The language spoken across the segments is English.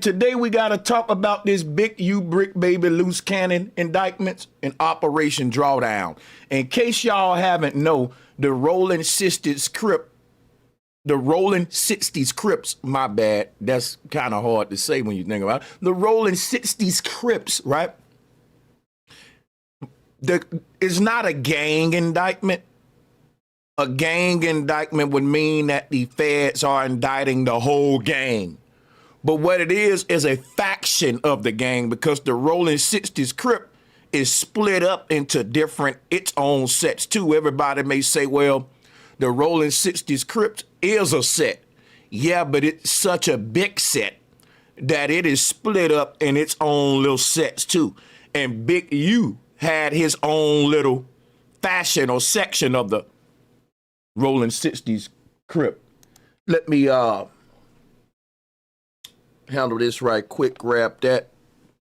Today we got to talk about this BEATZ Bricc baby loose cannon indictments and Operation Drawdown. In case y'all haven't know, the rollin 60s Crips, my bad, that's kind of hard to say when you think about it. The rollin 60s Crips, right? It's not a gang indictment. A gang indictment would mean that the feds are indicting the whole gang. But what it is a faction of the gang, because the rollin 60s Crip is split up into different, its own sets too. Everybody may say, well, the rollin 60s Crips is a set. Yeah, but it's such a big set that it is split up in its own little sets too. And Big U had his own little fashion or section of the rollin 60s Crip. Let me handle this right quick, grab that,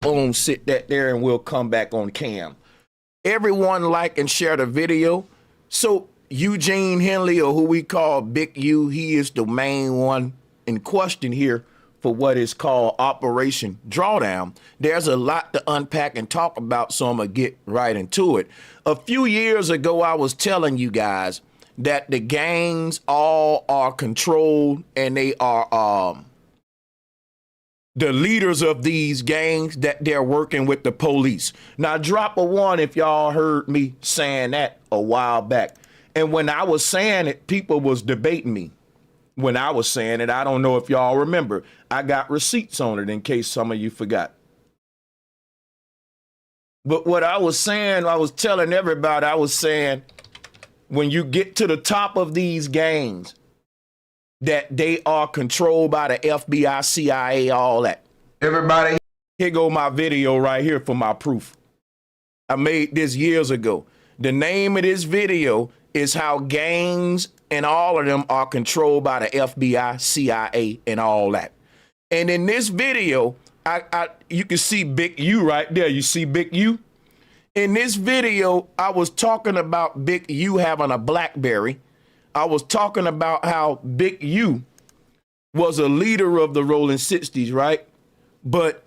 boom, sit that there, and we'll come back on cam. Everyone like and share the video. So Eugene Henley, or who we call Big U, he is the main one in question here for what is called Operation Drawdown. There's a lot to unpack and talk about, so I'm gonna get right into it. A few years ago, I was telling you guys that the gangs all are controlled, and they are the leaders of these gangs, that they're working with the police. Now, drop a one if y'all heard me saying that a while back. And when I was saying it, people was debating me. When I was saying it, I don't know if y'all remember. I got receipts on it in case some of you forgot. But what I was saying, I was telling everybody, I was saying, when you get to the top of these gangs, that they are controlled by the FBI, CIA, all that. Everybody, here go my video right here for my proof. I made this years ago. The name of this video is how gangs and all of them are controlled by the FBI, CIA, and all that. And in this video, you can see Big U right there. You see Big U? In this video, I was talking about Big U having a BlackBerry. I was talking about how Big U was a leader of the rollin 60s, right? But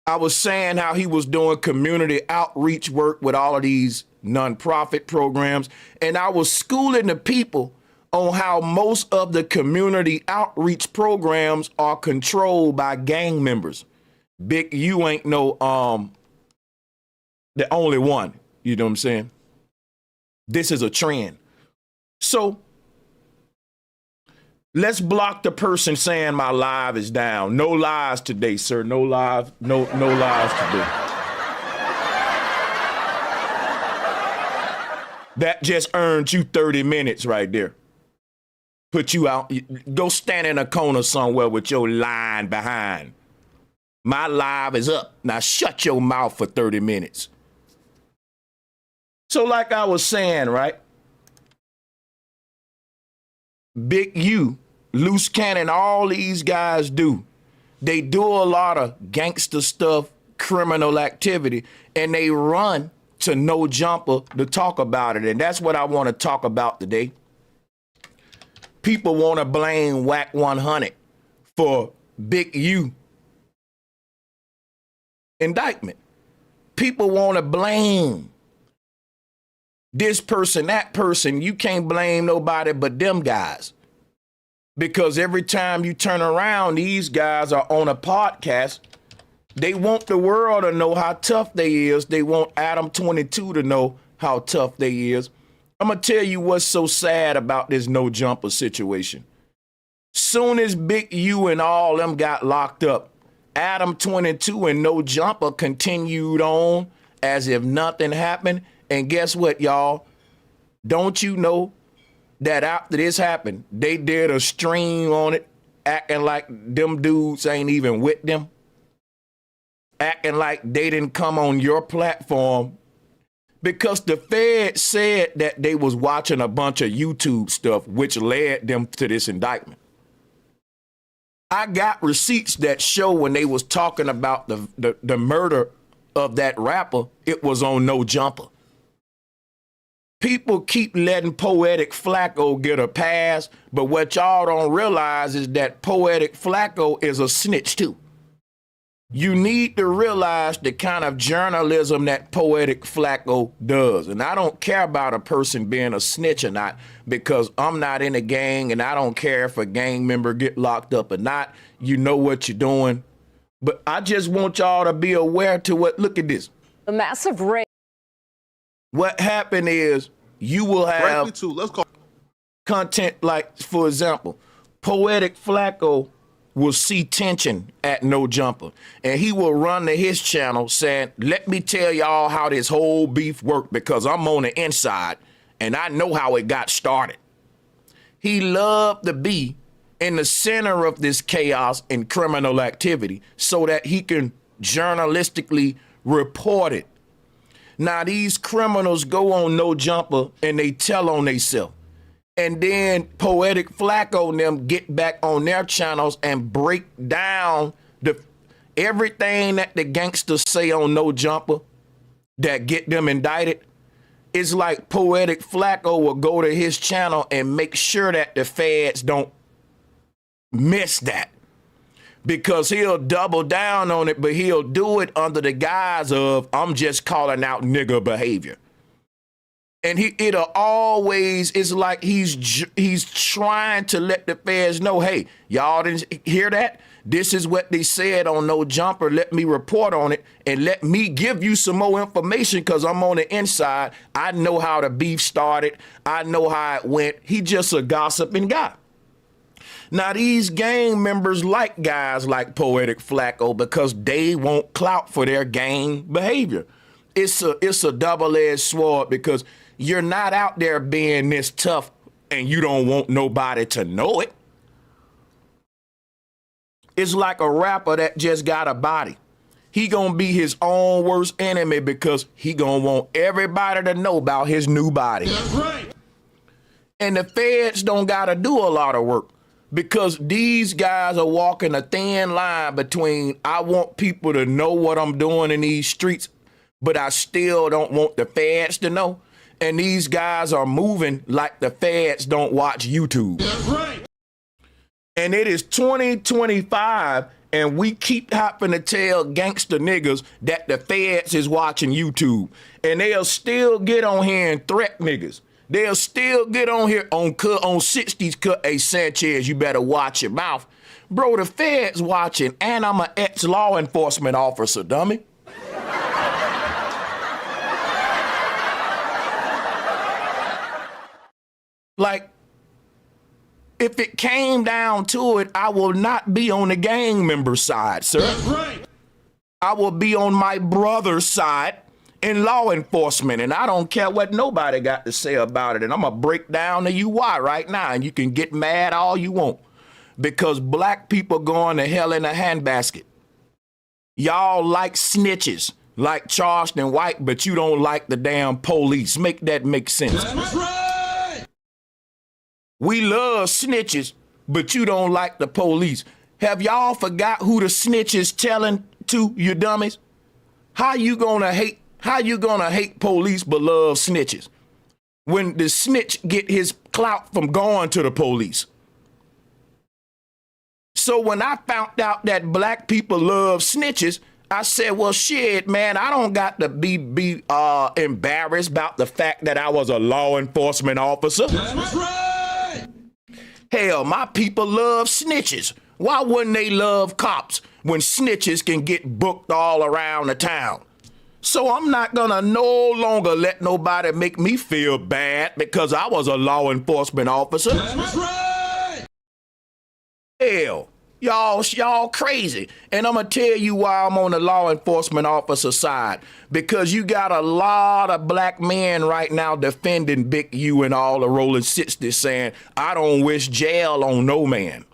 I was saying how he was doing community outreach work with all of these nonprofit programs. And I was schooling the people on how most of the community outreach programs are controlled by gang members. Big U ain't no, the only one, you know what I'm saying? This is a trend. So let's block the person saying my live is down. No lies today, sir. No live, no lies today. That just earned you 30 minutes right there. Put you out, go stand in a corner somewhere with your line behind. My live is up. Now shut your mouth for 30 minutes. So like I was saying, right? Big U, Loose Cannon, all these guys do. They do a lot of gangster stuff, criminal activity, and they run to No Jumper to talk about it. And that's what I want to talk about today. People want to blame Whack 100 for Big U indictment. People want to blame this person, that person. You can't blame nobody but them guys. Because every time you turn around, these guys are on a podcast. They want the world to know how tough they is. They want Adam 22 to know how tough they is. I'm going to tell you what's so sad about this No Jumper situation. Soon as Big U and all them got locked up, Adam 22 and No Jumper continued on as if nothing happened. And guess what, y'all? Don't you know that after this happened, they did a stream on it, acting like them dudes ain't even with them, acting like they didn't come on your platform, because the Fed said that they was watching a bunch of YouTube stuff, which led them to this indictment. I got receipts that show when they was talking about the murder of that rapper, it was on No Jumper. People keep letting Poetic Flacco get a pass, but what y'all don't realize is that Poetic Flacco is a snitch too. You need to realize the kind of journalism that Poetic Flacco does. And I don't care about a person being a snitch or not, because I'm not in a gang and I don't care if a gang member get locked up or not. You know what you're doing. But I just want y'all to be aware to what, look at this. The massive raid. What happened is you will have content like, for example, Poetic Flacco will see tension at No Jumper, and he will run to his channel saying, let me tell y'all how this whole beef worked, because I'm on the inside and I know how it got started. He loved to be in the center of this chaos and criminal activity so that he can journalistically report it. Now these criminals go on No Jumper and they tell on themselves. And then Poetic Flacco and them get back on their channels and break down everything that the gangsters say on No Jumper that get them indicted. It's like Poetic Flacco will go to his channel and make sure that the feds don't miss that, because he'll double down on it, but he'll do it under the guise of, I'm just calling out nigger behavior. And it'll always, it's like he's trying to let the feds know, hey, y'all didn't hear that? This is what they said on No Jumper. Let me report on it and let me give you some more information, because I'm on the inside. I know how the beef started. I know how it went. He just a gossiping guy. Now, these gang members like guys like Poetic Flacco because they want clout for their gang behavior. It's a double-edged sword, because you're not out there being this tough and you don't want nobody to know it. It's like a rapper that just got a body. He gonna be his own worst enemy because he gonna want everybody to know about his new body. That's right. And the feds don't gotta do a lot of work, because these guys are walking a thin line between, I want people to know what I'm doing in these streets, but I still don't want the feds to know. And these guys are moving like the feds don't watch YouTube. That's right. And it is 2025, and we keep having to tell gangster niggas that the feds is watching YouTube. And they'll still get on here and threat niggas. They'll still get on here on 60s cut, hey, Sanchez, you better watch your mouth. Bro, the feds watching, and I'm an ex-law enforcement officer, dummy. Like, if it came down to it, I will not be on the gang member side, sir. That's right. I will be on my brother's side in law enforcement, and I don't care what nobody got to say about it. And I'm going to break down to you why right now, and you can get mad all you want. Because black people going to hell in a handbasket. Y'all like snitches, like Charleston White, but you don't like the damn police. Make that make sense. That's right. We love snitches, but you don't like the police. Have y'all forgot who the snitch is telling to, you dummies? How you gonna hate police but love snitches? When the snitch get his clout from going to the police. So when I found out that black people love snitches, I said, well, shit, man, I don't got to be embarrassed about the fact that I was a law enforcement officer. That's right. Hell, my people love snitches. Why wouldn't they love cops when snitches can get booked all around the town? So I'm not gonna no longer let nobody make me feel bad because I was a law enforcement officer. That's right. Hell, y'all crazy. And I'm gonna tell you why I'm on the law enforcement officer side. Because you got a lot of black men right now defending Big U and all the rolling 60s saying, I don't wish jail on no man.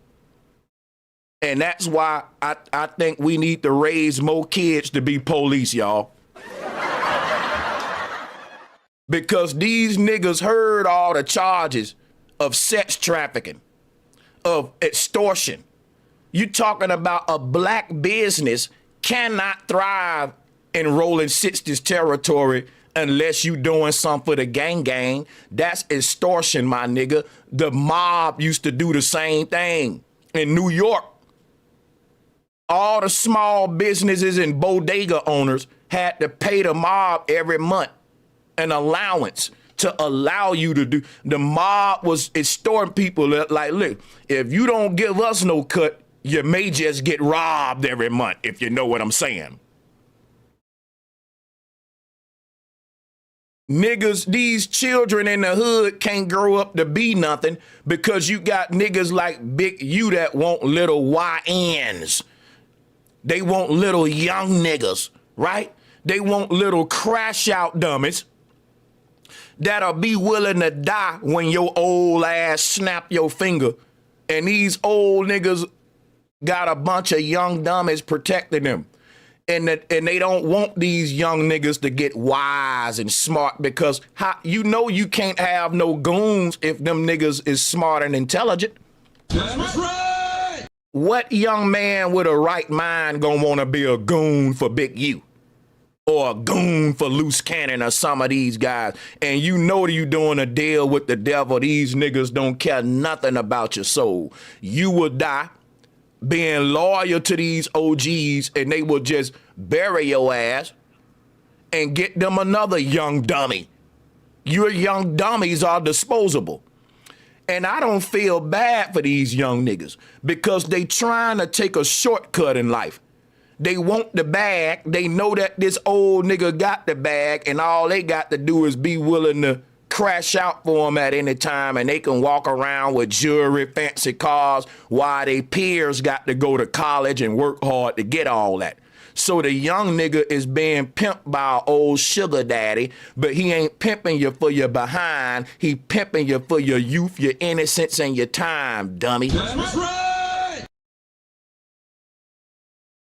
And that's why I think we need to raise more kids to be police, y'all. Because these niggas heard all the charges of sex trafficking, of extortion. You talking about a black business cannot thrive in rolling 60s territory unless you doing something for the gang. That's extortion, my nigga. The mob used to do the same thing in New York. All the small businesses and bodega owners had to pay the mob every month an allowance to allow you to do. The mob was extorting people like, look, if you don't give us no cut, you may just get robbed every month, if you know what I'm saying. Niggas, these children in the hood can't grow up to be nothing because you got niggas like Big U that want little YNs. They want little young niggas, right? They want little crash out dummies that'll be willing to die when your old ass snap your finger. And these old niggas got a bunch of young dummies protecting them. And they don't want these young niggas to get wise and smart because you know you can't have no goons if them niggas is smart and intelligent. That's right. What young man with a right mind gonna want to be a goon for Big U? Or a goon for Luce Cannon or some of these guys? And you know you doing a deal with the devil. These niggas don't care nothing about your soul. You will die being loyal to these OGs, and they will just bury your ass and get them another young dummy. Your young dummies are disposable. And I don't feel bad for these young niggas because they trying to take a shortcut in life. They want the bag. They know that this old nigga got the bag, and all they got to do is be willing to crash out for them at any time, and they can walk around with jewelry, fancy cars, while they peers got to go to college and work hard to get all that. So the young nigga is being pimped by an old sugar daddy, but he ain't pimping you for your behind. He pimping you for your youth, your innocence, and your time, dummy. That's right.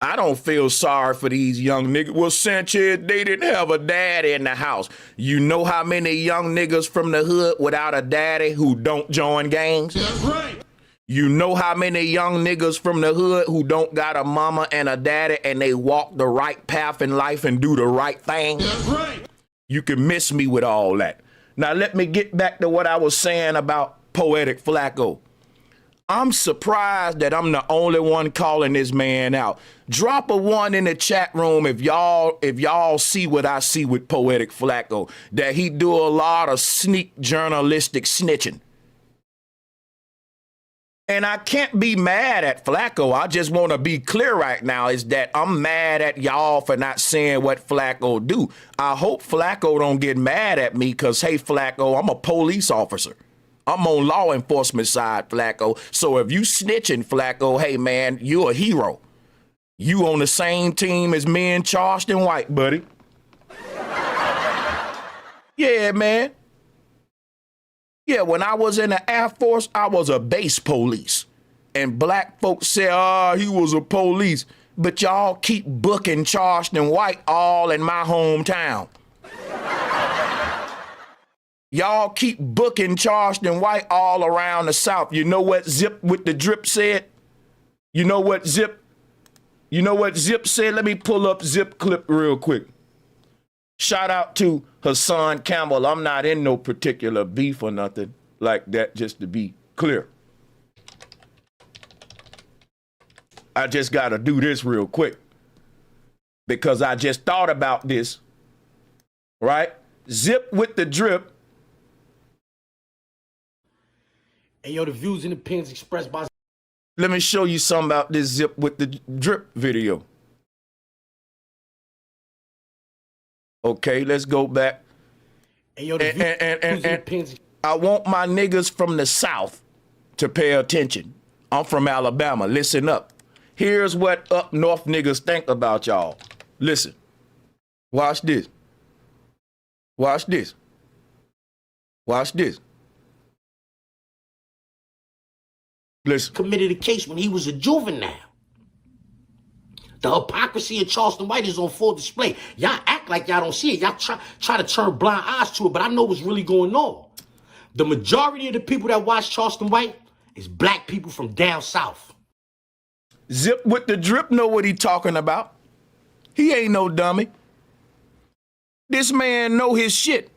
I don't feel sorry for these young niggas. Well, Sanchez, they didn't have a daddy in the house. You know how many young niggas from the hood without a daddy who don't join gangs? That's right. You know how many young niggas from the hood who don't got a mama and a daddy and they walk the right path in life and do the right thing? That's right. You can miss me with all that. Now let me get back to what I was saying about Poetic Flacco. I'm surprised that I'm the only one calling this man out. Drop a 1 in the chat room if y'all see what I see with Poetic Flacco, that he do a lot of sneak journalistic snitching. And I can't be mad at Flacco. I just want to be clear right now is that I'm mad at y'all for not saying what Flacco do. I hope Flacco don't get mad at me because, hey, Flacco, I'm a police officer. I'm on law enforcement side, Flacco. So if you snitching, Flacco, hey, man, you a hero. You on the same team as me and Charleston White, buddy. Yeah, man. Yeah, when I was in the Air Force, I was a base police. And black folks say, oh, he was a police. But y'all keep booking Charleston White all in my hometown. Y'all keep booking Charleston White all around the South. You know what Zip with the drip said? You know what Zip said? Let me pull up Zip clip real quick. Shout out to Hassan Campbell. I'm not in no particular beef or nothing like that, just to be clear. I just got to do this real quick because I just thought about this, right? Zip with the drip. And yo, the views and opinions expressed by... Let me show you something about this Zip with the drip video. Okay, let's go back. And yo, the views and opinions... I want my niggas from the South to pay attention. I'm from Alabama. Listen up. Here's what up north niggas think about y'all. Listen. Watch this. Watch this. Watch this. Listen. Committed a case when he was a juvenile. The hypocrisy of Charleston White is on full display. Y'all act like y'all don't see it. Y'all try to turn blind eyes to it, but I know what's really going on. The majority of the people that watch Charleston White is black people from down south. Zip with the drip know what he talking about. He ain't no dummy. This man know his shit.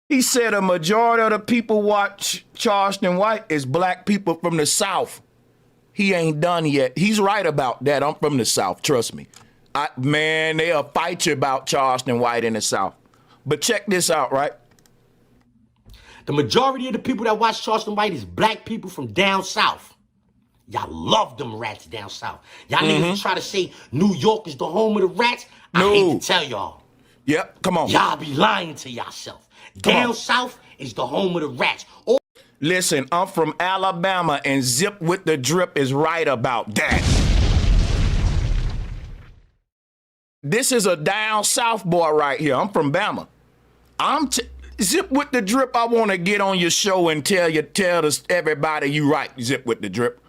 He said a majority of the people watch Charleston White is black people from the South. He ain't done yet. He's right about that. I'm from the South, trust me. Man, they'll fight you about Charleston White in the South. But check this out, right? The majority of the people that watch Charleston White is black people from down south. Y'all love them rats down south. Y'all niggas try to say New York is the home of the rats. No. I hate to tell y'all. Yep, come on. Y'all be lying to yourself. Down south is the home of the rats. Listen, I'm from Alabama, and Zip with the Drip is right about that. This is a down south boy right here. I'm from Bama. Zip with the Drip, I want to get on your show and tell everybody you right, Zip with the Drip.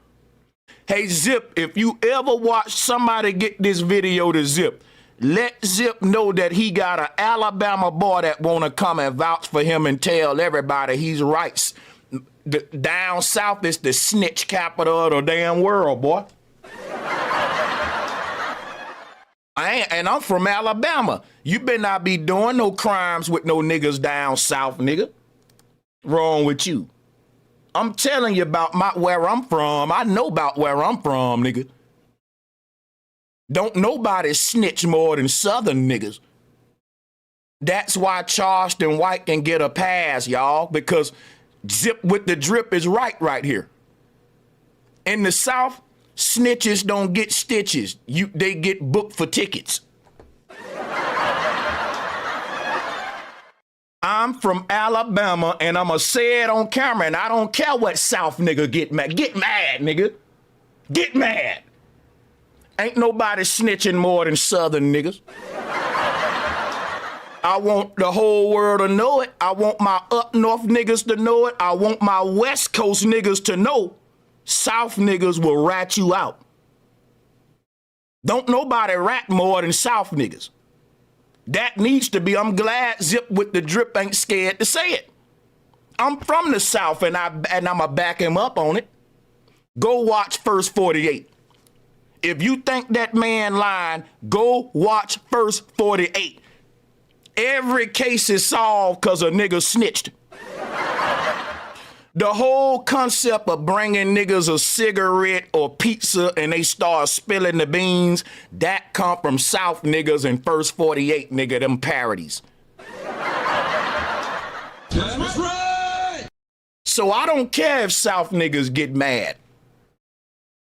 Hey, Zip, if you ever watch somebody get this video to Zip, let Zip know that he got an Alabama boy that want to come and vouch for him and tell everybody he's right. Down south is the snitch capital of the damn world, boy. I'm from Alabama. You better not be doing no crimes with no niggas down south, nigga. Wrong with you. I'm telling you about where I'm from. I know about where I'm from, nigga. Don't nobody snitch more than Southern niggas. That's why Charleston White can get a pass, y'all, because Zip with the Drip is right here. In the South, snitches don't get stitches. They get booked for tickets. I'm from Alabama, and I'ma say it on camera, and I don't care what South nigga get mad. Get mad, nigga. Get mad. Ain't nobody snitching more than Southern niggas. I want the whole world to know it. I want my up north niggas to know it. I want my West Coast niggas to know South niggas will rat you out. Don't nobody rat more than South niggas. That needs to be, I'm glad Zip with the Drip ain't scared to say it. I'm from the South, and I'ma back him up on it. Go watch First 48. If you think that man lying, go watch First 48. Every case is solved because a nigga snitched. The whole concept of bringing niggas a cigarette or pizza and they start spilling the beans, that come from South niggas and First 48, nigga, them parodies. That's right. So I don't care if South niggas get mad.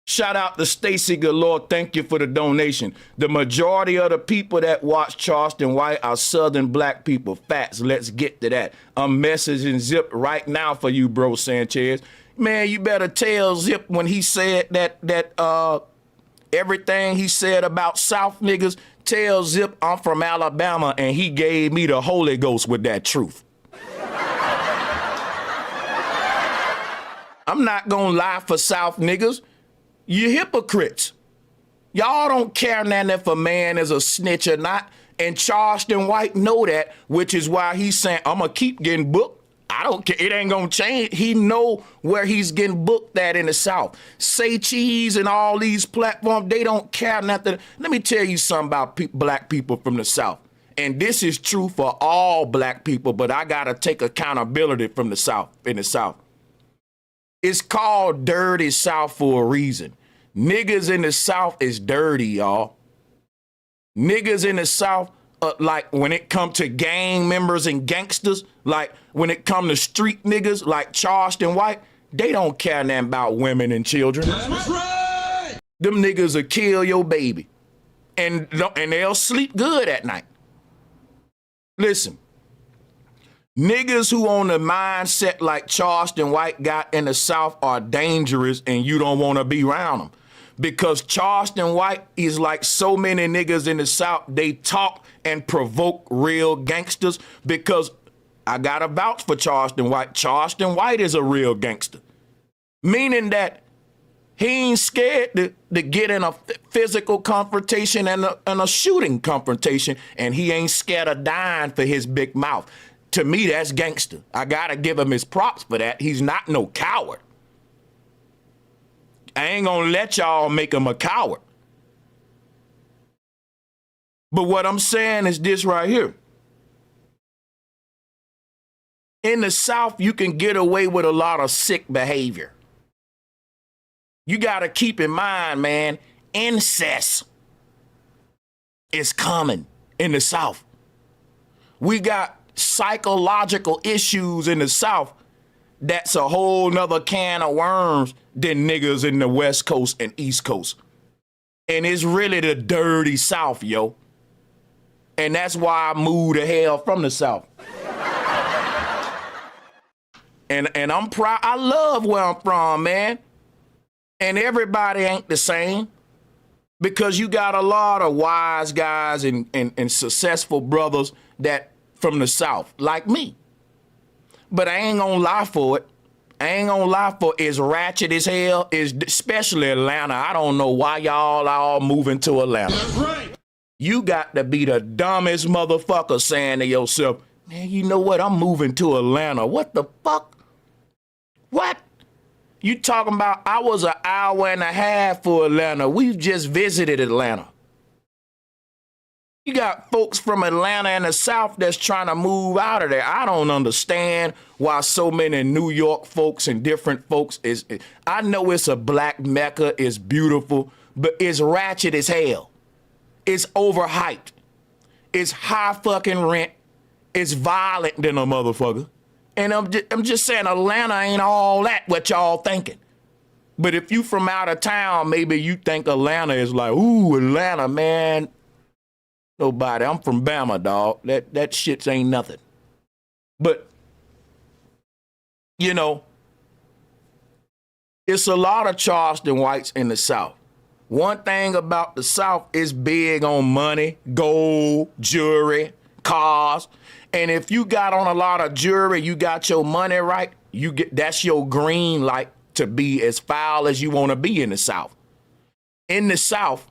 Shout out to Stacy Galore. Thank you for the donation. The majority of the people that watch Charleston White are Southern black people. Facts. Let's get to that. I'm messaging Zip right now for you, bro Sanchez. Man, you better tell Zip when he said that everything he said about South niggas, tell Zip I'm from Alabama and he gave me the Holy Ghost with that truth. I'm not gonna lie for South niggas. You hypocrites. Y'all don't care nothing if a man is a snitch or not. And Charleston White know that, which is why he's saying, I'm going to keep getting booked. I don't care. It ain't going to change. He know where he's getting booked at in the South. Say Cheese and all these platforms, they don't care nothing. Let me tell you something about black people from the South. And this is true for all black people, but I got to take accountability from the South, in the South. It's called Dirty South for a reason. Niggas in the South is dirty, y'all. Niggas in the South, like when it come to gang members and gangsters, like when it come to street niggas like Charleston White, they don't care nothing about women and children. That's right. Them niggas will kill your baby. And they'll sleep good at night. Listen. Niggas who on the mindset like Charleston White got in the South are dangerous and you don't want to be around them. Because Charleston White is like so many niggas in the South, they talk and provoke real gangsters because I got to vouch for Charleston White. Charleston White is a real gangster. Meaning that he ain't scared to get in a physical confrontation and a shooting confrontation, and he ain't scared of dying for his big mouth. To me, that's gangster. I gotta give him his props for that. He's not no coward. I ain't gonna let y'all make him a coward. But what I'm saying is this right here. In the South, you can get away with a lot of sick behavior. You got to keep in mind, man, incest is common in the South. We got psychological issues in the South that's a whole nother can of worms than niggas in the West Coast and East Coast. And it's really the dirty South, yo. And that's why I moved to hell from the South. And I'm proud. I love where I'm from, man. And everybody ain't the same, because you got a lot of wise guys and successful brothers that from the South, like me. But I ain't gonna lie for it. I ain't gonna lie for it. It's ratchet as hell, especially Atlanta. I don't know why y'all are all moving to Atlanta. That's right. You got to be the dumbest motherfucker saying to yourself, man, you know what? I'm moving to Atlanta. What the fuck? What? You talking about I was an hour and a half for Atlanta. We just visited Atlanta. You got folks from Atlanta and the South that's trying to move out of there. I don't understand why so many New York folks and different folks is. I know it's a black mecca, it's beautiful, but it's ratchet as hell. It's overhyped. It's high fucking rent. It's violent than a motherfucker. And I'm just saying Atlanta ain't all that what y'all thinking. But if you from out of town, maybe you think Atlanta is like, ooh, Atlanta, man. Nobody. I'm from Bama, dog. That shit ain't nothing. But, you know, it's a lot of Charleston whites in the South. One thing about the South is big on money, gold, jewelry, cars. And if you got on a lot of jewelry, you got your money right, that's your green light to be as foul as you want to be in the South. In the South,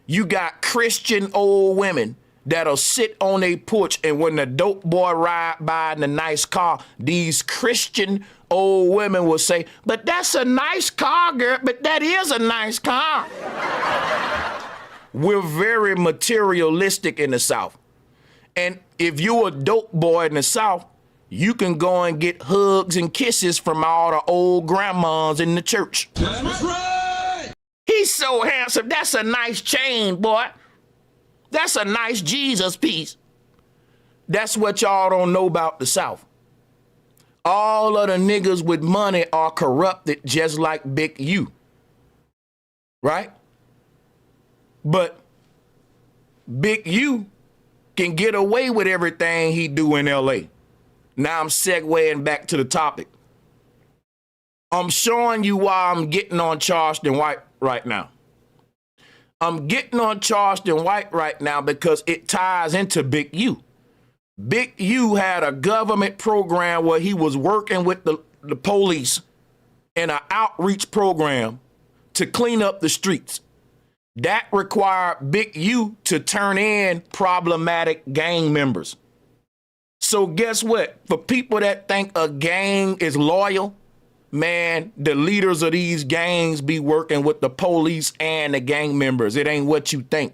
you got Christian old women that'll sit on a porch, and when the dope boy ride by in a nice car, these Christian old women will say, but that's a nice car, girl, but that is a nice car. We're very materialistic in the South. And if you a dope boy in the South, you can go and get hugs and kisses from all the old grandmas in the church. That's right. He's so handsome. That's a nice chain, boy. That's a nice Jesus piece. That's what y'all don't know about the South. All of the niggas with money are corrupted just like Big U. Right? But Big U can get away with everything he do in LA. Now I'm segueing back to the topic. I'm showing you why I'm getting on Charleston White right now. I'm getting on Charleston White right now because it ties into Big U. Big U had a government program where he was working with the police in an outreach program to clean up the streets. That required Big U to turn in problematic gang members. So guess what? For people that think a gang is loyal, man, the leaders of these gangs be working with the police and the gang members. It ain't what you think.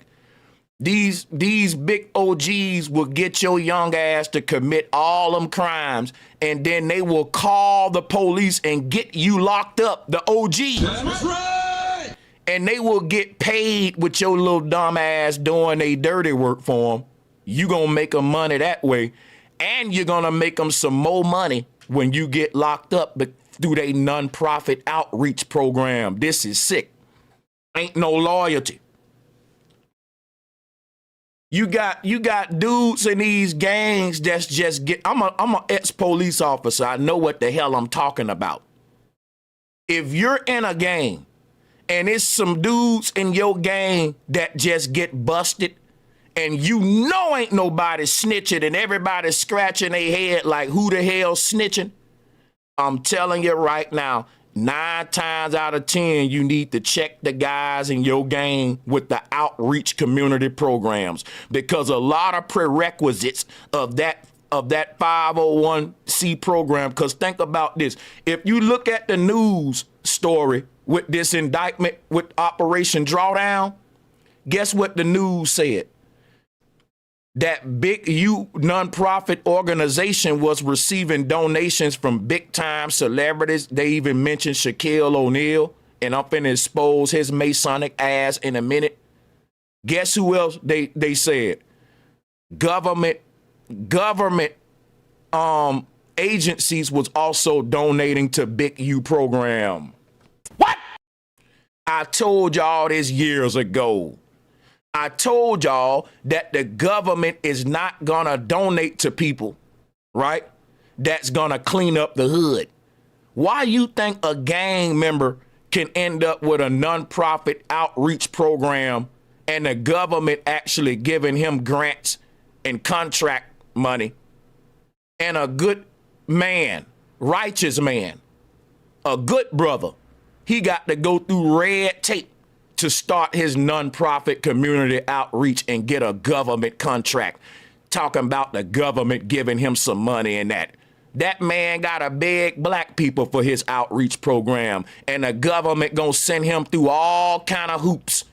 These big OGs will get your young ass to commit all them crimes, and then they will call the police and get you locked up, the OG. That's right. And they will get paid with your little dumb ass doing their dirty work for them. You gonna make them money that way, and you're gonna make them some more money when you get locked up through their nonprofit outreach program. This is sick. Ain't no loyalty. You got dudes in these gangs that's just I'm a ex-police officer. I know what the hell I'm talking about. If you're in a gang and it's some dudes in your gang that just get busted and you know ain't nobody snitching and everybody's scratching their head like who the hell snitching, I'm telling you right now, 9 times out of 10, you need to check the guys in your gang with the outreach community programs, because a lot of prerequisites of that 501c program. Because think about this. If you look at the news story with this indictment with Operation Drawdown, guess what the news said? that Big U nonprofit organization was receiving donations from big time celebrities. They even mentioned Shaquille O'Neal, and I'm finna expose his Masonic ass in a minute. Guess who else they said? Government agencies was also donating to Big U program. What? I told y'all this years ago. I told y'all that the government is not gonna donate to people, right? That's gonna clean up the hood. Why you think a gang member can end up with a nonprofit outreach program and the government actually giving him grants and contract money, and a good man, righteous man, a good brother, he got to go through red tape to start his nonprofit community outreach and get a government contract? Talking about the government giving him some money and that. That man got to beg black people for his outreach program, and the government gonna send him through all kind of hoops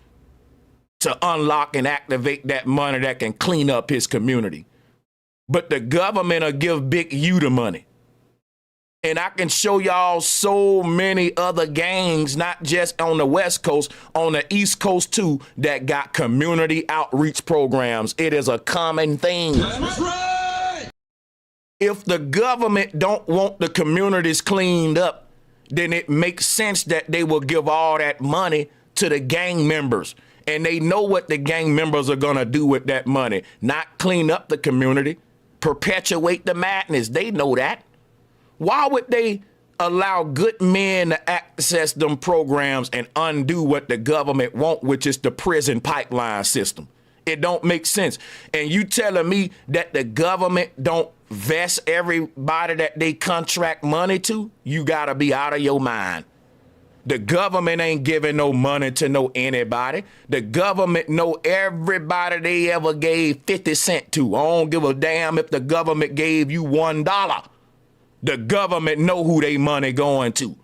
to unlock and activate that money that can clean up his community. But the government will give Big U the money. And I can show y'all so many other gangs, not just on the West Coast, on the East Coast too, that got community outreach programs. It is a common thing. That's right. If the government don't want the communities cleaned up, then it makes sense that they will give all that money to the gang members. And they know what the gang members are gonna do with that money. Not clean up the community, perpetuate the madness. They know that. Why would they allow good men to access them programs and undo what the government want, which is the prison pipeline system? It don't make sense. And you telling me that the government don't vest everybody that they contract money to? You gotta be out of your mind. The government ain't giving no money to no anybody. The government know everybody they ever gave 50 cents to. I don't give a damn if the government gave you $1. The government know who they money going to.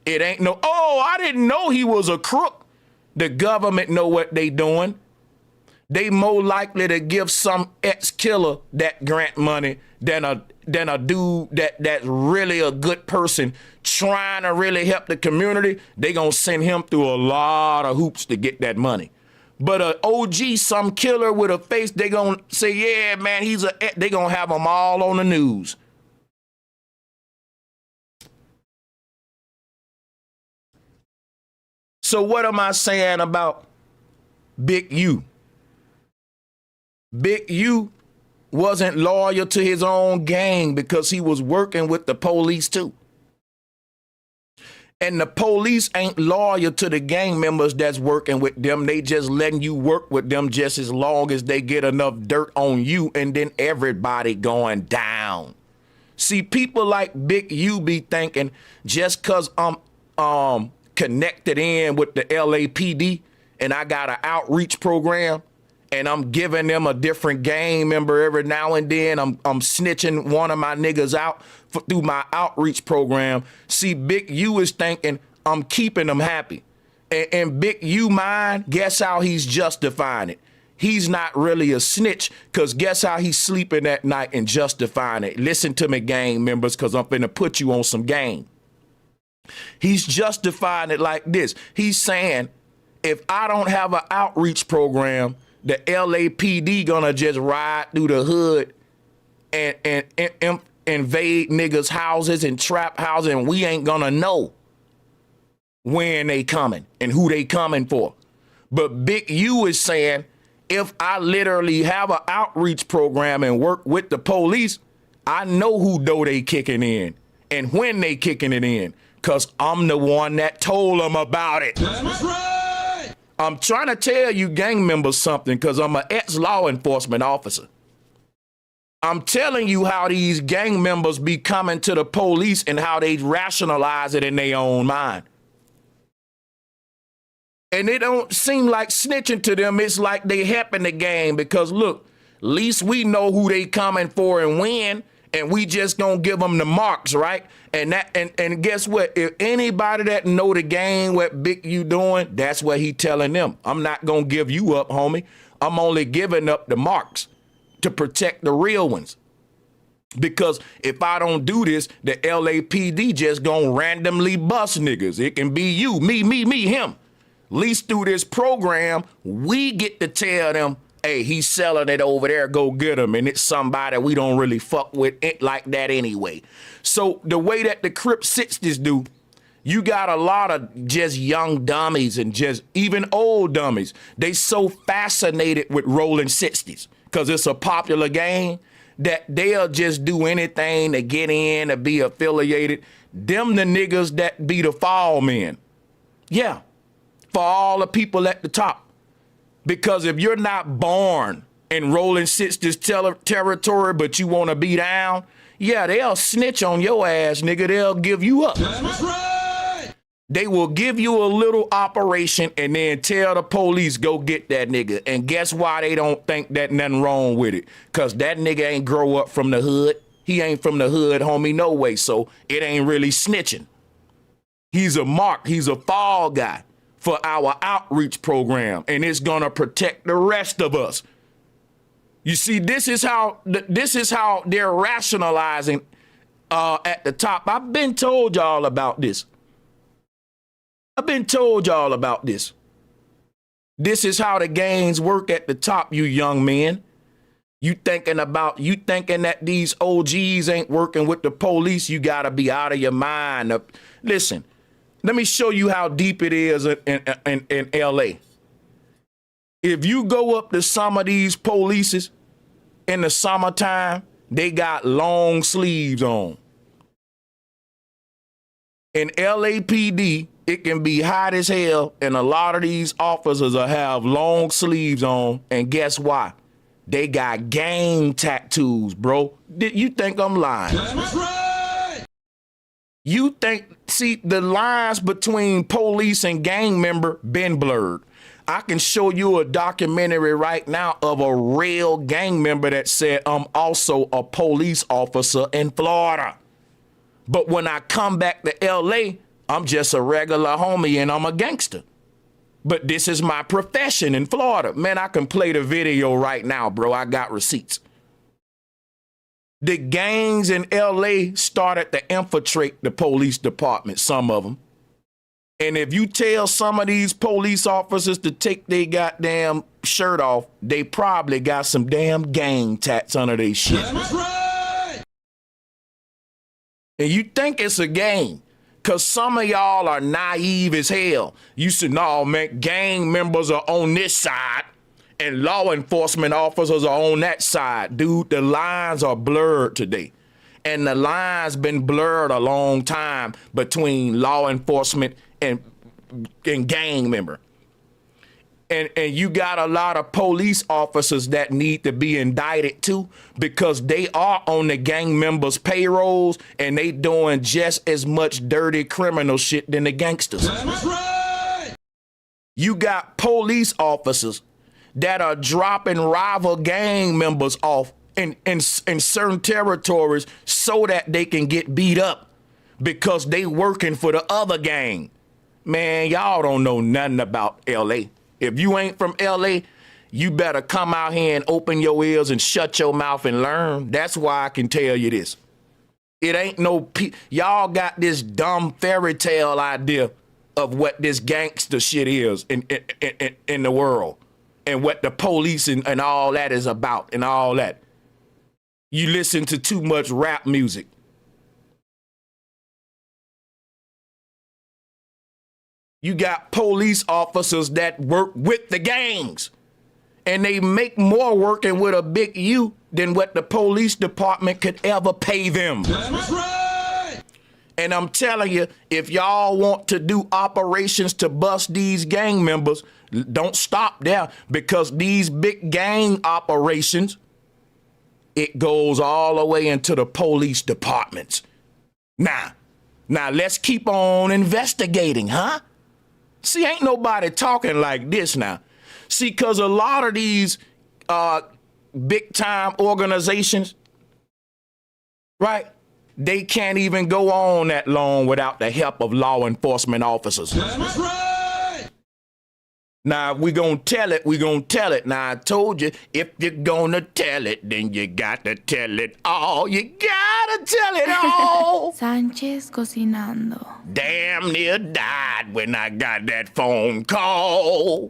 It ain't no, oh, I didn't know he was a crook. The government know what they doing. They more likely to give some ex-killer that grant money than a dude that's really a good person trying to really help the community. They gonna send him through a lot of hoops to get that money. But a OG, some killer with a face, they gonna say, yeah, man, they gonna have them all on the news. So what am I saying about Big U? Big U wasn't loyal to his own gang because he was working with the police too. And the police ain't loyal to the gang members that's working with them. They just letting you work with them just as long as they get enough dirt on you, and then everybody going down. See, people like Big U be thinking just cause I'm connected in with the LAPD and I got an outreach program and I'm giving them a different gang member every now and then, I'm snitching one of my niggas out through my outreach program. See, Big U is thinking I'm keeping them happy. And Big U mind, guess how he's justifying it? He's not really a snitch, because guess how he's sleeping at night and justifying it? Listen to me, gang members, because I'm finna put you on some game. He's justifying it like this. He's saying, if I don't have an outreach program, the LAPD gonna just ride through the hood and invade niggas' houses and trap houses, and we ain't gonna know when they coming and who they coming for. But Big U is saying, if I literally have an outreach program and work with the police, I know who door they kicking in and when they kicking it in, because I'm the one that told them about it. That's right. I'm trying to tell you gang members something, because I'm an ex-law enforcement officer. I'm telling you how these gang members be coming to the police and how they rationalize it in their own mind. And it don't seem like snitching to them. It's like they helping the gang, because look, at least we know who they coming for and when, and we just gonna give them the marks, right? And guess what? If anybody that know the game, what Big U doing, that's what he telling them. I'm not gonna give you up, homie. I'm only giving up the marks. to protect the real ones. Because if I don't do this, the LAPD just gonna randomly bust niggas. It can be you, me, him. At least through this program, we get to tell them, hey, he's selling it over there, go get him. And it's somebody we don't really fuck with it like that anyway. So the way that the Crip 60s do, you got a lot of just young dummies and just even old dummies. They so fascinated with rolling 60s because it's a popular game that they'll just do anything to get in, to be affiliated. Them the niggas that be the fall men. Yeah, for all the people at the top. Because if you're not born in rolling 60s territory, but you want to be down, yeah, they'll snitch on your ass, nigga. They'll give you up. That's right. They will give you a little operation and then tell the police, go get that nigga. And guess why they don't think that nothing wrong with it? Because that nigga ain't grow up from the hood. He ain't from the hood, homie, no way. So it ain't really snitching. He's a mark. He's a fall guy for our outreach program. And it's going to protect the rest of us. You see, this is how they're rationalizing at the top. I've been told y'all about this. This is how the gangs work at the top, you young men. You thinking that these OGs ain't working with the police, you gotta be out of your mind. Listen, let me show you how deep it is in LA. If you go up to some of these polices in the summertime, they got long sleeves on. In LAPD, it can be hot as hell, and a lot of these officers will have long sleeves on, and guess why? They got gang tattoos, bro. You think I'm lying? That's right. You think, see, the lines between police and gang member been blurred. I can show you a documentary right now of a real gang member that said, I'm also a police officer in Florida. But when I come back to LA, I'm just a regular homie and I'm a gangster. But this is my profession in Florida. Man, I can play the video right now, bro. I got receipts. The gangs in LA started to infiltrate the police department, some of them. And if you tell some of these police officers to take their goddamn shirt off, they probably got some damn gang tats under their shit. That's right. And you think it's a game, because some of y'all are naive as hell. You said, no, man, gang members are on this side and law enforcement officers are on that side. Dude, the lines are blurred today. And the lines been blurred a long time between law enforcement and gang member. And you got a lot of police officers that need to be indicted too, because they are on the gang members' payrolls and they doing just as much dirty criminal shit than the gangsters. That's right. You got police officers that are dropping rival gang members off in certain territories so that they can get beat up because they working for the other gang. Man, y'all don't know nothing about LA. If you ain't from LA, you better come out here and open your ears and shut your mouth and learn. That's why I can tell you this. It ain't no, y'all got this dumb fairy tale idea of what this gangster shit is in the world and what the police and all that is about and all that. You listen to too much rap music. You got police officers that work with the gangs, and they make more working with a big U than what the police department could ever pay them. That's right. And I'm telling you, if y'all want to do operations to bust these gang members, don't stop there, because these big gang operations, it goes all the way into the police departments. Now let's keep on investigating, huh? See, ain't nobody talking like this now. See, because a lot of these big time organizations, right, they can't even go on that long without the help of law enforcement officers. That's right. Now, we gonna tell it, Now, I told you, if you're gonna tell it, then you got to tell it all. You gotta tell it all. Sánchez cocinando. Damn near died when I got that phone call.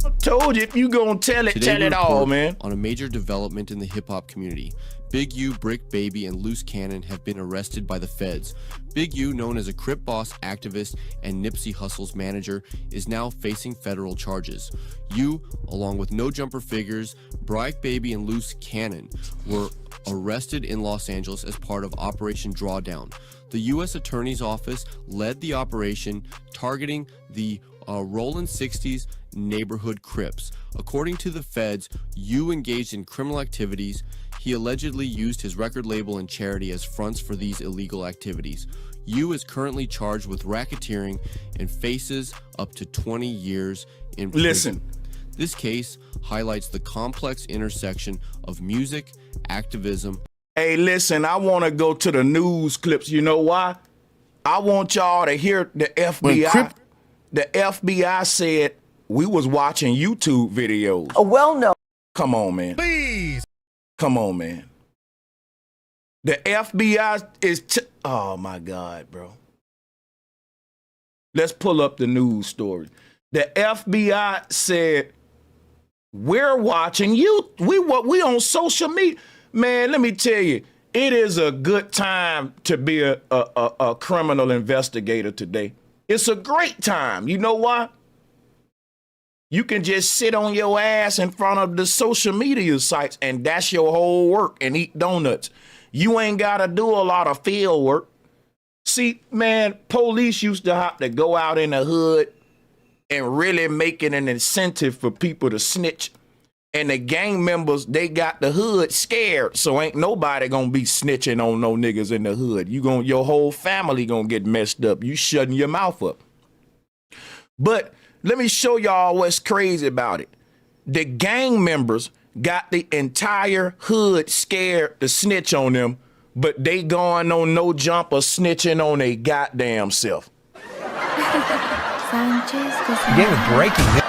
I told you, if you gonna tell it, Today tell we it all, report man. on a major development in the hip-hop community. Big U, Bricc Baby, and Luce Cannon have been arrested by the feds. Big U, known as a Crip boss, activist, and Nipsey Hussle's manager, is now facing federal charges. U, along with No Jumper Figures, Bricc Baby, and Luce Cannon, were arrested in Los Angeles as part of Operation Drawdown. The U.S. Attorney's Office led the operation targeting the Rollin 60s neighborhood Crips. According to the feds, U engaged in criminal activities. He allegedly used his record label and charity as fronts for these illegal activities. U is currently charged with racketeering and faces up to 20 years in prison. Listen. This case highlights the complex intersection of music, activism. Hey, listen, I want to go to the news clips. You know why? I want y'all to hear the FBI. The FBI said we was watching YouTube videos. A well-known. Come on, man. Please. Come on, man. The FBI is... oh, my God, bro. Let's pull up the news story. The FBI said, we're watching you. We on social media. Man, let me tell you, it is a good time to be a criminal investigator today. It's a great time. You know why? You can just sit on your ass in front of the social media sites and that's your whole work and eat donuts. You ain't got to do a lot of field work. See, man, police used to have to go out in the hood and really make it an incentive for people to snitch. And the gang members, they got the hood scared. So ain't nobody gonna be snitching on no niggas in the hood. Your whole family gonna get messed up. You shutting your mouth up. But let me show y'all what's crazy about it. The gang members got the entire hood scared to snitch on them, but they going on No Jumper snitching on their goddamn self. Sánchez cocinando. Again with breaking news.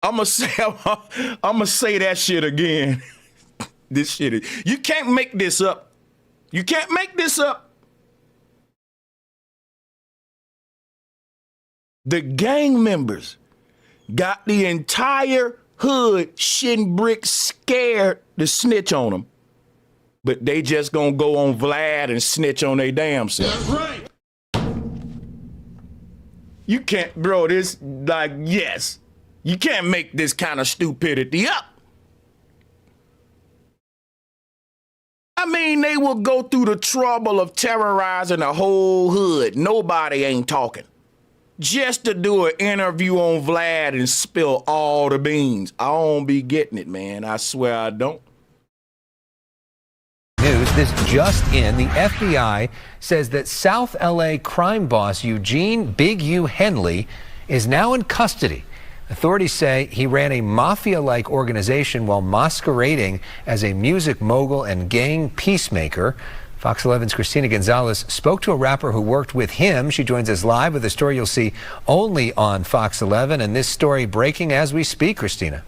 I'm gonna say that shit again. This shit is, you can't make this up. You can't make this up. The gang members got the entire hood shitting bricks scared to snitch on them. But they just gonna go on Vlad and snitch on their damn self. That's right. You can't, bro, this, like, yes. You can't make this kind of stupidity up. I mean, they will go through the trouble of terrorizing the whole hood. Nobody ain't talking. Just to do an interview on Vlad and spill all the beans. I don't be getting it, man. I swear I don't. News, this just in, the FBI says that South LA crime boss Eugene Big U Henley is now in custody. Authorities say he ran a mafia-like organization while masquerading as a music mogul and gang peacemaker. Fox 11's Christina Gonzalez spoke to a rapper who worked with him. She joins us live with a story you'll see only on Fox 11, and this story breaking as we speak, Christina.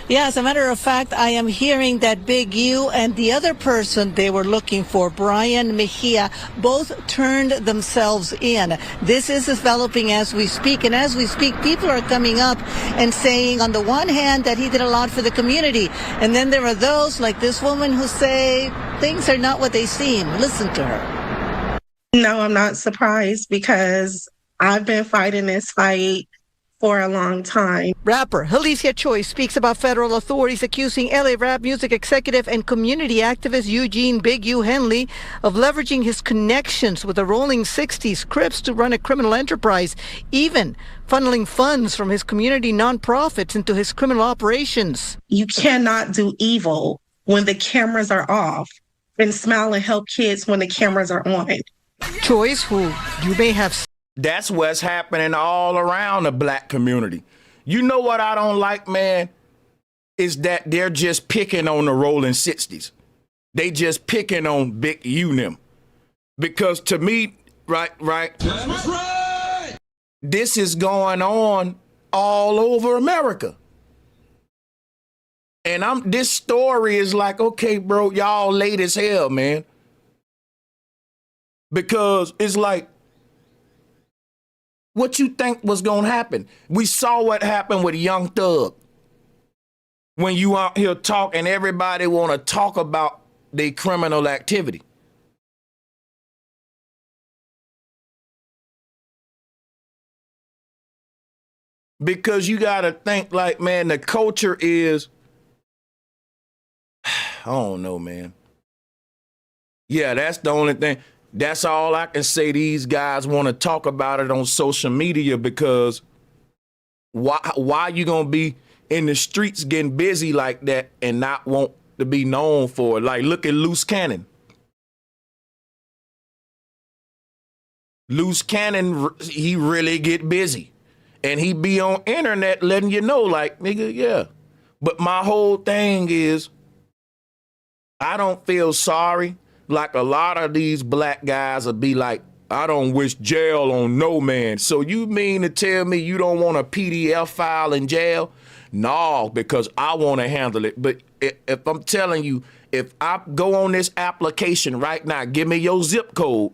Yeah, as a matter of fact, I am hearing that Big U and the other person they were looking for, Brian Mejia, both turned themselves in. This is developing as we speak. And as we speak, people are coming up and saying, on the one hand, that he did a lot for the community. And then there are those like this woman who say things are not what they seem. Listen to her. No, I'm not surprised because I've been fighting this fight for a long time. Rapper Alicia Choi speaks about federal authorities accusing LA rap music executive and community activist Eugene Big U Henley of leveraging his connections with the Rolling 60s Crips to run a criminal enterprise, even funneling funds from his community nonprofits into his criminal operations. You cannot do evil when the cameras are off and smile and help kids when the cameras are on. Choi's, who you may have. That's what's happening all around the black community. You know what I don't like, man? Is that they're just picking on the Rolling 60s. They just picking on Big U and them. Because to me, right, this is going on all over America. And this story is like, okay, bro, y'all late as hell, man. Because it's like, what you think was gonna happen? We saw what happened with Young Thug. When you out here talking, everybody wanna talk about their criminal activity. Because you gotta think like, man, the culture is, I don't know, man. Yeah, that's the only thing. That's all I can say. These guys want to talk about it on social media because why you gonna be in the streets getting busy like that and not want to be known for it? Like, look at Luce Cannon. Luce Cannon, he really get busy. And he be on internet letting you know, like, nigga, yeah. But my whole thing is, I don't feel sorry. Like a lot of these black guys will be like, I don't wish jail on no man. So you mean to tell me you don't want a PDF file in jail? No, because I want to handle it. But if I'm telling you, if I go on this application right now, give me your zip code,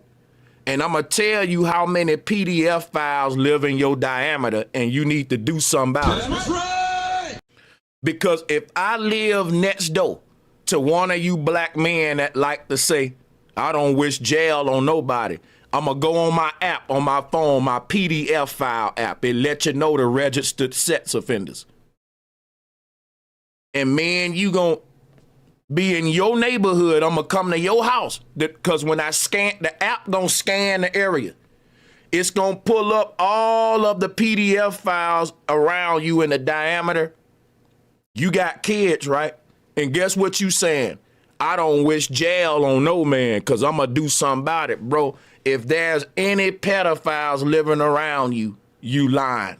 and I'm going to tell you how many PDF files live in your diameter, and you need to do something about it. Because if I live next door to one of you black men that like to say, I don't wish jail on nobody, I'm going to go on my app, on my phone, my PDF file app. It let you know the registered sex offenders. And man, you going to be in your neighborhood. I'm going to come to your house. Because when I scan, the app going to scan the area. It's going to pull up all of the PDF files around you in the diameter. You got kids, right? And guess what you saying? I don't wish jail on no man because I'm going to do something about it, bro. If there's any pedophiles living around you, you lying.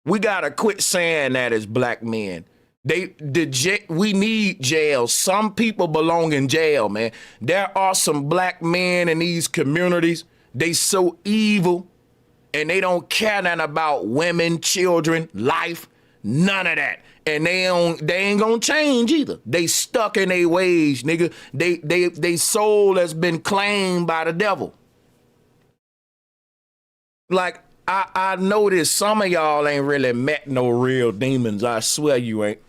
We got to quit saying that as black men. We need jail. Some people belong in jail, man. There are some black men in these communities. They so evil and they don't care nothing about women, children, life, none of that. And they ain't gonna change either. They stuck in their ways, nigga. They soul has been claimed by the devil. Like, I noticed some of y'all ain't really met no real demons. I swear you ain't.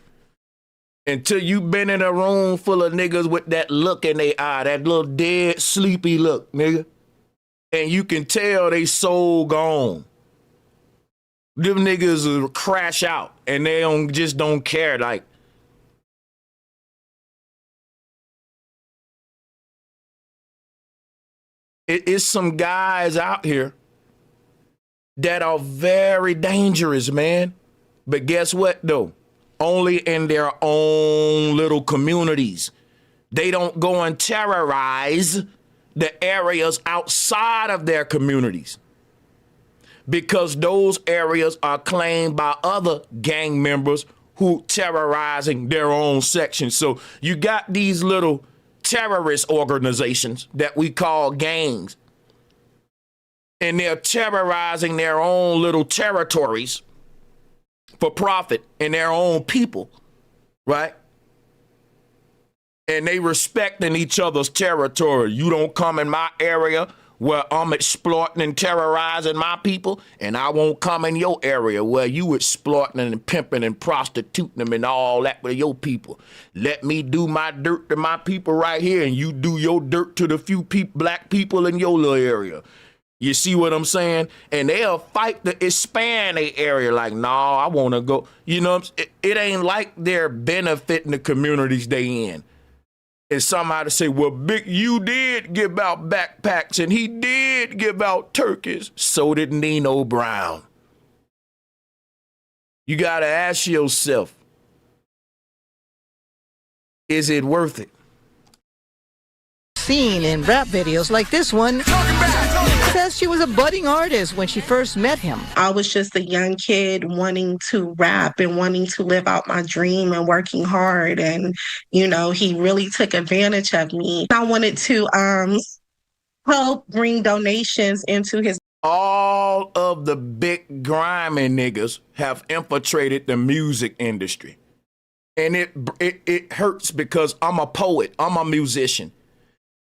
Until you been in a room full of niggas with that look in their eye, that little dead, sleepy look, nigga. And you can tell they soul gone. Them niggas will crash out and they just don't care. Like, it's some guys out here that are very dangerous, man. But guess what, though? Only in their own little communities. They don't go and terrorize the areas outside of their communities, because those areas are claimed by other gang members who terrorizing their own section. So you got these little terrorist organizations that we call gangs, and they're terrorizing their own little territories for profit and their own people, right? And they respecting each other's territory. You don't come in my area where I'm exploiting and terrorizing my people, and I won't come in your area where you exploiting and pimping and prostituting them and all that with your people. Let me do my dirt to my people right here, and you do your dirt to the few black people in your little area. You see what I'm saying? And they'll fight to expand their area like, nah, I want to go. You know, it ain't like they're benefiting the communities they in. And somebody say, well, Big U did give out backpacks and he did give out turkeys. So did Nino Brown. You got to ask yourself, is it worth it? Seen in rap videos like this one says says she was a budding artist when she first met him. I was just a young kid wanting to rap and wanting to live out my dream and working hard. And, you know, he really took advantage of me. I wanted to help bring donations into his. All of the big grimy niggas have infiltrated the music industry. And it hurts because I'm a poet, I'm a musician.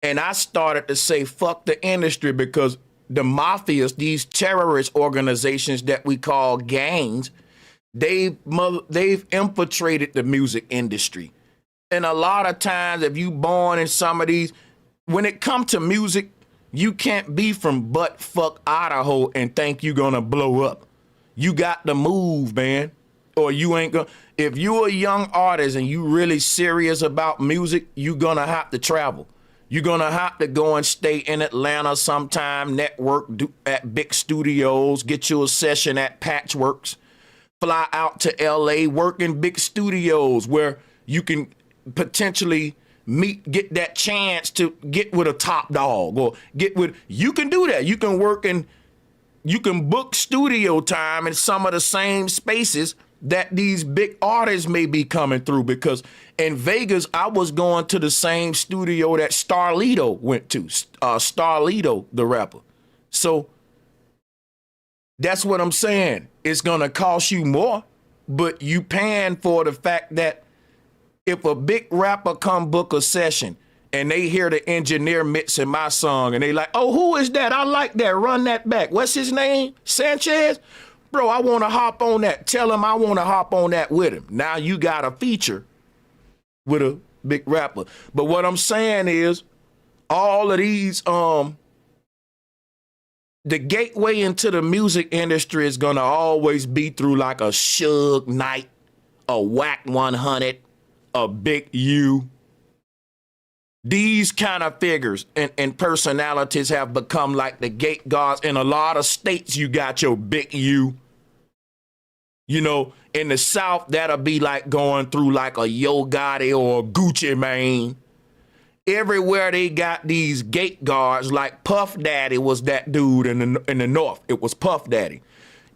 And I started to say, fuck the industry, because the mafias, these terrorist organizations that we call gangs, they've infiltrated the music industry. And a lot of times, if you born in some of these, when it comes to music, you can't be from butt fuck Idaho and think you're gonna blow up. You got to move, man, or you ain't gonna. If you're a young artist and you really serious about music, you're gonna have to travel. You're gonna have to go and stay in Atlanta sometime, network at big studios, get you a session at Patchworks, fly out to LA, work in big studios where you can potentially get that chance to get with a top dog, or you can do that. You can work and you can book studio time in some of the same spaces that these big artists may be coming through, because in Vegas, I was going to the same studio that Starlito went to, Starlito, the rapper. So that's what I'm saying. It's going to cost you more, but you paying for the fact that if a big rapper come book a session and they hear the engineer mixing my song and they like, oh, who is that? I like that. Run that back. What's his name? Sanchez? Bro, I want to hop on that. Tell him I want to hop on that with him. Now you got a feature with a big rapper. But what I'm saying is all of these, the gateway into the music industry is going to always be through like a Suge Knight, a Whack 100, a Big U. These kind of figures and personalities have become like the gate guards. In a lot of states, you got your Big U. You know, in the South, that'll be like going through like a Yo Gotti or a Gucci Mane. Everywhere they got these gate guards, like Puff Daddy was that dude in the North. It was Puff Daddy.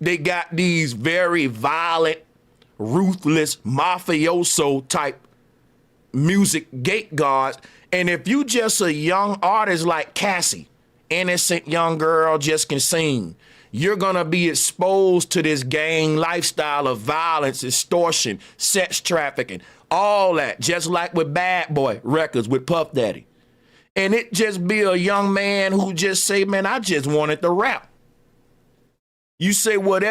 They got these very violent, ruthless, mafioso type music gate guards. And if you just a young artist like Cassie, innocent young girl, just can sing, you're going to be exposed to this gang lifestyle of violence, extortion, sex trafficking, all that, just like with Bad Boy Records with Puff Daddy. And it just be a young man who just say, man, I just wanted to rap. You say, what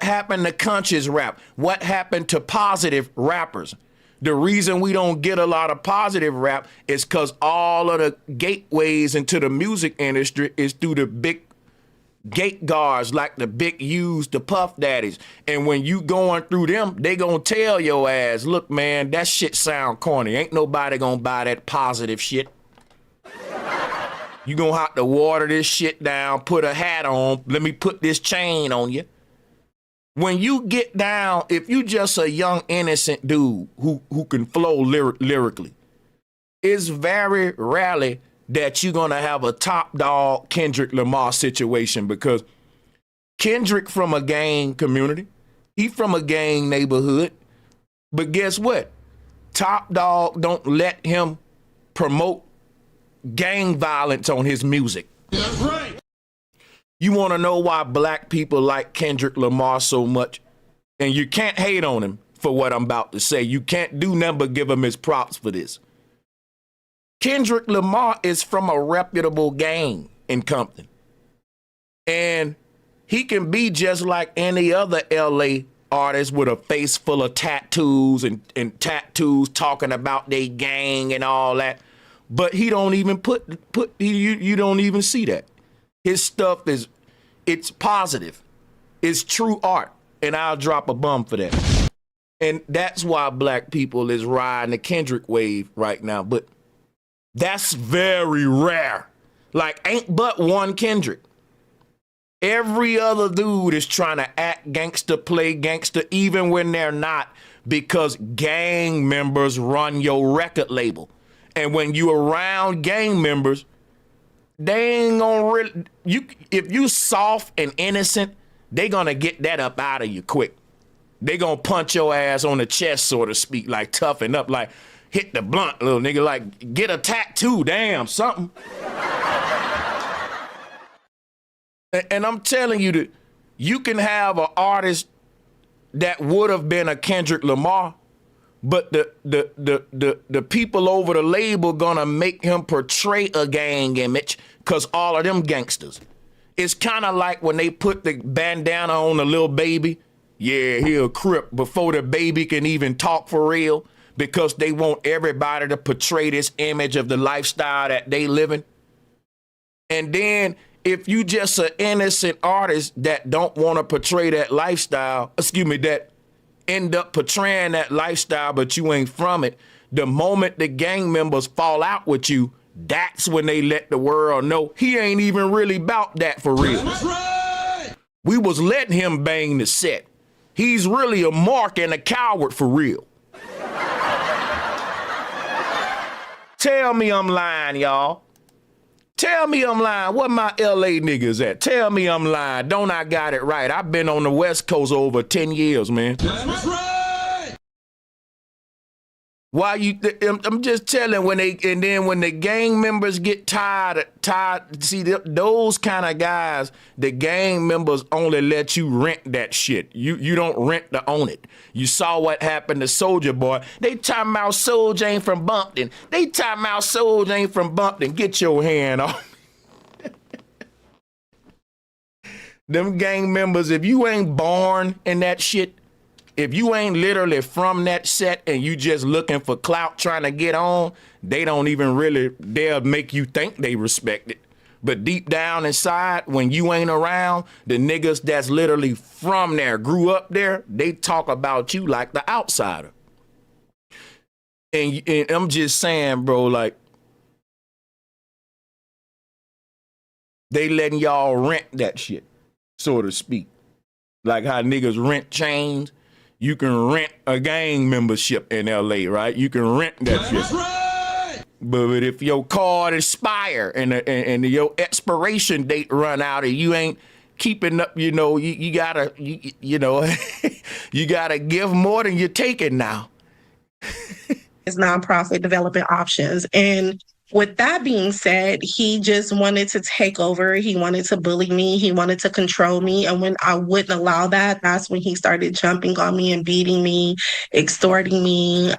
happened to conscious rap? What happened to positive rappers? The reason we don't get a lot of positive rap is because all of the gateways into the music industry is through the big gate guards, like the Big U's, the Puff Daddies. And when you going through them, they gonna tell your ass, look, man, that shit sound corny. Ain't nobody gonna buy that positive shit. You gonna have to water this shit down, put a hat on, let me put this chain on you. When you get down, if you just a young, innocent dude who can flow lyrically, it's very rarely that you're going to have a top dog Kendrick Lamar situation, because Kendrick from a gang community, he from a gang neighborhood, but guess what? Top dog don't let him promote gang violence on his music. That's right. You want to know why black people like Kendrick Lamar so much? And you can't hate on him for what I'm about to say. You can't do nothing but give him his props for this. Kendrick Lamar is from a reputable gang in Compton. And he can be just like any other LA artist with a face full of tattoos and tattoos talking about their gang and all that. But he don't even you don't even see that. His stuff it's positive. It's true art. And I'll drop a bum for that. And that's why black people is riding the Kendrick wave right now. But that's very rare. Like, ain't but one Kendrick. Every other dude is trying to act gangster, play gangster, even when they're not, because gang members run your record label. And when you around gang members, they ain't gonna really, if you soft and innocent, they gonna get that up out of you quick. They gonna punch your ass on the chest, so to speak, like toughen up, like hit the blunt, little nigga, like get a tattoo, damn, something. And I'm telling you that you can have an artist that would have been a Kendrick Lamar, but the people over the label gonna make him portray a gang image because all of them gangsters. It's kind of like when they put the bandana on the little baby. Yeah, he a crip before the baby can even talk for real, because they want everybody to portray this image of the lifestyle that they living. And then if you just an innocent artist that don't want to portray that lifestyle, that end up portraying that lifestyle, but you ain't from it, the moment the gang members fall out with you, that's when they let the world know he ain't even really about that for real. Right. We was letting him bang the set. He's really a mark and a coward for real. Tell me I'm lying, y'all. Tell me I'm lying. What my LA niggas at? Tell me I'm lying. Don't I got it right? I've been on the West Coast over 10 years, man. That's right. Why you? I'm just telling, when the gang members get tired. See, those kind of guys, the gang members only let you rent that shit. You don't rent to own it. You saw what happened to Soulja Boy. They talking about Soulja ain't from Bumpton. They talking about Soulja ain't from Bumpton. Get your hand off. Them gang members, if you ain't born in that shit, if you ain't literally from that set and you just looking for clout trying to get on, they don't even really, they'll make you think they respect it. But deep down inside, when you ain't around, the niggas that's literally from there, grew up there, they talk about you like the outsider. And I'm just saying, bro, like, they letting y'all rent that shit, so to speak. Like how niggas rent chains. You can rent a gang membership in LA, right? You can rent that shit. Right. But if your card expire and your expiration date run out and you ain't keeping up, you gotta, you gotta give more than you're taking now. His nonprofit development options. And with that being said, he just wanted to take over. He wanted to bully me. He wanted to control me. And when I wouldn't allow that, that's when he started jumping on me and beating me, extorting me,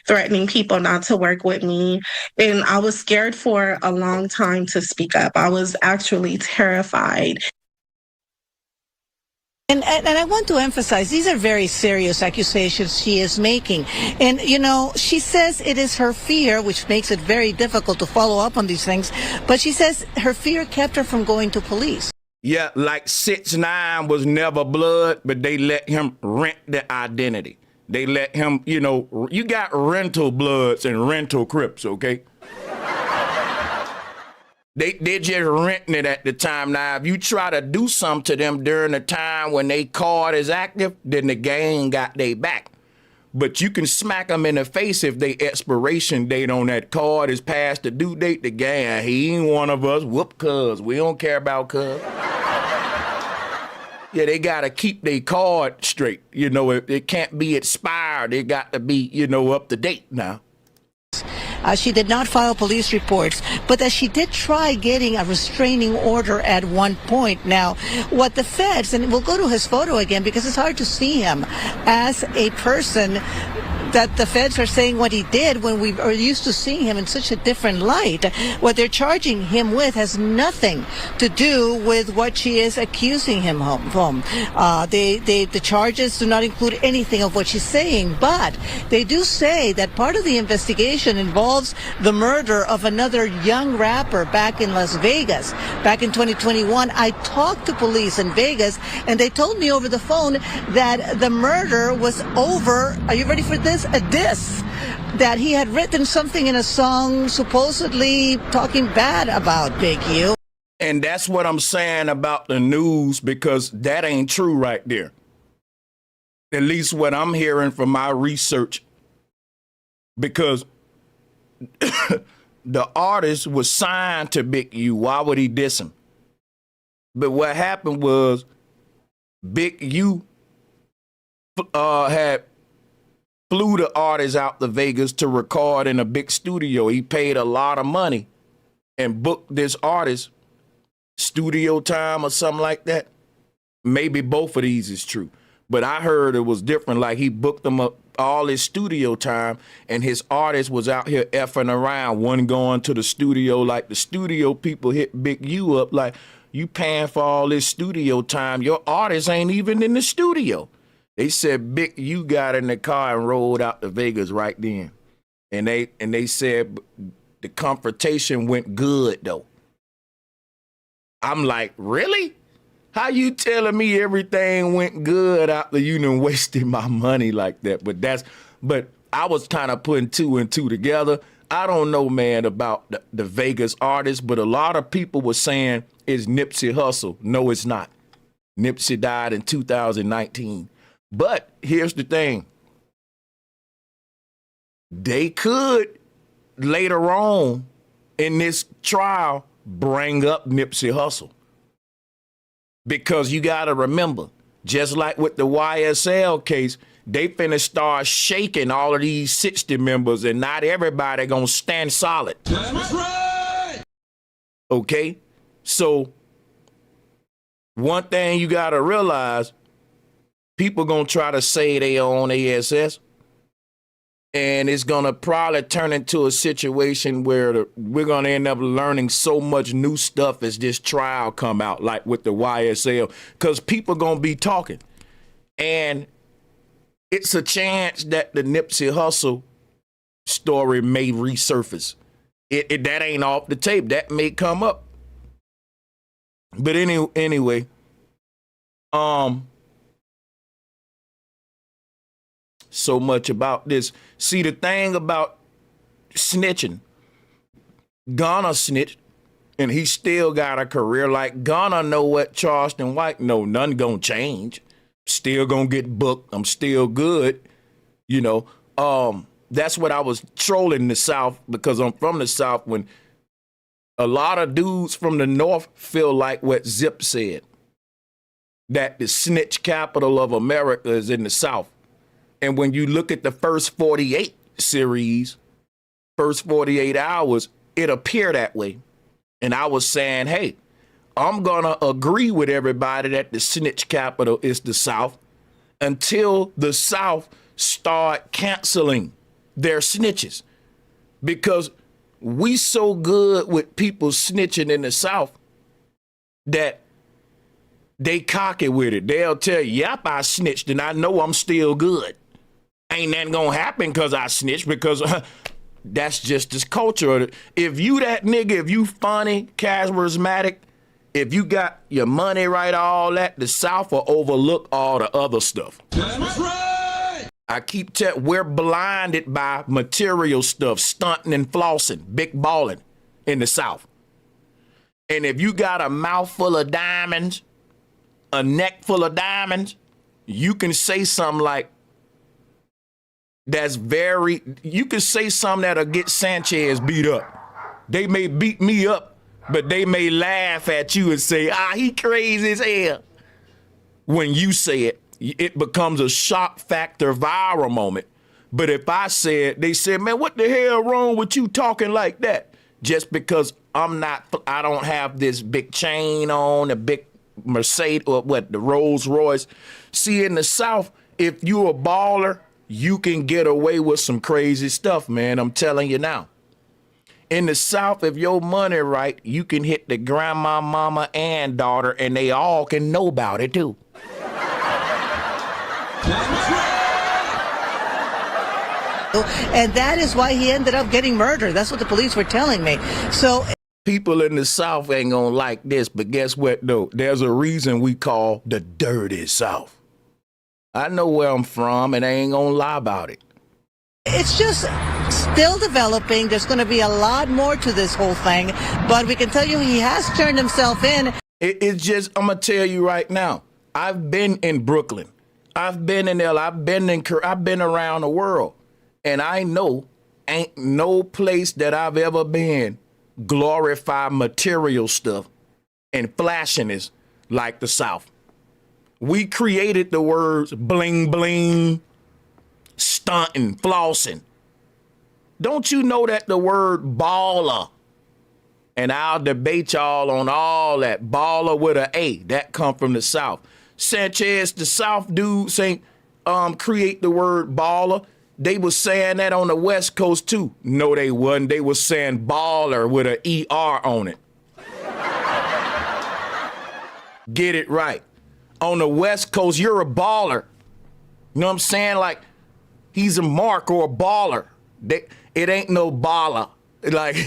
threatening people not to work with me. And I was scared for a long time to speak up. I was actually terrified. And I want to emphasize, these are very serious accusations she is making. And, she says it is her fear, which makes it very difficult to follow up on these things. But she says her fear kept her from going to police. Yeah, like 6ix9ine was never blood, but they let him rent the identity. They let him, you got rental bloods and rental crips, okay? They're just renting it at the time. Now, if you try to do something to them during the time when they card is active, then the gang got their back. But you can smack them in the face if they expiration date on that card is past the due date. The gang, he ain't one of us. Whoop, cuz. We don't care about cuz. Yeah, they got to keep their card straight. It can't be expired. It got to be, up to date now. She did not file police reports, but that she did try getting a restraining order at one point. Now, what the feds, and we'll go to his photo again because it's hard to see him as a person that the feds are saying what he did when we are used to seeing him in such a different light. What they're charging him with has nothing to do with what she is accusing him of. The charges do not include anything of what she's saying, but they do say that part of the investigation involves the murder of another young rapper back in Las Vegas. Back in 2021, I talked to police in Vegas, and they told me over the phone that the murder was over. Are you ready for this? A diss that he had written something in a song supposedly talking bad about Big U. And that's what I'm saying about the news, because that ain't true right there. At least what I'm hearing from my research, because the artist was signed to Big U. Why would he diss him? But what happened was Big U had flew the artist out to Vegas to record in a big studio. He paid a lot of money and booked this artist studio time or something like that. Maybe both of these is true. But I heard it was different. Like he booked them up all his studio time and his artist was out here effing around, one going to the studio. Like the studio people hit Big U up like, you paying for all this studio time. Your artist ain't even in the studio. They said Big U got in the car and rolled out to Vegas right then. And they said the confrontation went good though. I'm like, really? How you telling me everything went good after you done wasted my money like that? But I was kind of putting two and two together. I don't know, man, about the Vegas artists, but a lot of people were saying it's Nipsey Hussle. No, it's not. Nipsey died in 2019. But here's the thing. They could later on in this trial bring up Nipsey Hussle. Because you got to remember, just like with the YSL case, they finna start shaking all of these 60 members and not everybody gonna stand solid. That's right. Okay? So, one thing you got to realize, people gonna try to say they own ASS, and it's gonna probably turn into a situation where we're gonna end up learning so much new stuff as this trial come out, like with the YSL, because people gonna be talking, and it's a chance that the Nipsey Hussle story may resurface. That ain't off the tape. That may come up. But anyway, so much about this. See, the thing about snitching, Gunna snitched, and he still got a career. Like Gunna know what Charleston White know. None gonna change. Still gonna get booked. I'm still good. You know, that's what I was trolling the South, because I'm from the South, when a lot of dudes from the North feel like what Zip said, that the snitch capital of America is in the South. And when you look at the first 48 series, first 48 hours, it appeared that way. And I was saying, hey, I'm going to agree with everybody that the snitch capital is the South until the South start canceling their snitches. Because we so good with people snitching in the South that they cocky with it. They'll tell you, yep, I snitched and I know I'm still good. Ain't nothing gonna happen because I snitched, because that's just this culture. If you that nigga, if you funny, charismatic, if you got your money right, all that, the South will overlook all the other stuff. That's right. I keep telling, we're blinded by material stuff, stunting and flossing, big balling in the South. And if you got a mouth full of diamonds, a neck full of diamonds, you can say something like, you can say something that'll get Sanchez beat up. They may beat me up, but they may laugh at you and say, he crazy as hell. When you say it, it becomes a shock factor viral moment. But if I say it, they say, man, what the hell wrong with you talking like that? Just because I don't have this big chain on, a big Mercedes, or the Rolls Royce. See, in the South, if you a baller, you can get away with some crazy stuff, man. I'm telling you now. In the South, if your money right, you can hit the grandma, mama, and daughter, and they all can know about it too. And that is why he ended up getting murdered. That's what the police were telling me. So people in the South ain't gonna like this, but guess what though? There's a reason we call the dirty South. I know where I'm from, and I ain't gonna lie about it. It's just still developing. There's going to be a lot more to this whole thing, but we can tell you he has turned himself in. It's just, I'm gonna tell you right now, I've been in Brooklyn, I've been in LA, I've been around the world, and I know ain't no place that I've ever been glorify material stuff and flashiness like the South. We created the words bling bling, stunting, flossing. Don't you know that the word baller, and I'll debate y'all on all that, baller with an A, that come from the South. Sanchez, the South dudes ain't create the word baller. They was saying that on the West Coast too. No, they wasn't. They was saying baller with an ER on it. Get it right. On the West Coast, you're a baller. You know what I'm saying? Like, he's a mark or a baller. It ain't no baller. Like,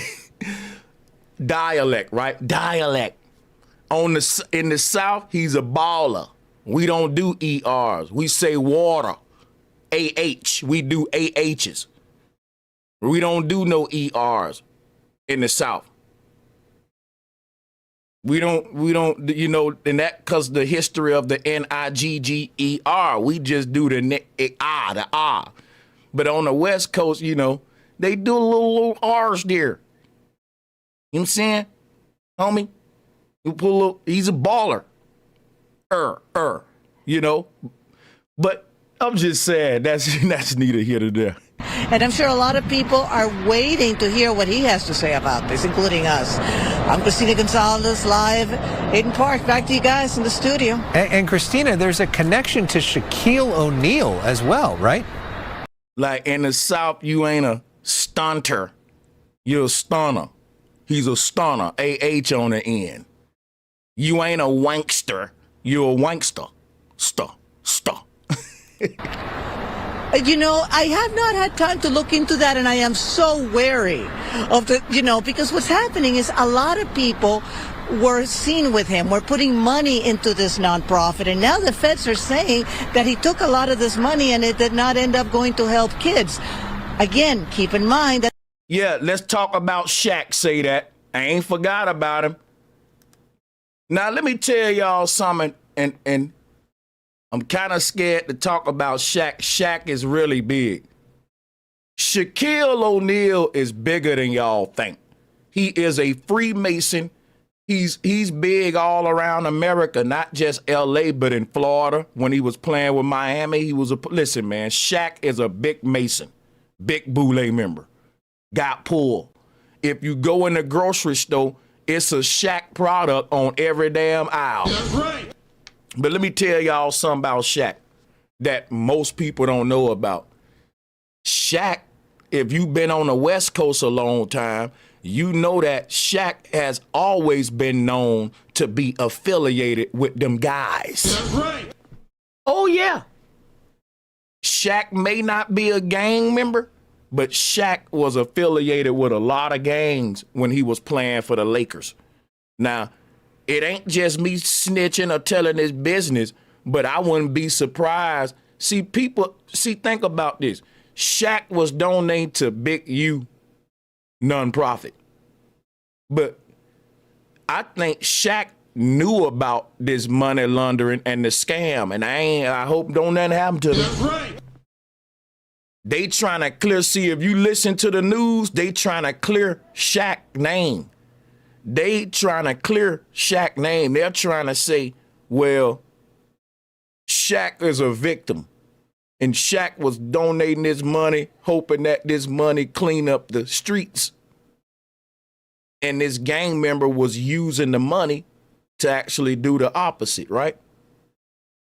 dialect, right? Dialect. In the South, he's a baller. We don't do ERs. We say water. AH. We do AHs. We don't do no ERs in the South. We don't, you know, and that because the history of the NIGGER, we just do the R. But on the West Coast, you know, they do little R's there. You know what I'm saying? Homie, you pull a little, he's a baller. You know? But I'm just saying, that's neither here nor there. And I'm sure a lot of people are waiting to hear what he has to say about this, including us. I'm Christina Gonzalez, live in Park. Back to you guys in the studio. And Christina, there's a connection to Shaquille O'Neal as well, right? Like in the South, you ain't a stunter. You're a stunner. He's a stunner, AH on the end. You ain't a wankster. You're a wankster. Stuh. You know, I have not had time to look into that, and I am so wary of the, you know, because what's happening is a lot of people were seen with him, were putting money into this nonprofit, and now the feds are saying that he took a lot of this money and it did not end up going to help kids. Again, keep in mind that. Yeah, let's talk about Shaq, say that. I ain't forgot about him. Now, let me tell y'all something, and I'm kind of scared to talk about Shaq. Shaq is really big. Shaquille O'Neal is bigger than y'all think. He is a Freemason. He's big all around America, not just LA, but in Florida. When he was playing with Miami, he was listen, man, Shaq is a big Mason, big Boule member. Got pulled. If you go in the grocery store, it's a Shaq product on every damn aisle. That's right. But let me tell y'all something about Shaq that most people don't know about. Shaq, if you've been on the West Coast a long time, you know that Shaq has always been known to be affiliated with them guys. That's right. Oh, yeah. Shaq may not be a gang member, but Shaq was affiliated with a lot of gangs when he was playing for the Lakers. Now, it ain't just me snitching or telling his business, but I wouldn't be surprised. Think about this. Shaq was donated to Big U nonprofit. But I think Shaq knew about this money laundering and the scam, and I hope don't nothing happen to them. That's right. They trying to clear, see, if you listen to the news, they trying to clear Shaq name. They trying to clear Shaq name. They're trying to say, well, Shaq is a victim. And Shaq was donating his money, hoping that this money clean up the streets. And this gang member was using the money to actually do the opposite, right?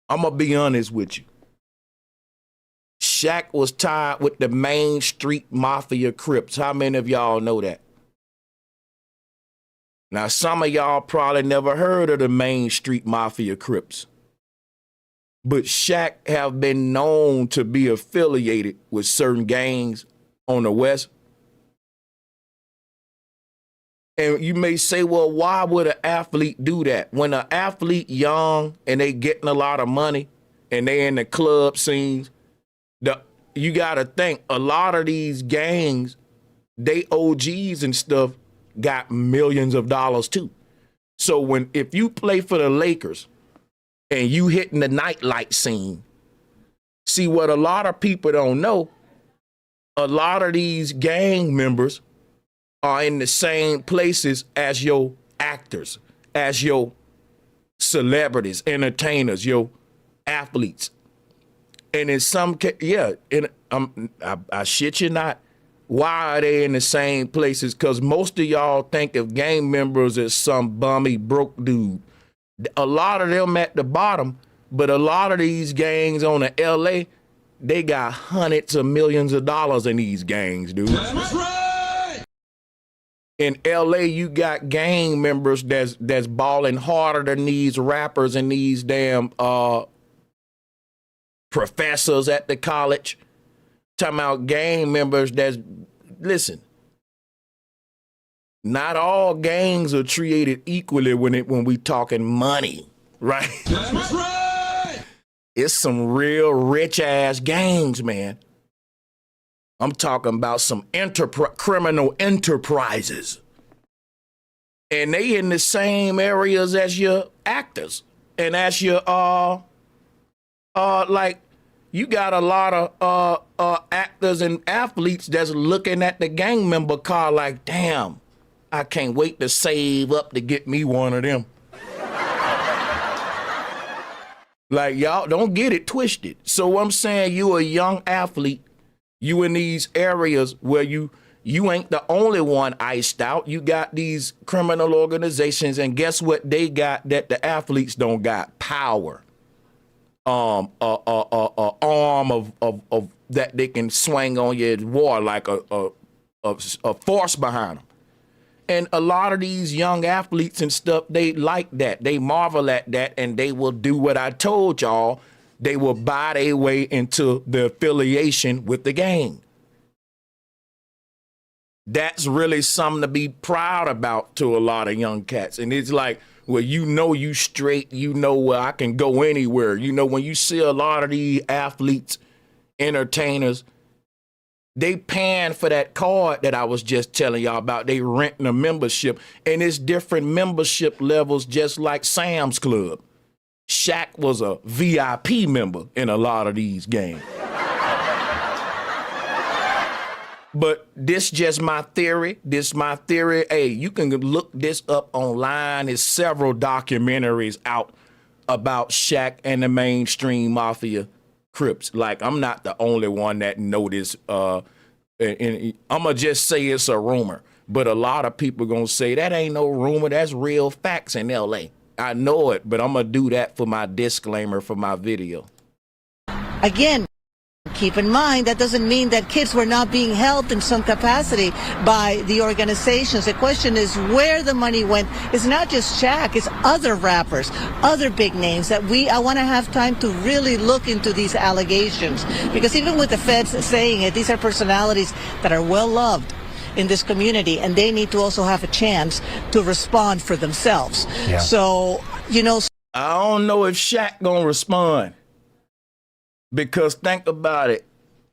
I'm going to be honest with you. Shaq was tied with the Main Street Mafia Crips. How many of y'all know that? Now, some of y'all probably never heard of the Main Street Mafia Crips. But Shaq have been known to be affiliated with certain gangs on the West. And you may say, well, why would an athlete do that? When an athlete young and they getting a lot of money and they in the club scenes, you got to think a lot of these gangs, they OGs and stuff, got millions of dollars too. So if you play for the Lakers and you hitting the nightlight scene, see what a lot of people don't know, a lot of these gang members are in the same places as your actors, as your celebrities, entertainers, your athletes. And in some case, yeah, I shit you not. Why are they in the same places? Because most of y'all think of gang members as some bummy broke dude. A lot of them at the bottom, but a lot of these gangs on the LA, they got hundreds of millions of dollars in these gangs, dude. That's right. In LA, you got gang members that's balling harder than these rappers and these damn professors at the college. Talking about gang members listen, not all gangs are treated equally when we talking money, right? That's right. It's some real rich ass gangs, man. I'm talking about some criminal enterprises. And they in the same areas as your actors and as your like you got a lot of actors and athletes that's looking at the gang member car like, damn, I can't wait to save up to get me one of them. Like, y'all don't get it twisted. So I'm saying you a young athlete, you in these areas where you ain't the only one iced out. You got these criminal organizations, and guess what they got that the athletes don't got? Power. Arm of that they can swing on you at war, like a force behind them. And a lot of these young athletes and stuff, they like that. They marvel at that, and they will do what I told y'all. They will buy their way into the affiliation with the gang. That's really something to be proud about to a lot of young cats. And it's like, well, you straight, where I can go anywhere. When you see a lot of these athletes, entertainers, they paying for that card that I was just telling y'all about. They renting a membership, and it's different membership levels, just like Sam's Club. Shaq was a VIP member in a lot of these games. But this just my theory. Hey, you can look this up online. There's several documentaries out about Shaq and the mainstream mafia Crips. Like, I'm not the only one that know this. And I'm going to just say it's a rumor. But a lot of people going to say that ain't no rumor. That's real facts in L.A. I know it, but I'm going to do that for my disclaimer for my video. Again, keep in mind, that doesn't mean that kids were not being helped in some capacity by the organizations. The question is where the money went. It's not just Shaq, it's other rappers, other big names that I want to have time to really look into these allegations. Because even with the feds saying it, these are personalities that are well loved in this community, and they need to also have a chance to respond for themselves. Yeah. So, I don't know if Shaq gonna respond. Because think about it.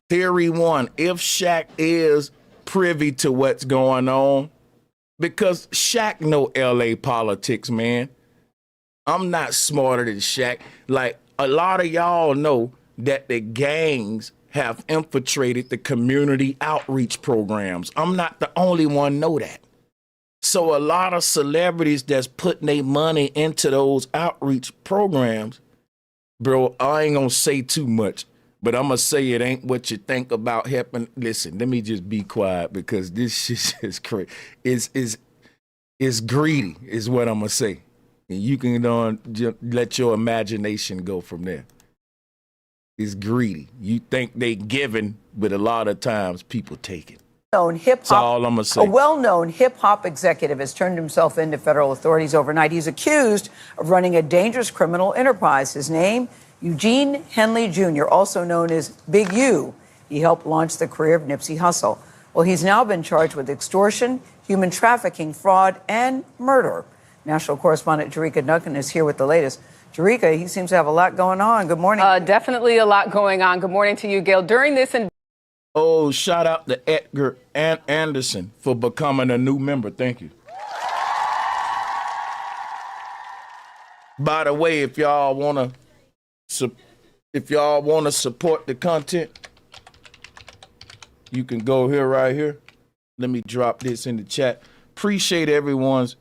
Theory one, if Shaq is privy to what's going on, because Shaq know LA politics, man. I'm not smarter than Shaq. Like, a lot of y'all know that the gangs have infiltrated the community outreach programs. I'm not the only one know that. So a lot of celebrities that's putting their money into those outreach programs, bro, I ain't gonna say too much, but I'm gonna say it ain't what you think about helping. Listen, let me just be quiet because this shit is crazy. It's greedy, is what I'm gonna say. And you can let your imagination go from there. It's greedy. You think they giving, but a lot of times people take it. That's all I'm gonna say. A well-known hip-hop executive has turned himself into federal authorities overnight. He's accused of running a dangerous criminal enterprise. His name, Eugene Henley Jr., also known as Big U. He helped launch the career of Nipsey Hussle. Well, he's now been charged with extortion, human trafficking, fraud, and murder. National correspondent Jerika Duncan is here with the latest. Jerika, he seems to have a lot going on. Good morning. Definitely a lot going on. Good morning to you, Gail. During this Oh, shout out to Edgar Anderson for becoming a new member. Thank you. By the way, if y'all wanna support the content, You can go here, right here. Let me drop this in the chat. Appreciate everyone's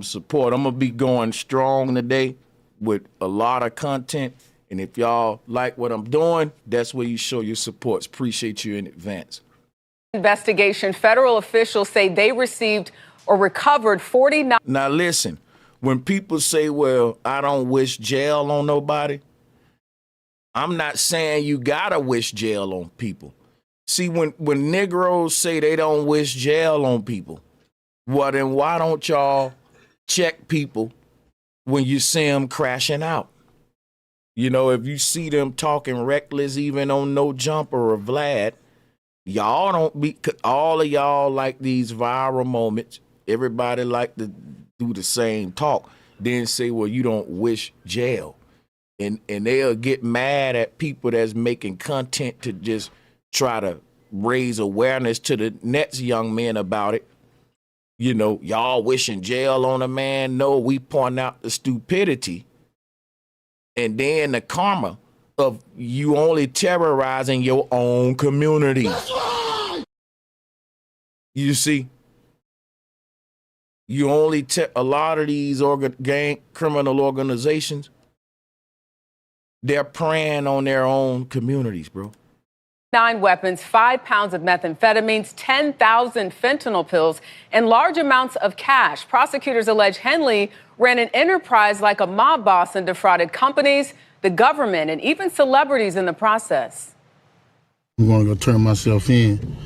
support. I'm gonna be going strong today with a lot of content. And if y'all like what I'm doing, that's where you show your supports. Appreciate you in advance. Investigation. Federal officials say they received or recovered 49. Now listen, when people say, well, I don't wish jail on nobody, I'm not saying you gotta wish jail on people. See, when Negroes say they don't wish jail on people, well, then why don't y'all check people when you see them crashing out? You know, if you see them talking reckless, even on No Jumper or Vlad, y'all don't be, all of y'all like these viral moments. Everybody like to do the same talk, then say, well, you don't wish jail. And they'll get mad at people that's making content to just try to raise awareness to the next young men about it. You know, y'all wishing jail on a man. No, we point out the stupidity and then the karma of you only terrorizing your own community. That's right. You see, you only a lot of these gang criminal organizations, they're preying on their own communities, bro. 9 weapons, 5 pounds of methamphetamines, 10,000 fentanyl pills, and large amounts of cash. Prosecutors allege Henley ran an enterprise like a mob boss and defrauded companies, the government, and even celebrities in the process. I'm going to go turn myself in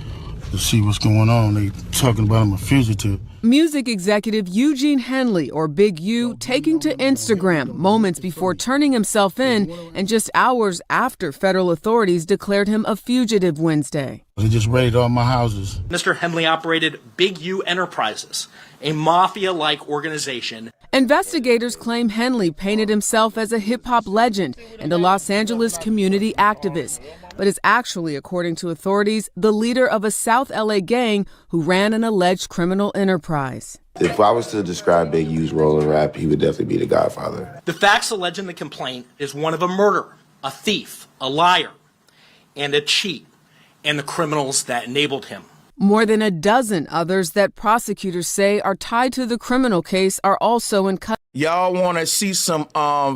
to see what's going on. They talking about I'm a fugitive. Music executive Eugene Henley, or Big U, taking to Instagram moments before turning himself in and just hours after federal authorities declared him a fugitive Wednesday. They just raided all my houses. Mr. Henley operated Big U Enterprises, a mafia-like organization. Investigators claim Henley painted himself as a hip-hop legend and a Los Angeles community activist, but is actually, according to authorities, the leader of a South LA gang who ran an alleged criminal enterprise. If I was to describe Big U's role in rap, he would definitely be the Godfather. The facts alleged in the complaint is one of a murderer, a thief, a liar, and a cheat, and the criminals that enabled him. More than a dozen others that prosecutors say are tied to the criminal case are also in custody. Y'all want to see some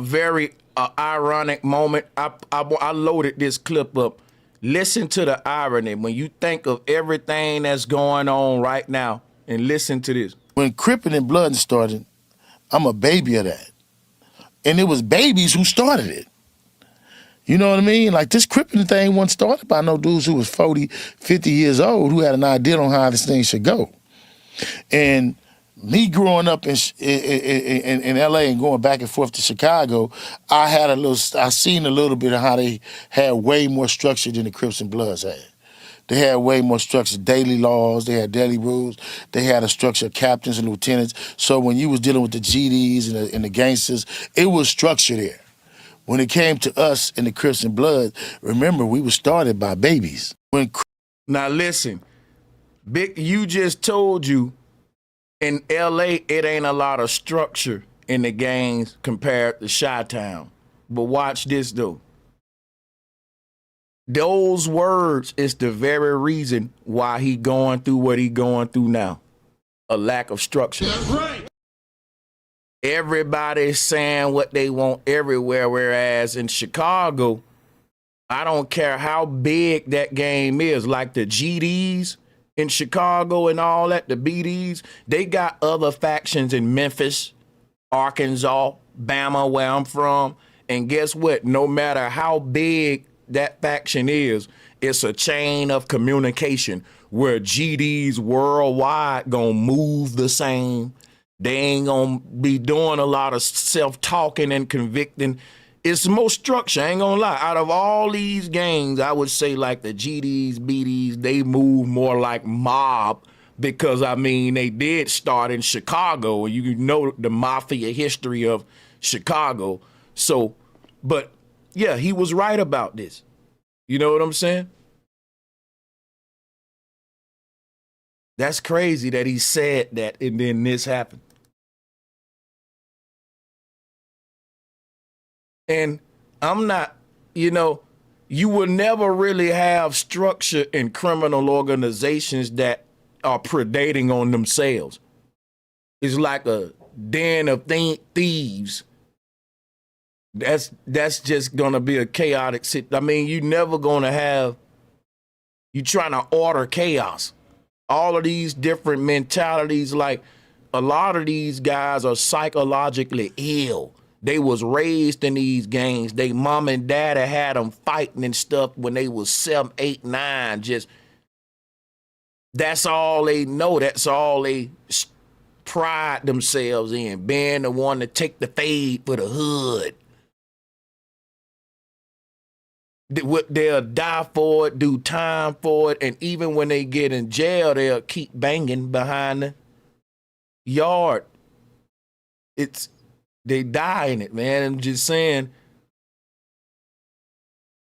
very ironic moment? I loaded this clip up. Listen to the irony when you think of everything that's going on right now, and listen to this. When Crippin' and Blood started, I'm a baby of that. And it was babies who started it. You know what I mean? Like, this Crippin' thing wasn't started by no dudes who was 40, 50 years old who had an idea on how this thing should go. And me growing up in LA and going back and forth to Chicago, I seen a little bit of how they had way more structure than the Crips and Bloods had. They had way more structure, daily laws, they had daily rules, they had a structure of captains and lieutenants. So when you was dealing with the GDs and the gangsters, it was structure there. When it came to us in the Crips and Blood, remember, we were started by babies. Now listen, Big, you just told you in LA, it ain't a lot of structure in the gangs compared to Chi-Town. But watch this though. Those words is the very reason why he going through what he going through now. A lack of structure. That's right. Everybody's saying what they want everywhere, whereas in Chicago, I don't care how big that game is, like the GDs in Chicago and all that, the BDs, they got other factions in Memphis, Arkansas, Bama, where I'm from. And guess what? No matter how big that faction is, it's a chain of communication where GDs worldwide gonna move the same. They ain't gonna be doing a lot of self-talking and convicting. It's more structure, I ain't gonna lie. Out of all these gangs, I would say like the GDs, BDs, they move more like mob because, I mean, they did start in Chicago. You know the mafia history of Chicago. So, but yeah, he was right about this. You know what I'm saying? That's crazy that he said that and then this happened. And I'm not, you know, you will never really have structure in criminal organizations that are predating on themselves. It's like a den of thieves. That's just gonna be a chaotic situation. I mean, you never gonna have, you trying to order chaos. All of these different mentalities, like a lot of these guys are psychologically ill. They was raised in these gangs. They mom and daddy had them fighting and stuff when they was 7, 8, 9. Just, that's all they know. That's all they pride themselves in, being the one to take the fade for the hood. They'll die for it, do time for it, and even when they get in jail, they'll keep banging behind the yard. They die in it, man. I'm just saying,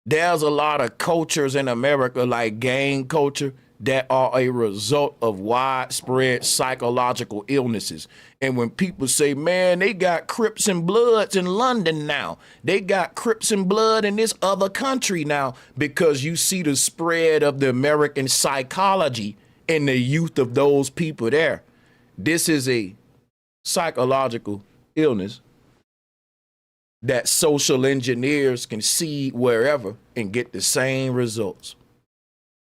there's a lot of cultures in America, like gang culture, that are a result of widespread psychological illnesses. And when people say, man, they got Crips and Bloods in London now, they got Crips and Blood in this other country now, because you see the spread of the American psychology in the youth of those people there. This is a psychological illness that social engineers can see wherever and get the same results.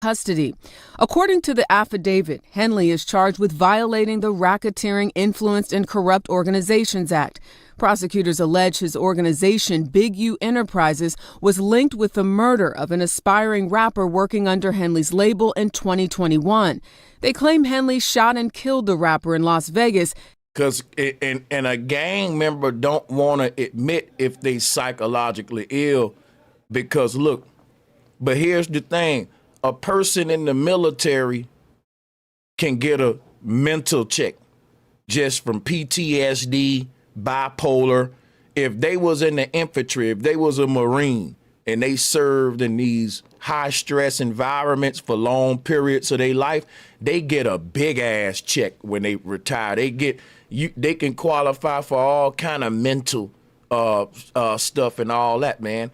Custody. According to the affidavit, Henley is charged with violating the Racketeering, Influenced, and Corrupt Organizations Act. Prosecutors allege his organization, Big U Enterprises, was linked with the murder of an aspiring rapper working under Henley's label in 2021. They claim Henley shot and killed the rapper in Las Vegas. Because and a gang member don't want to admit if they psychologically ill, because look, but here's the thing. A person in the military can get a mental check just from PTSD, bipolar. If they was in the infantry, if they was a Marine and they served in these high stress environments for long periods of their life, they get a big ass check when they retire. They can qualify for all kind of mental stuff and all that, man.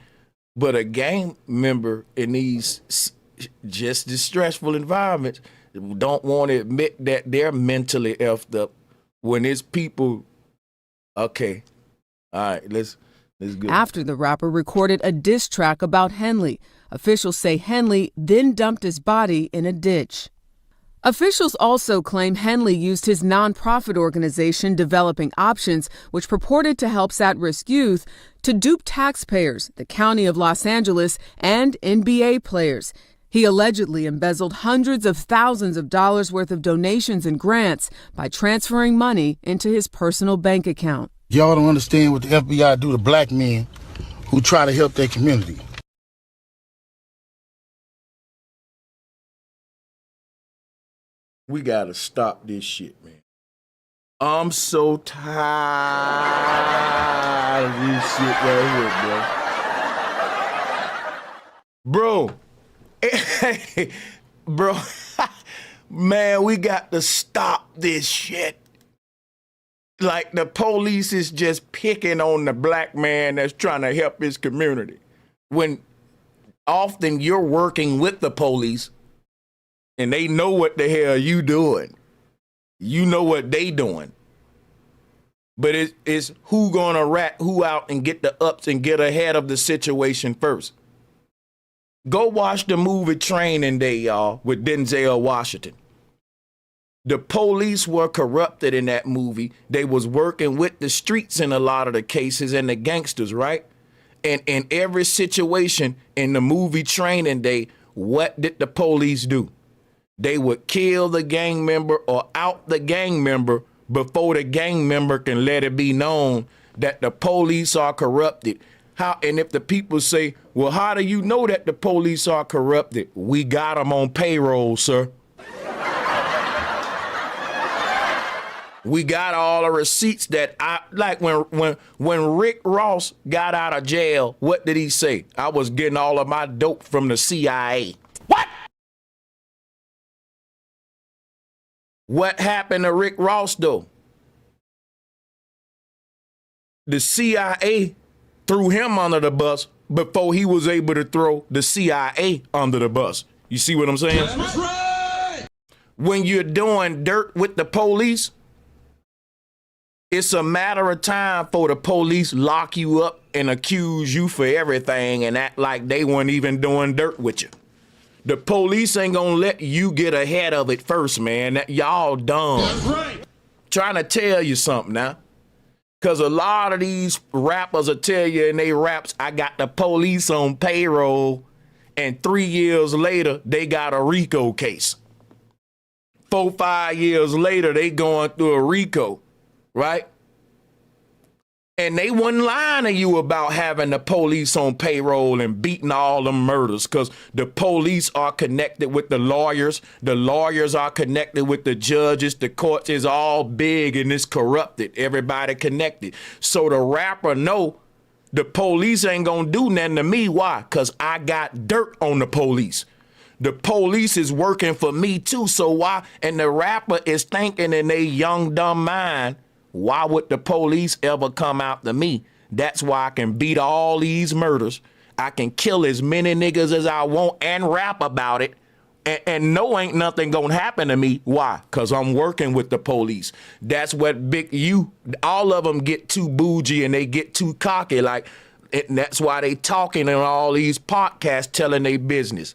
But a gang member in these just the stressful environments don't want to admit that they're mentally effed up when it's people. Okay, all right, let's go. After the rapper recorded a diss track about Henley, officials say Henley then dumped his body in a ditch. Officials also claim Henley used his nonprofit organization Developing Options, which purported to help at-risk youth, to dupe taxpayers, the County of Los Angeles, and NBA players. He allegedly embezzled hundreds of thousands of dollars worth of donations and grants by transferring money into his personal bank account. Y'all don't understand what the FBI do to black men who try to help their community. We gotta stop this shit, man. I'm so tired of this shit right here, bro. Hey, bro, man, we got to stop this shit. Like, the police is just picking on the black man that's trying to help his community, when often you're working with the police and they know what the hell you doing. You know what they doing. But it's who gonna rat who out and get the ups and get ahead of the situation first. Go watch the movie Training Day, y'all, with Denzel Washington. The police were corrupted in that movie. They was working with the streets in a lot of the cases and the gangsters, right? And in every situation in the movie Training Day, what did the police do? They would kill the gang member or out the gang member before the gang member can let it be known that the police are corrupted. And if the people say, well, how do you know that the police are corrupted? We got them on payroll, sir. We got all the receipts that like when Rick Ross got out of jail, what did he say? I was getting all of my dope from the CIA. What? What happened to Rick Ross, though? The CIA threw him under the bus before he was able to throw the CIA under the bus. You see what I'm saying? That's right. When you're doing dirt with the police, it's a matter of time for the police lock you up and accuse you for everything and act like they weren't even doing dirt with you. The police ain't gonna let you get ahead of it first, man. Y'all dumb. That's right. Trying to tell you something now. Because a lot of these rappers will tell you in they raps, I got the police on payroll, and 3 years later, they got a RICO case. 4, 5 years later, they going through a RICO, right? And they wasn't lying to you about having the police on payroll and beating all them murders, because the police are connected with the lawyers are connected with the judges, the courts is all big and it's corrupted, everybody connected. So the rapper know the police ain't gonna do nothing to me. Why? Because I got dirt on the police. The police is working for me too, so why? And the rapper is thinking in their young dumb mind, why would the police ever come after me? That's why I can beat all these murders. I can kill as many niggas as I want and rap about it. And no, ain't nothing gonna happen to me. Why? Because I'm working with the police. That's what all of them get too bougie and they get too cocky. And that's why they talking in all these podcasts telling their business.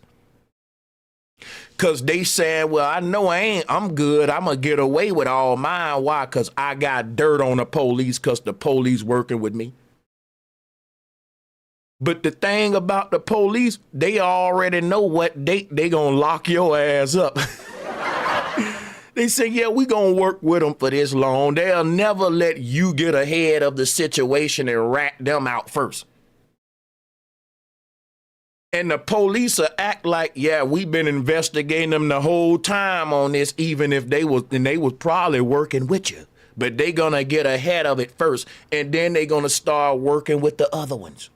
Because they said, well, I know I'm good. I'm going to get away with all mine. Why? Because I got dirt on the police because the police working with me. But the thing about the police, they already know what date they going to lock your ass up. They say, yeah, we going to work with them for this long. They'll never let you get ahead of the situation and rat them out first. And the police will act like, yeah, we've been investigating them the whole time on this, even if they was probably working with you. But they gonna get ahead of it first, and then they gonna start working with the other ones.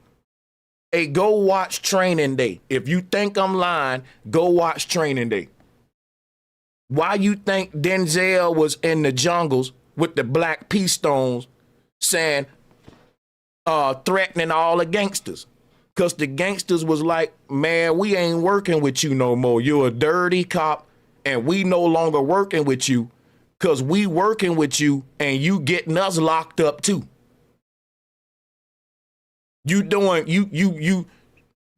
Hey, go watch Training Day. If you think I'm lying, go watch Training Day. Why you think Denzel was in the jungles with the black pea stones saying, threatening all the gangsters? Because the gangsters was like, man, we ain't working with you no more. You're a dirty cop, and we no longer working with you because we working with you and you getting us locked up too. You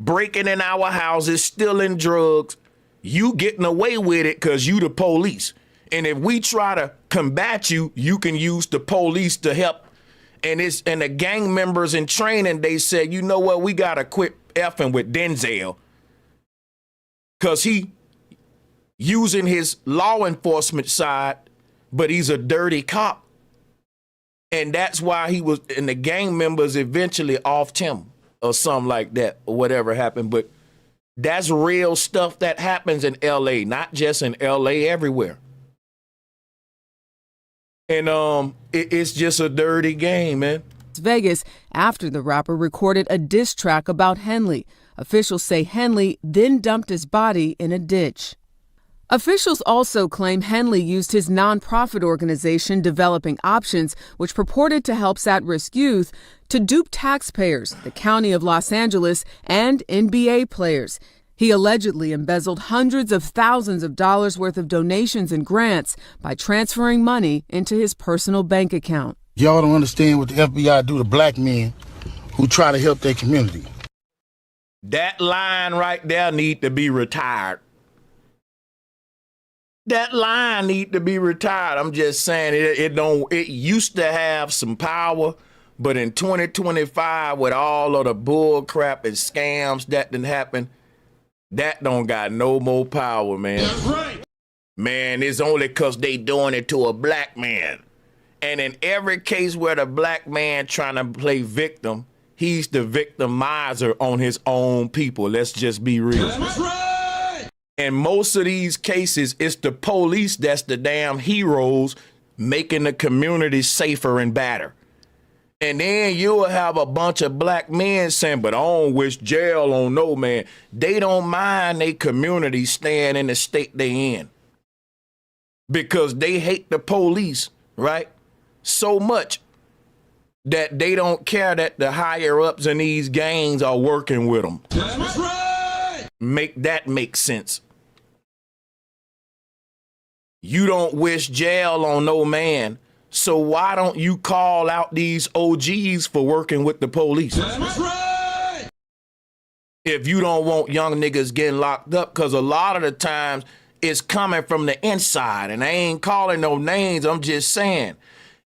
breaking in our houses, stealing drugs. You getting away with it because you the police. And if we try to combat you, you can use the police to help. And the gang members in Training, they said, you know what, we gotta quit effing with Denzel. Cause he using his law enforcement side, but he's a dirty cop. And that's why and the gang members eventually offed him or something like that, or whatever happened. But that's real stuff that happens in LA, not just in LA, everywhere. And it's just a dirty game, man. Vegas after the rapper recorded a diss track about Henley. Officials say Henley then dumped his body in a ditch. Officials also claim Henley used his nonprofit organization Developing Options, which purported to help at-risk youth, to dupe taxpayers, the county of Los Angeles, and NBA players. He allegedly embezzled hundreds of thousands of dollars worth of donations and grants by transferring money into his personal bank account. Y'all don't understand what the FBI do to black men who try to help their community. That line right there need to be retired. That line need to be retired. I'm just saying it used to have some power, but in 2025 with all of the bull crap and scams that didn't happen, that don't got no more power, man. That's right. Man, it's only because they doing it to a black man. And in every case where the black man trying to play victim, he's the victimizer on his own people. Let's just be real. That's right. And most of these cases, it's the police that's the damn heroes making the community safer and better. And then you'll have a bunch of black men saying, but I don't wish jail on no man. They don't mind their community staying in the state they in. Because they hate the police, right? So much that they don't care that the higher ups in these gangs are working with them. That's right. Make that make sense. You don't wish jail on no man, so why don't you call out these OGs for working with the police? That's right. If you don't want young niggas getting locked up, because a lot of the times it's coming from the inside, and I ain't calling no names, I'm just saying,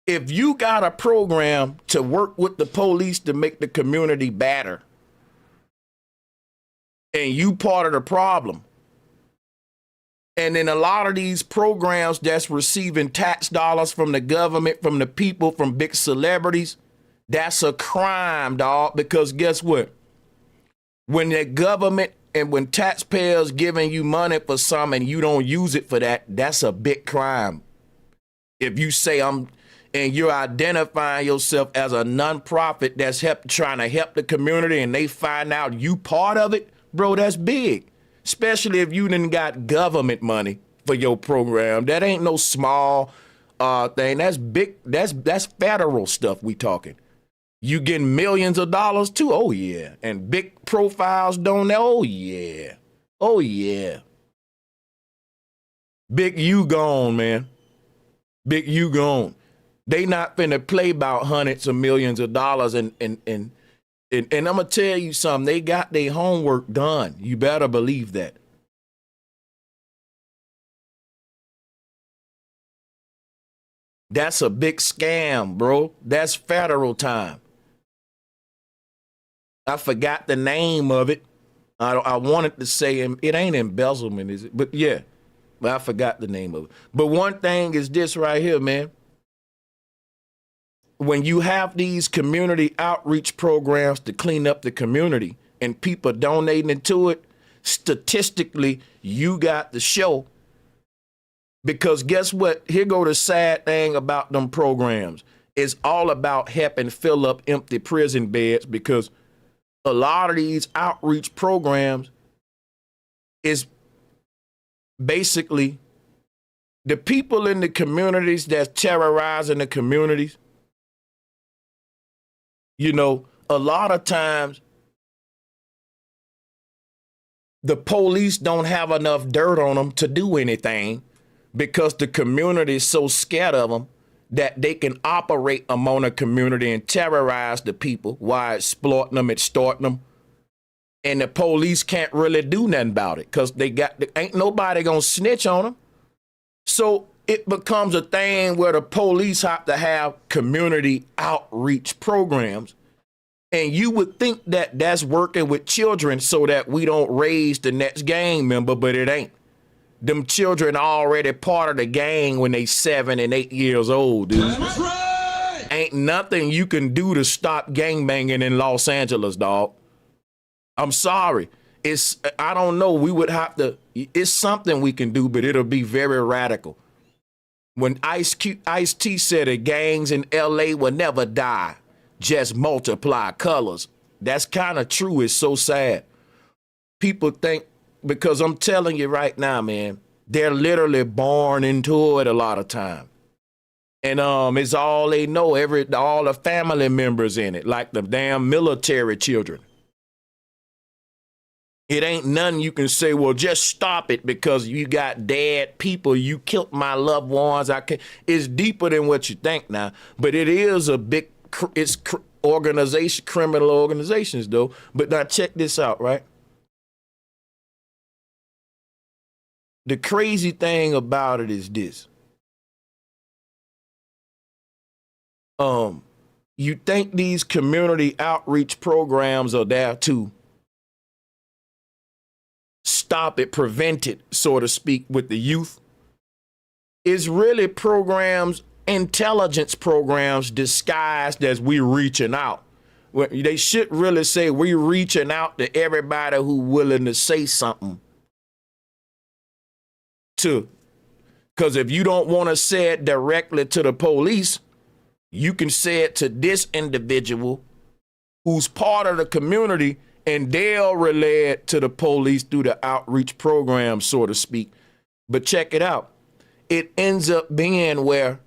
if you got a program to work with the police to make the community better, and you part of the problem, and then a lot of these programs that's receiving tax dollars from the government, from the people, from big celebrities, that's a crime, dog, because guess what? When the government and when taxpayers giving you money for something and you don't use it for that, that's a big crime. If you say and you're identifying yourself as a nonprofit that's trying to help the community and they find out you part of it, bro, that's big. Especially if you done got government money for your program. That ain't no small thing. That's big. That's federal stuff we talking. You getting millions of dollars too? Oh, yeah. And big profiles don't know? Oh, yeah. Oh, yeah. Big U gone, man. Big U gone. They not finna play about hundreds of millions of dollars and I'm going to tell you something. They got their homework done. You better believe that. That's a big scam, bro. That's federal time. I forgot the name of it. I wanted to say it ain't embezzlement, is it? But yeah, but I forgot the name of it. But one thing is this right here, man. When you have these community outreach programs to clean up the community and people donating to it, statistically, you got the show. Because guess what? Here go the sad thing about them programs. It's all about helping fill up empty prison beds, because a lot of these outreach programs is basically the people in the communities that's terrorizing the communities. You know, a lot of times the police don't have enough dirt on them to do anything because the community is so scared of them that they can operate among the community and terrorize the people while exploiting them, extorting them. And the police can't really do nothing about it because ain't nobody gonna snitch on them. So it becomes a thing where the police have to have community outreach programs. And you would think that that's working with children so that we don't raise the next gang member, but it ain't. Them children already part of the gang when they 7 and 8 years old, dude. That's right. Ain't nothing you can do to stop gangbanging in Los Angeles, dog. I'm sorry. I don't know. We would have to, it's something we can do, but it'll be very radical. When Ice-T said that gangs in LA will never die, just multiply colors. That's kind of true. It's so sad. People think, because I'm telling you right now, man, they're literally born into it a lot of time. And it's all they know, all the family members in it, like the damn military children. It ain't nothing you can say, well, just stop it because you got dead people. You killed my loved ones. It's deeper than what you think now. But it is a big, criminal organizations, though. But now check this out, right? The crazy thing about it is this. You think these community outreach programs are there to stop it, prevent it, so to speak, with the youth? It's really programs, intelligence programs disguised as we reaching out. They should really say we reaching out to everybody who willing to say something to. Because if you don't want to say it directly to the police, you can say it to this individual who's part of the community, and they'll relay it to the police through the outreach program, so to speak. But check it out. It ends up being where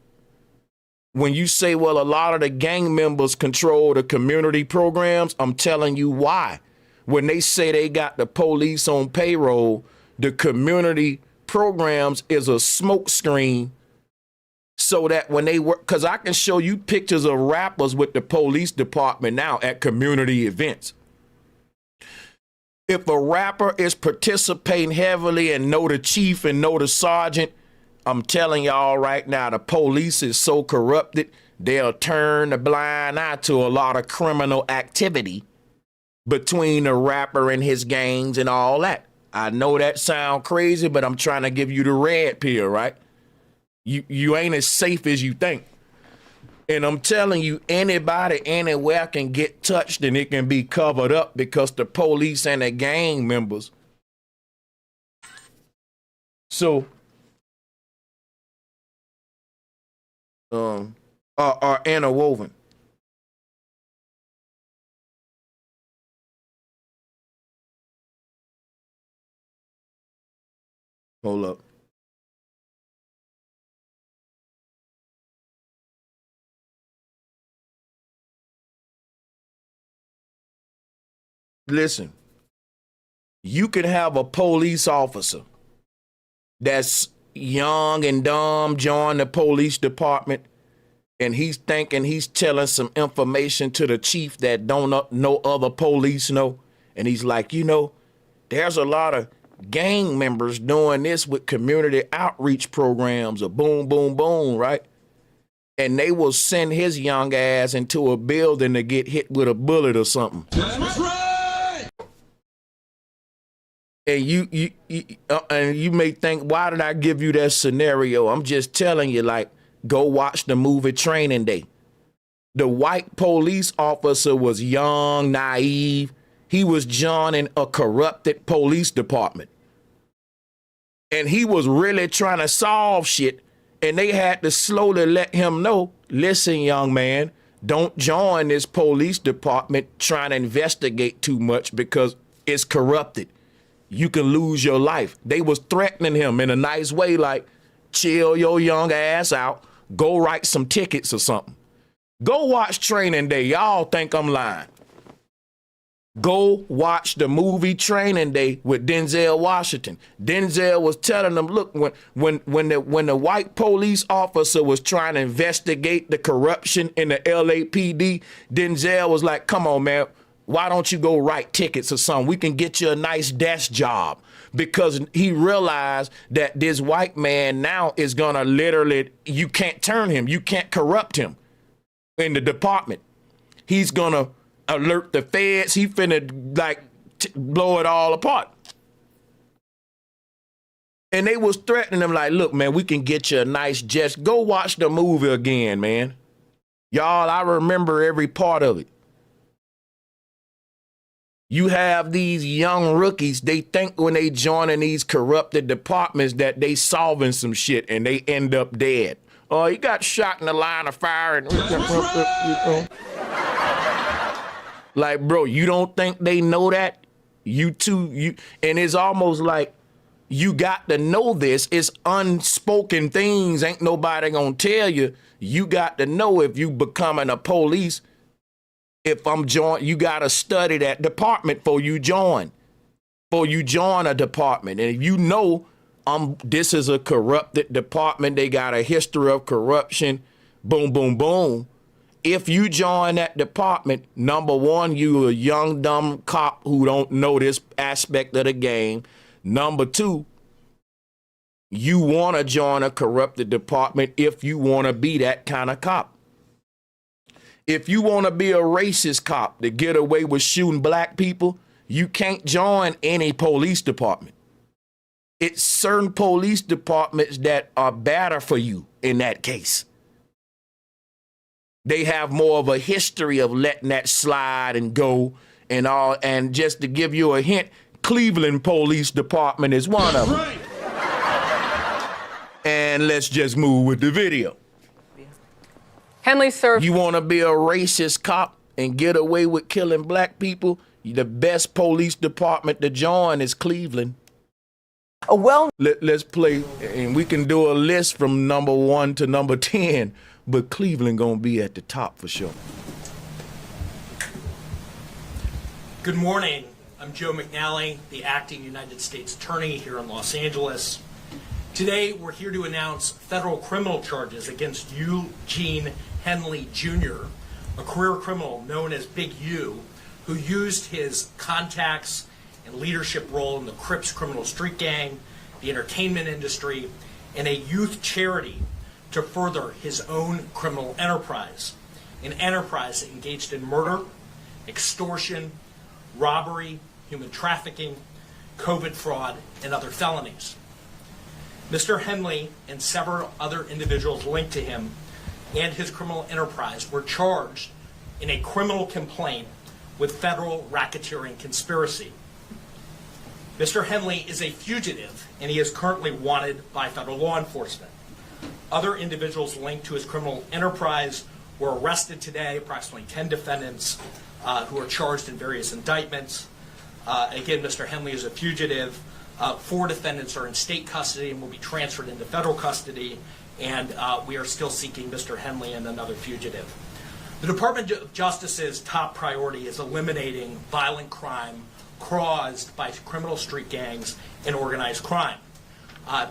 when you say, well, a lot of the gang members control the community programs, I'm telling you why. When they say they got the police on payroll, the community programs is a smoke screen so that when they work, because I can show you pictures of rappers with the police department now at community events. If a rapper is participating heavily and know the chief and know the sergeant, I'm telling y'all right now, the police is so corrupted, they'll turn a blind eye to a lot of criminal activity between the rapper and his gangs and all that. I know that sound crazy, but I'm trying to give you the red pill, right? You ain't as safe as you think. And I'm telling you, anybody anywhere can get touched and it can be covered up because the police and the gang members. So, are interwoven. Hold up. Listen, you can have a police officer that's young and dumb join the police department, and he's thinking he's telling some information to the chief that no other police know. And he's like, you know, there's a lot of gang members doing this with community outreach programs or boom, boom, boom, right? And they will send his young ass into a building to get hit with a bullet or something. That's right. And you may think, why did I give you that scenario? I'm just telling you, like, go watch the movie Training Day. The white police officer was young, naive. He was joining a corrupted police department. And he was really trying to solve shit. And they had to slowly let him know, listen, young man, don't join this police department trying to investigate too much because it's corrupted. You can lose your life. They was threatening him in a nice way, like, chill your young ass out. Go write some tickets or something. Go watch Training Day. Y'all think I'm lying. Go watch the movie Training Day with Denzel Washington. Denzel was telling them, look, when the white police officer was trying to investigate the corruption in the LAPD, Denzel was like, come on, man. Why don't you go write tickets or something? We can get you a nice desk job. Because he realized that this white man now is going to literally, you can't turn him. You can't corrupt him in the department. He's going to alert the feds. He finna like blow it all apart. And they was threatening him like, look, man, we can get you a nice jet. Go watch the movie again, man. Y'all, I remember every part of it. You have these young rookies, they think when they join in these corrupted departments that they solving some shit and they end up dead. Oh, he got shot in the line of fire. And, like, bro, you don't think they know that? You too, and it's almost like you got to know this. It's unspoken things. Ain't nobody gonna tell you. You got to know if you becoming a police. If I'm join, you gotta study that department before you join. Before you join a department. And if you know this is a corrupted department, they got a history of corruption, boom, boom, boom. If you join that department, number one, you a young, dumb cop who don't know this aspect of the game. Number two, you wanna join a corrupted department if you wanna be that kind of cop. If you want to be a racist cop to get away with shooting black people, you can't join any police department. It's certain police departments that are better for you in that case. They have more of a history of letting that slide and go and all. And just to give you a hint, Cleveland Police Department is one of them. And let's just move with the video. Henley served. You want to be a racist cop and get away with killing black people? The best police department to join is Cleveland. Let's play, and we can do a list from number 1 to number 10. but Cleveland gonna be at the top for sure. Good morning. I'm Joe McNally, the acting United States Attorney here in Los Angeles. Today, we're here to announce federal criminal charges against Eugene Henley Jr., a career criminal known as Big U, who used his contacts and leadership role in the Crips criminal street gang, the entertainment industry, and a youth charity to further his own criminal enterprise, an enterprise that engaged in murder, extortion, robbery, human trafficking, COVID fraud, and other felonies. Mr. Henley and several other individuals linked to him and his criminal enterprise were charged in a criminal complaint with federal racketeering conspiracy. Mr. Henley is a fugitive, and he is currently wanted by federal law enforcement. Other individuals linked to his criminal enterprise were arrested today, approximately 10 defendants who are charged in various indictments. Again, Mr. Henley is a fugitive. 4 defendants are in state custody and will be transferred into federal custody, and we are still seeking Mr. Henley and another fugitive. The Department of Justice's top priority is eliminating violent crime caused by criminal street gangs and organized crime.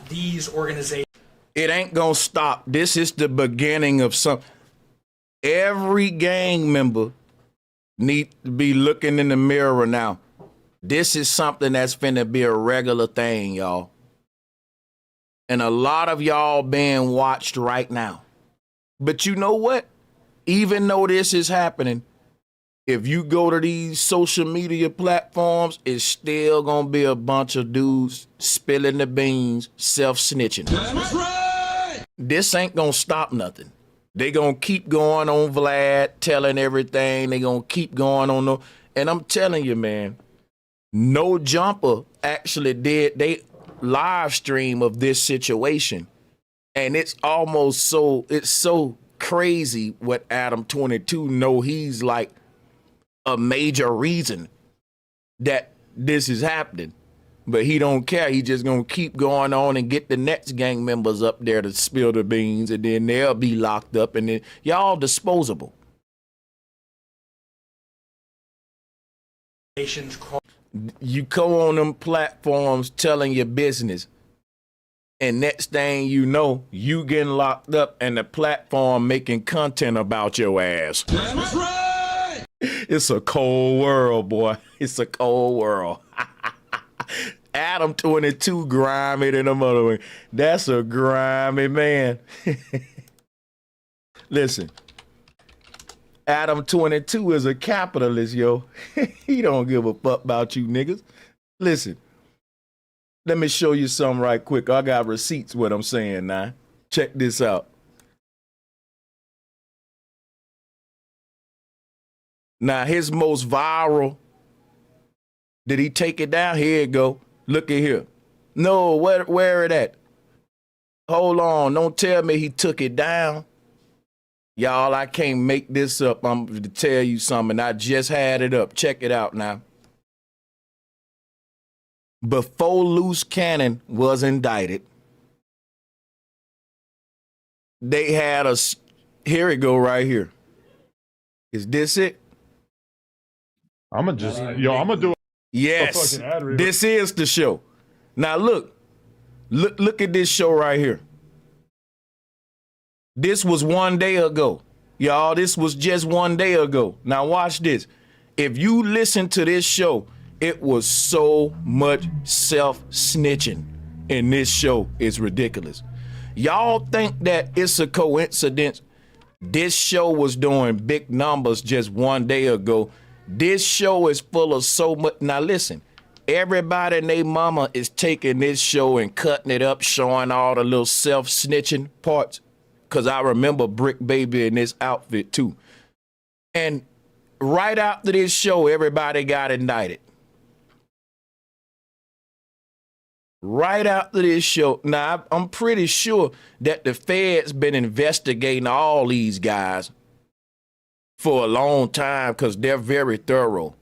These organizations... It ain't gonna stop. This is the beginning of some. Every gang member need to be looking in the mirror now. This is something that's finna be a regular thing, y'all. And a lot of y'all being watched right now. But you know what? Even though this is happening, if you go to these social media platforms, it's still gonna be a bunch of dudes spilling the beans, self-snitching. That's right! This ain't gonna stop nothing. They gonna keep going on Vlad, telling everything. They gonna keep going on the, and I'm telling you, man, No Jumper actually did they live stream of this situation. And it's so crazy what Adam 22 know he's like a major reason that this is happening. But he don't care. He just gonna keep going on and get the next gang members up there to spill the beans, and then they'll be locked up, and then y'all disposable. You go on them platforms telling your business, and next thing you know, you getting locked up and the platform making content about your ass. That's right! It's a cold world, boy. It's a cold world. Adam 22 grimy than a mother one. That's a grimy man. Listen, Adam 22 is a capitalist, yo. He don't give a fuck about you niggas. Listen, let me show you something right quick. I got receipts, what I'm saying now. Check this out. Now, his most viral, did he take it down? Here it go. Look at here. No, where it at? Hold on, don't tell me he took it down. Y'all, I can't make this up. I'm to tell you something. I just had it up. Check it out now. Before Luce Cannon was indicted, they had a, here it go right here. Is this it? I'm gonna do it. Yes, this is the show. Now look at this show right here. This was 1 day ago. Y'all, this was just 1 day ago. Now watch this. If you listen to this show, it was so much self-snitching in this show. It's ridiculous. Y'all think that it's a coincidence this show was doing big numbers just 1 day ago? This show is full of so much. Now listen, everybody and their mama is taking this show and cutting it up, showing all the little self-snitching parts. Because I remember Bricc Baby in this outfit too. And right after this show, everybody got indicted. Right after this show. Now, I'm pretty sure that the Fed's been investigating all these guys for a long time because they're very thorough.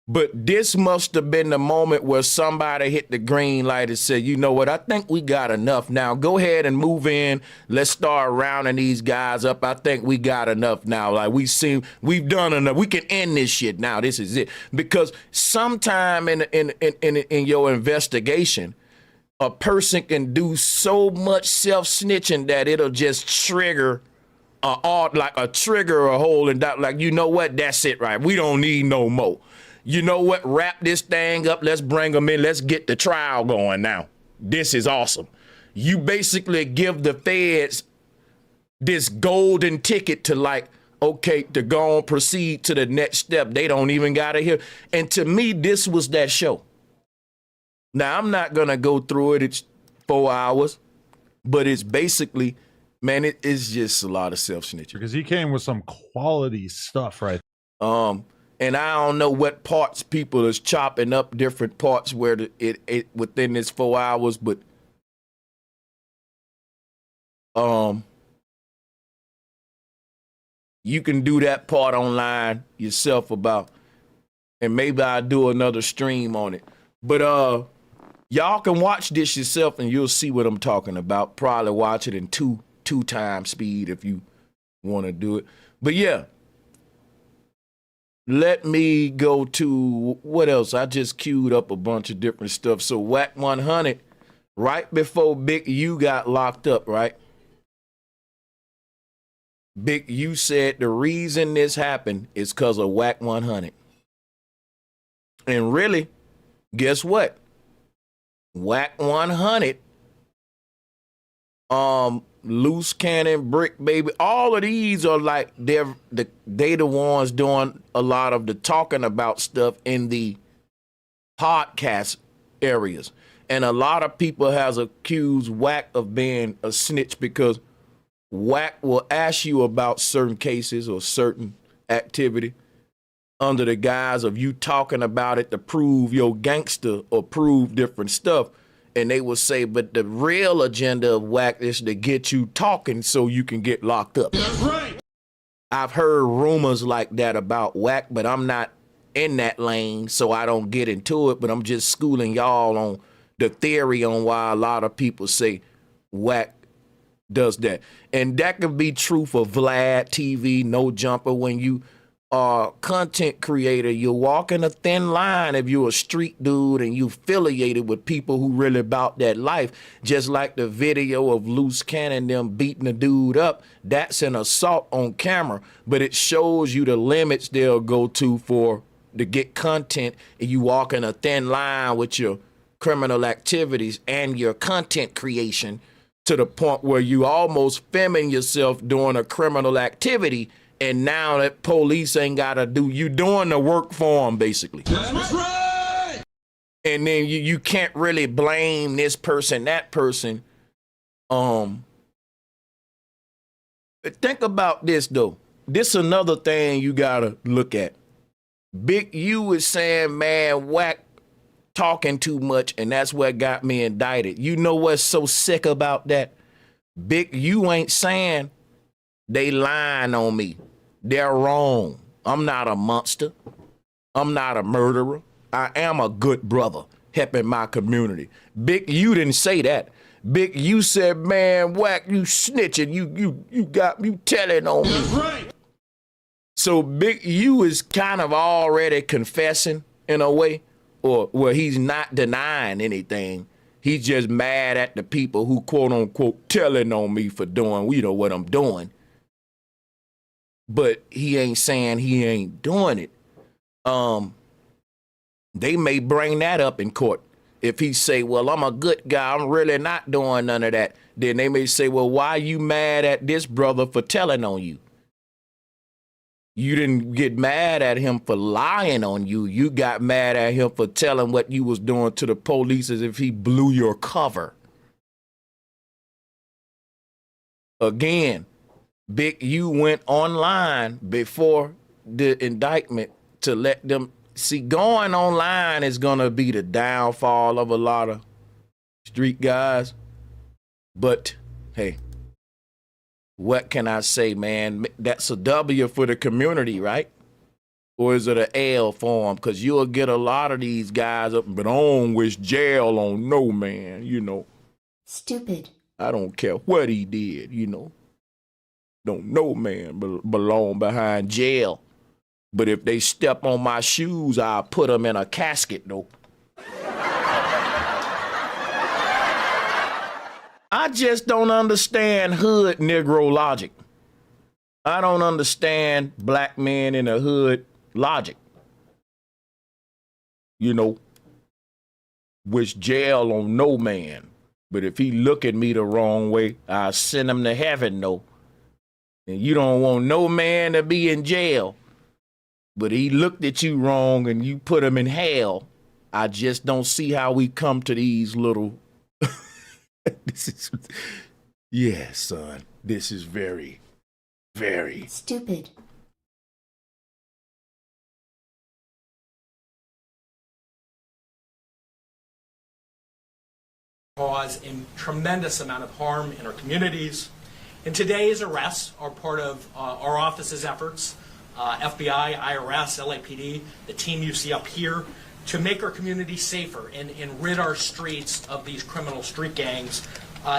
But this must have been the moment where somebody hit the green light and said, you know what, I think we got enough now. Go ahead and move in. Let's start rounding these guys up. I think we got enough now. Like we've done enough. We can end this shit now. This is it. Because sometime in your investigation, a person can do so much self-snitching that it'll just trigger a trigger a hole and like, you know what, that's it, right? We don't need no more. You know what? Wrap this thing up. Let's bring them in. Let's get the trial going now. This is awesome. You basically give the feds this golden ticket to like, okay, to go on, proceed to the next step. They don't even got to hear. And to me, this was that show. Now, I'm not going to go through it. It's 4 hours, but it's basically, man, it is just a lot of self-snitching. Because he came with some quality stuff, right? And I don't know what parts people is chopping up different parts where it within this 4 hours, but you can do that part online yourself about, and maybe I'll do another stream on it. But y'all can watch this yourself and you'll see what I'm talking about. Probably watch it in two times speed if you want to do it. But yeah. Let me go to what else? I just queued up a bunch of different stuff. So Whack 100, right before Big U got locked up, right? Big U said the reason this happened is because of Whack 100. And really, guess what? Whack 100, Luce Cannon, Bricc Baby, all of these are like they the ones doing a lot of the talking about stuff in the podcast areas. And a lot of people has accused Whack of being a snitch because Whack will ask you about certain cases or certain activity under the guise of you talking about it to prove your gangster or prove different stuff. And they will say, but the real agenda of Whack is to get you talking so you can get locked up. That's right. I've heard rumors like that about Whack, but I'm not in that lane, so I don't get into it. But I'm just schooling y'all on the theory on why a lot of people say Whack does that. And that could be true for Vlad TV, No Jumper. When you are a content creator, you're walking a thin line if you're a street dude and you affiliated with people who really about that life. Just like the video of Luce Cannon them beating a dude up, that's an assault on camera, but it shows you the limits they'll go to get content, and you walking a thin line with your criminal activities and your content creation to the point where you almost filming yourself doing a criminal activity. And now that police ain't got to do, you doing the work for them, basically. That's right. And then you can't really blame this person, that person. But think about this, though. This another thing you got to look at. Big U is saying, man, Whack talking too much, and that's what got me indicted. You know what's so sick about that? Big U ain't saying they lying on me. They're wrong. I'm not a monster. I'm not a murderer. I am a good brother helping my community. Big U didn't say that. Big U said, man, Whack, you snitching. You telling on me. That's right. So Big U is kind of already confessing in a way, or where he's not denying anything. He's just mad at the people who quote unquote telling on me for doing, you know, what I'm doing. But he ain't saying he ain't doing it. They may bring that up in court. If he say, well, I'm a good guy, I'm really not doing none of that, then they may say, well, why you mad at this brother for telling on you? You didn't get mad at him for lying on you. You got mad at him for telling what you was doing to the police as if he blew your cover. Again, Big U went online before the indictment to let them see. Going online is going to be the downfall of a lot of street guys. But hey, what can I say, man? That's a W for the community, right? Or is it an L for him? Because you'll get a lot of these guys up, but I don't wish jail on no man, you know. Stupid. I don't care what he did, you know. Don't no man belong behind jail. But if they step on my shoes, I'll put them in a casket, though. I just don't understand hood Negro logic. I don't understand black men in the hood logic. You know, wish jail on no man. But if he look at me the wrong way, I'll send him to heaven, though. And you don't want no man to be in jail. But he looked at you wrong and you put him in hell. I just don't see how we come to these little... Yeah, son, this is very, very... Stupid. Cause a tremendous amount of harm in our communities. And today's arrests are part of our office's efforts, FBI, IRS, LAPD, the team you see up here, to make our community safer and rid our streets of these criminal street gangs,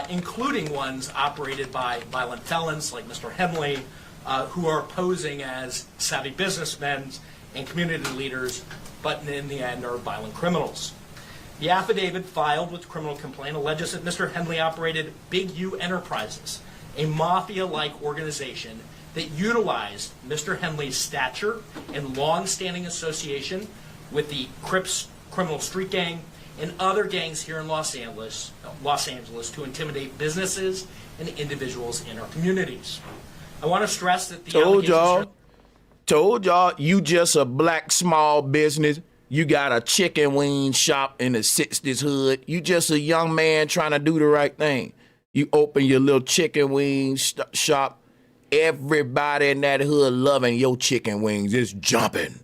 including ones operated by violent felons like Mr. Henley, who are posing as savvy businessmen and community leaders, but in the end are violent criminals. The affidavit filed with the criminal complaint alleges that Mr. Henley operated Big U Enterprises, a mafia-like organization that utilized Mr. Henley's stature and long-standing association with the Crips criminal street gang and other gangs here in Los Angeles to intimidate businesses and individuals in our communities. I want to stress that the Told y'all, you just a black small business. You got a chicken wing shop in the 60s hood. You just a young man trying to do the right thing. You open your little chicken wing shop. Everybody in that hood loving your chicken wings. It's jumping.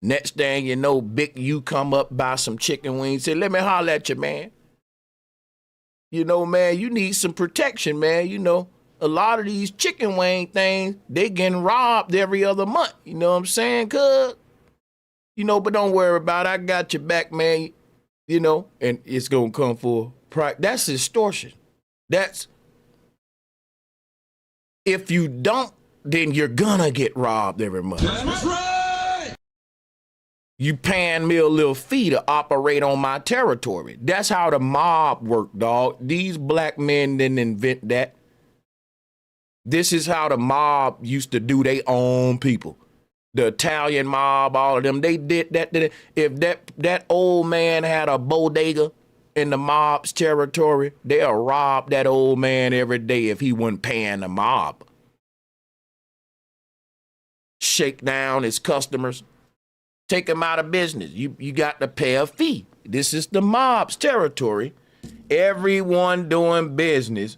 Next thing you know, Big U come up, buy some chicken wings, say, let me holler at you, man. You know, man, you need some protection, man. You know, a lot of these chicken wing things, they getting robbed every other month. You know what I'm saying, cuz? You know, but don't worry about it. I got your back, man. You know, and it's going to come for price. That's extortion. That's, if you don't, then you're going to get robbed every month. That's right. You paying me a little fee to operate on my territory. That's how the mob work, dog. These black men didn't invent that. This is how the mob used to do their own people. The Italian mob, all of them, they did that. If that old man had a bodega in the mob's territory, they'll rob that old man every day if he wasn't paying the mob. Shake down his customers, take him out of business. You got to pay a fee. This is the mob's territory. Everyone doing business.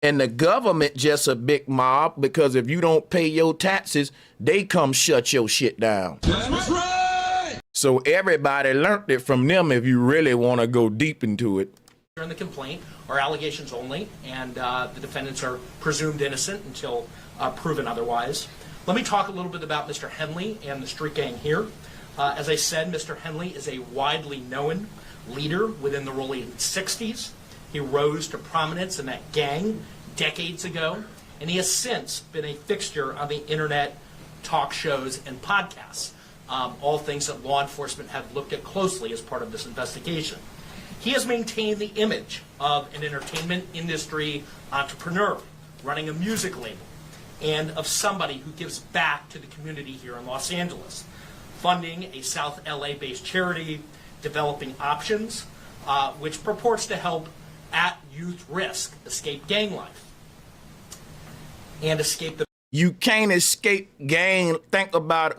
And the government just a big mob, because if you don't pay your taxes, they come shut your shit down. That's right. So everybody learned it from them if you really want to go deep into it. in the complaint are allegations only, and the defendants are presumed innocent until proven otherwise. Let me talk a little bit about Mr. Henley and the street gang here. As I said, Mr. Henley is a widely known leader within the rollin 60s. He rose to prominence in that gang decades ago, and he has since been a fixture on the internet, talk shows, and podcasts, all things that law enforcement have looked at closely as part of this investigation. He has maintained the image of an entertainment industry entrepreneur running a music label, and of somebody who gives back to the community here in Los Angeles, funding a South LA-based charity, developing options, which purports to help at youth risk escape gang life and escape the... You can't escape gang. Think about it.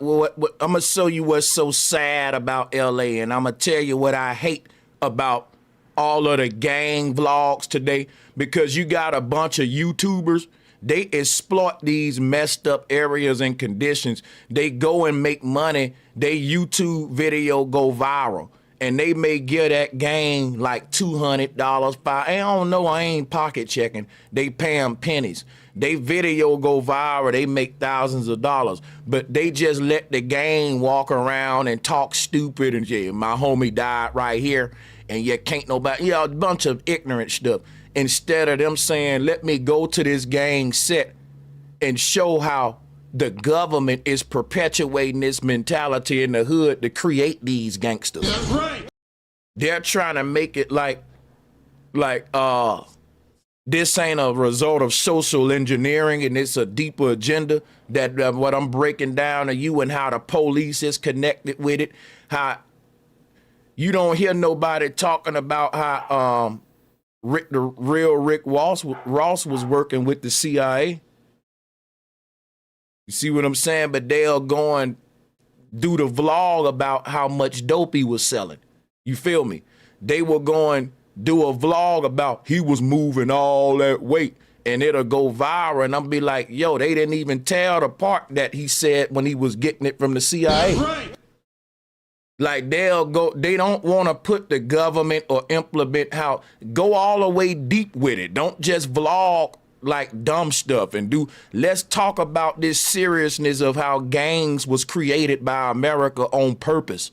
I'm going to show you what's so sad about LA, and I'm going to tell you what I hate about all of the gang vlogs today, because you got a bunch of YouTubers. They exploit these messed up areas and conditions. They go and make money. They YouTube video go viral, and they may give that gang like $200. I don't know. I ain't pocket checking. They pay them pennies. They video go viral, they make thousands of dollars, but they just let the gang walk around and talk stupid and yeah, my homie died right here, and you can't nobody, a bunch of ignorant stuff. Instead of them saying, let me go to this gang set and show how the government is perpetuating this mentality in the hood to create these gangsters. That's right. They're trying to make it like this ain't a result of social engineering and it's a deeper agenda that what I'm breaking down to you and how the police is connected with it. How you don't hear nobody talking about how the real Rick Ross was working with the CIA. You see what I'm saying? But they'll go and do the vlog about how much dope he was selling. You feel me? They were going do a vlog about he was moving all that weight and it'll go viral and I'll be like, yo, they didn't even tell the part that he said when he was getting it from the CIA. Right. Like they don't want to put the government or implement how, go all the way deep with it. Don't just vlog like dumb stuff and let's talk about this seriousness of how gangs was created by America on purpose.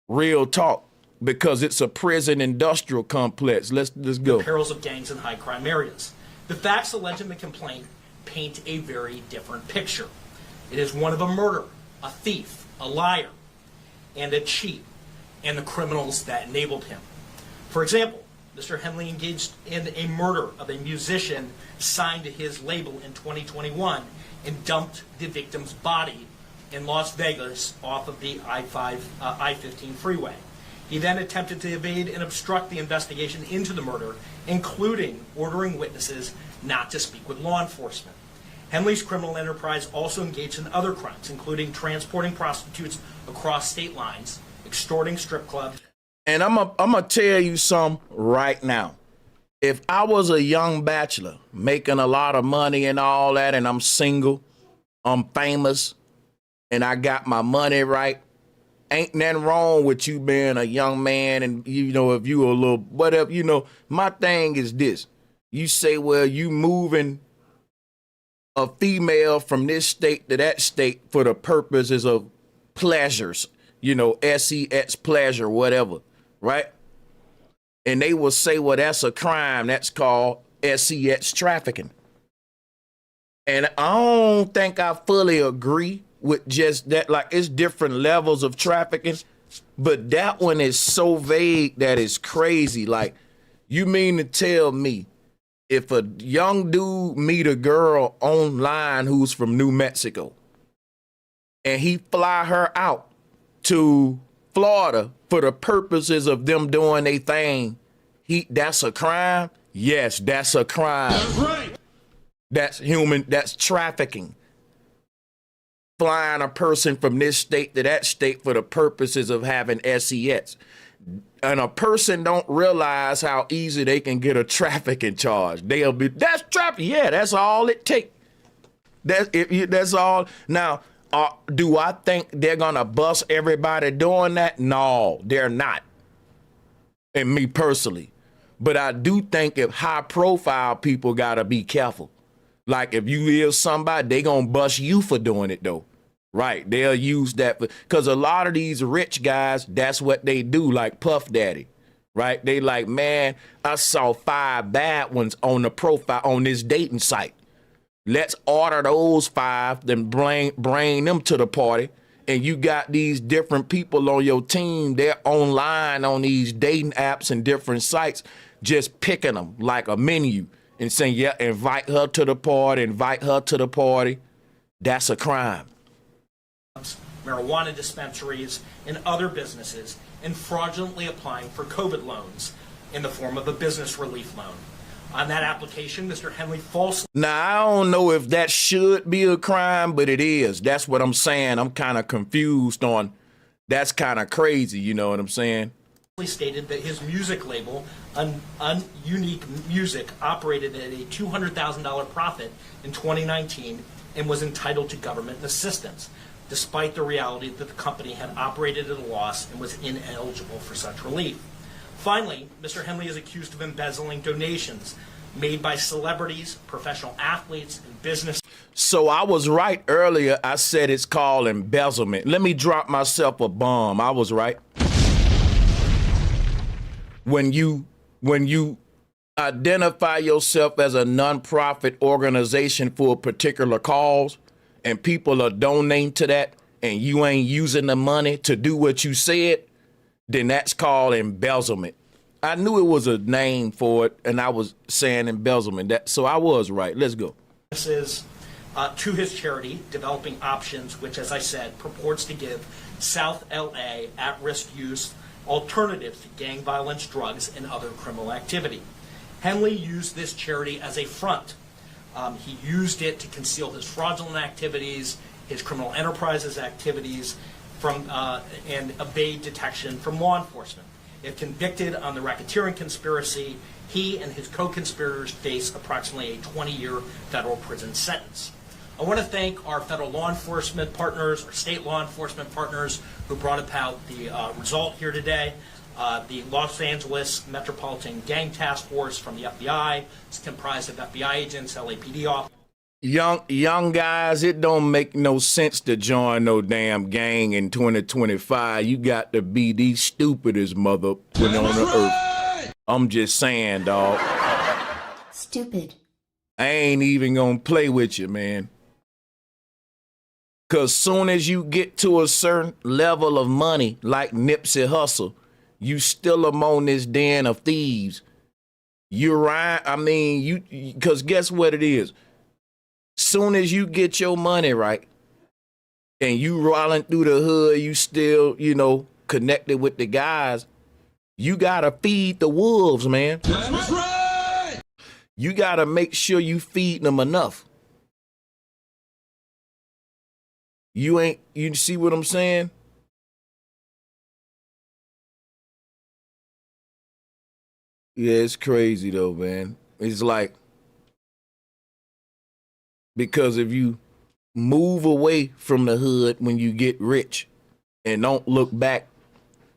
Real talk. Because it's a prison industrial complex. Let's go. The perils of gangs in high crime areas. The facts alleged in the complaint paint a very different picture. It is one of a murderer, a thief, a liar, and a cheat, and the criminals that enabled him. For example, Mr. Henley engaged in a murder of a musician signed to his label in 2021 and dumped the victim's body in Las Vegas off of the I-15 freeway. He then attempted to evade and obstruct the investigation into the murder, including ordering witnesses not to speak with law enforcement. Henley's criminal enterprise also engaged in other crimes, including transporting prostitutes across state lines, extorting strip clubs. And I'm gonna tell you something right now. If I was a young bachelor making a lot of money and all that, and I'm single, I'm famous, and I got my money right, ain't nothing wrong with you being a young man and, if you a little, whatever, my thing is this. You say, well, you moving a female from this state to that state for the purposes of pleasures, sex pleasure, whatever, right? And they will say, well, that's a crime. That's called sex trafficking. And I don't think I fully agree with just that. Like, it's different levels of trafficking, but that one is so vague that it's crazy. Like, you mean to tell me if a young dude meet a girl online who's from New Mexico and he fly her out to Florida for the purposes of them doing their thing, that's a crime? Yes, that's a crime. That's right. That's trafficking. Flying a person from this state to that state for the purposes of having sex. And a person don't realize how easy they can get a trafficking charge. That's trafficking. Yeah, that's all it takes. That's all. Now, do I think they're gonna bust everybody doing that? No, they're not. And me personally. But I do think if high profile people gotta be careful. Like if you hear somebody, they gonna bust you for doing it though. Right, they'll use that because a lot of these rich guys, that's what they do, like Puff Daddy, right? They like, man, I saw 5 bad ones on the profile on this dating site. Let's order those 5, then bring them to the party. And you got these different people on your team, they're online on these dating apps and different sites, just picking them like a menu and saying, yeah, invite her to the party. That's a crime. Marijuana dispensaries, and other businesses, and fraudulently applying for COVID loans in the form of a business relief loan. On that application, Mr. Henley falsely... Now, I don't know if that should be a crime, but it is. That's what I'm saying. I'm kind of confused on... That's kind of crazy, you know what I'm saying? ...stated that his music label, Unique Music, operated at a $200,000 profit in 2019 and was entitled to government assistance, despite the reality that the company had operated at a loss and was ineligible for such relief. Finally, Mr. Henley is accused of embezzling donations made by celebrities, professional athletes, and business. So I was right earlier. I said it's called embezzlement. Let me drop myself a bomb. I was right. When you identify yourself as a nonprofit organization for a particular cause and people are donating to that and you ain't using the money to do what you said, then that's called embezzlement. I knew it was a name for it, and I was saying embezzlement. So I was right. Let's go. This is to his charity, Developing Options, which, as I said, purports to give South LA at-risk youth alternatives to gang violence, drugs, and other criminal activity. Henley used this charity as a front. He used it to conceal his fraudulent activities, his criminal enterprises activities, and evade detection from law enforcement. If convicted on the racketeering conspiracy, he and his co-conspirators face approximately a 20-year federal prison sentence. I want to thank our federal law enforcement partners, our state law enforcement partners who brought about the result here today. The Los Angeles Metropolitan Gang Task Force from the FBI. It's comprised of FBI agents, LAPD officers. Young guys, it don't make no sense to join no damn gang in 2025. You got to be the stupidest mother on the earth. I'm just saying, dog. Stupid. I ain't even gonna play with you, man. Cause soon as you get to a certain level of money, like Nipsey Hussle, you still among this den of thieves. You're right. I mean, cause guess what it is? Soon as you get your money right and you rolling through the hood, you still, connected with the guys, you gotta feed the wolves, man. That's right. You gotta make sure you feed them enough. You see what I'm saying? Yeah, it's crazy though, man. It's like, because if you move away from the hood when you get rich and don't look back,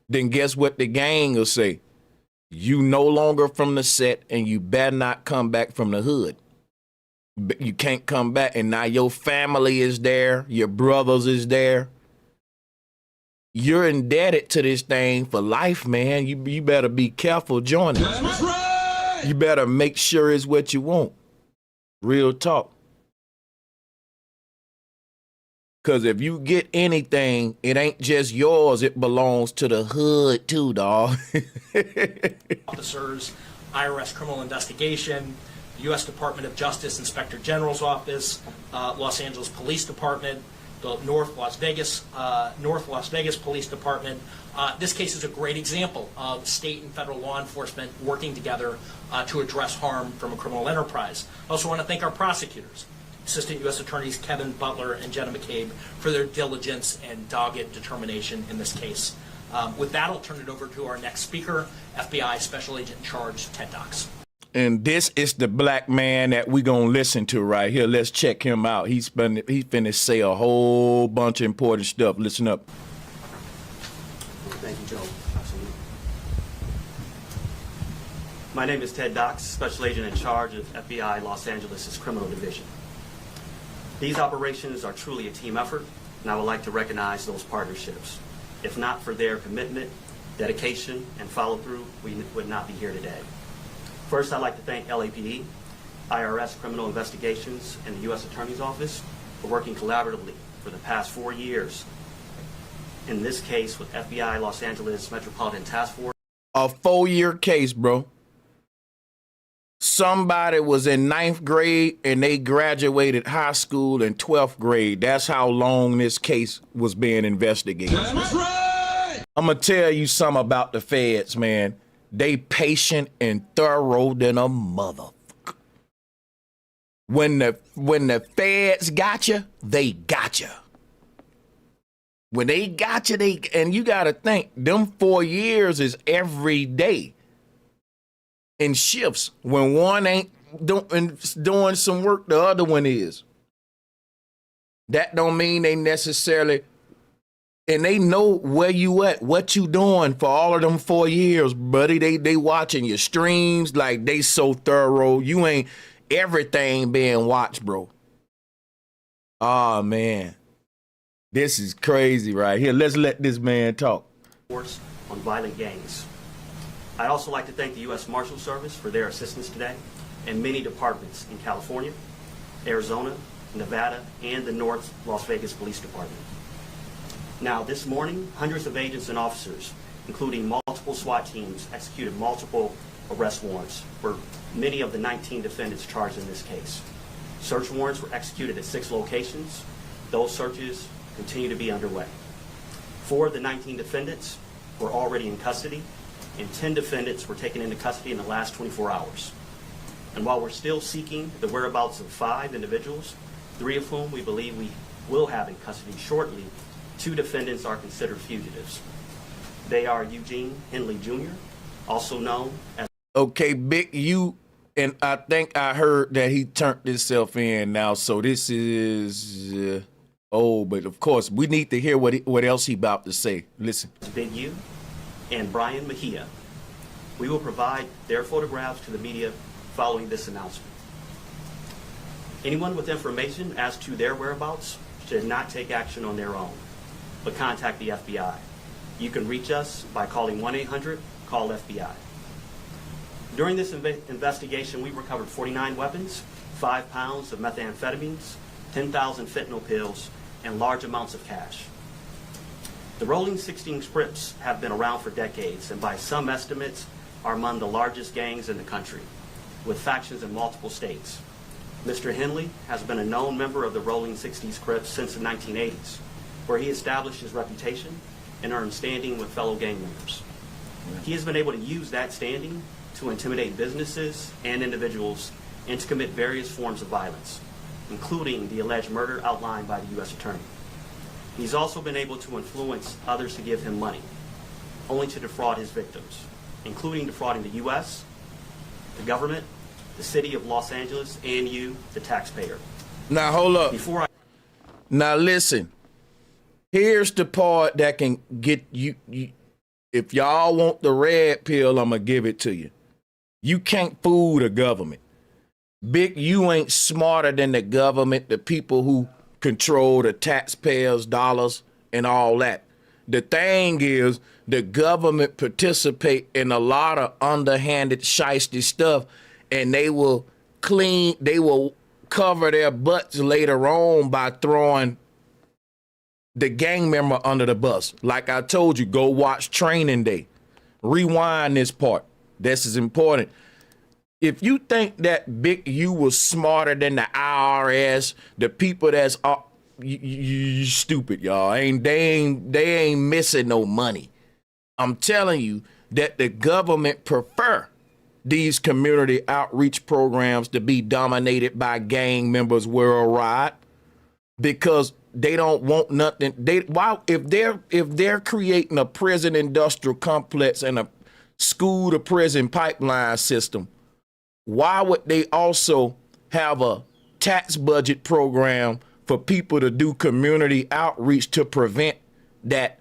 then guess what the gang will say? You no longer from the set and you better not come back from the hood. You can't come back, and now your family is there, your brothers is there. You're indebted to this thing for life, man. You better be careful joining. That's right. You better make sure it's what you want. Real talk. Because if you get anything, it ain't just yours. It belongs to the hood too, dog. Officers, IRS criminal investigation, U.S. Department of Justice Inspector General's Office, Los Angeles Police Department, the North Las Vegas Police Department. This case is a great example of state and federal law enforcement working together to address harm from a criminal enterprise. I also want to thank our prosecutors, Assistant U.S. Attorneys Kevin Butler and Jenna McCabe, for their diligence and dogged determination in this case. With that, I'll turn it over to our next speaker, FBI Special Agent in Charge, Ted Dox. And this is the black man that we gonna listen to right here. Let's check him out. He's finna say a whole bunch of important stuff. Listen up. Thank you, Joe. Absolutely. My name is Ted Dox, Special Agent in Charge of FBI Los Angeles' Criminal Division. These operations are truly a team effort, and I would like to recognize those partnerships. If not for their commitment, dedication, and follow-through, we would not be here today. First, I'd like to thank LAPD, IRS Criminal Investigations, and the U.S. Attorney's Office for working collaboratively for the past 4 years. In this case with FBI Los Angeles Metropolitan Task Force. A 4-year case, bro. Somebody was in 9th grade and they graduated high school in 12th grade. That's how long this case was being investigated. That's right. I'm going to tell you something about the feds, man. They patient and thorough than a motherfucker. When the feds got you, they got you. When they got you, and you got to think, them 4 years is every day. In shifts, when one ain't doing some work, the other one is. That don't mean they necessarily And they know where you at, what you doing for all of them 4 years, buddy. They watching your streams, like they so thorough. You ain't everything being watched, bro. Oh man. This is crazy right here. Let's let this man talk. On violent gangs. I'd also like to thank the U.S. Marshal Service for their assistance today, and many departments in California, Arizona, Nevada, and the North Las Vegas Police Department. Now, this morning, hundreds of agents and officers, including multiple SWAT teams, executed multiple arrest warrants for many of the 19 defendants charged in this case. Search warrants were executed at 6 locations. Those searches continue to be underway. 4 of the 19 defendants were already in custody, and 10 defendants were taken into custody in the last 24 hours. And while we're still seeking the whereabouts of 5 individuals, 3 of whom we believe we will have in custody shortly, 2 defendants are considered fugitives. They are Eugene Henley Jr., also known as... Okay, Big U, and I think I heard that he turned himself in now, so this is... but of course, we need to hear what else he about to say. Listen. Big U and Brian Mejia. We will provide their photographs to the media following this announcement. Anyone with information as to their whereabouts should not take action on their own, but contact the FBI. You can reach us by calling 1-800-CALL-FBI. During this investigation, we recovered 49 weapons, 5 pounds of methamphetamines, 10,000 fentanyl pills, and large amounts of cash. The Rolling 16 Crips have been around for decades, and by some estimates are among the largest gangs in the country, with factions in multiple states. Mr. Henley has been a known member of the Rolling 16 Crips since the 1980s, where he established his reputation and earned standing with fellow gang members. He has been able to use that standing to intimidate businesses and individuals and to commit various forms of violence, including the alleged murder outlined by the U.S. Attorney. He's also been able to influence others to give him money, only to defraud his victims, including defrauding the U.S., the government, the city of Los Angeles, and you, the taxpayer. Now, hold up. Now, listen. Here's the part that can get you. If y'all want the red pill, I'm going to give it to you. You can't fool the government. Big, you ain't smarter than the government, the people who control the taxpayers' dollars and all that. The thing is, the government participate in a lot of underhanded, shiesty stuff, and they will cover their butts later on by throwing the gang member under the bus. Like I told you, go watch Training Day. Rewind this part. This is important. If you think that Big U was smarter than the IRS, the people that's you stupid, y'all. They ain't missing no money. I'm telling you that the government prefer these community outreach programs to be dominated by gang members worldwide, because they don't want nothing. If they're creating a prison industrial complex and a school to prison pipeline system, why would they also have a tax budget program for people to do community outreach to prevent that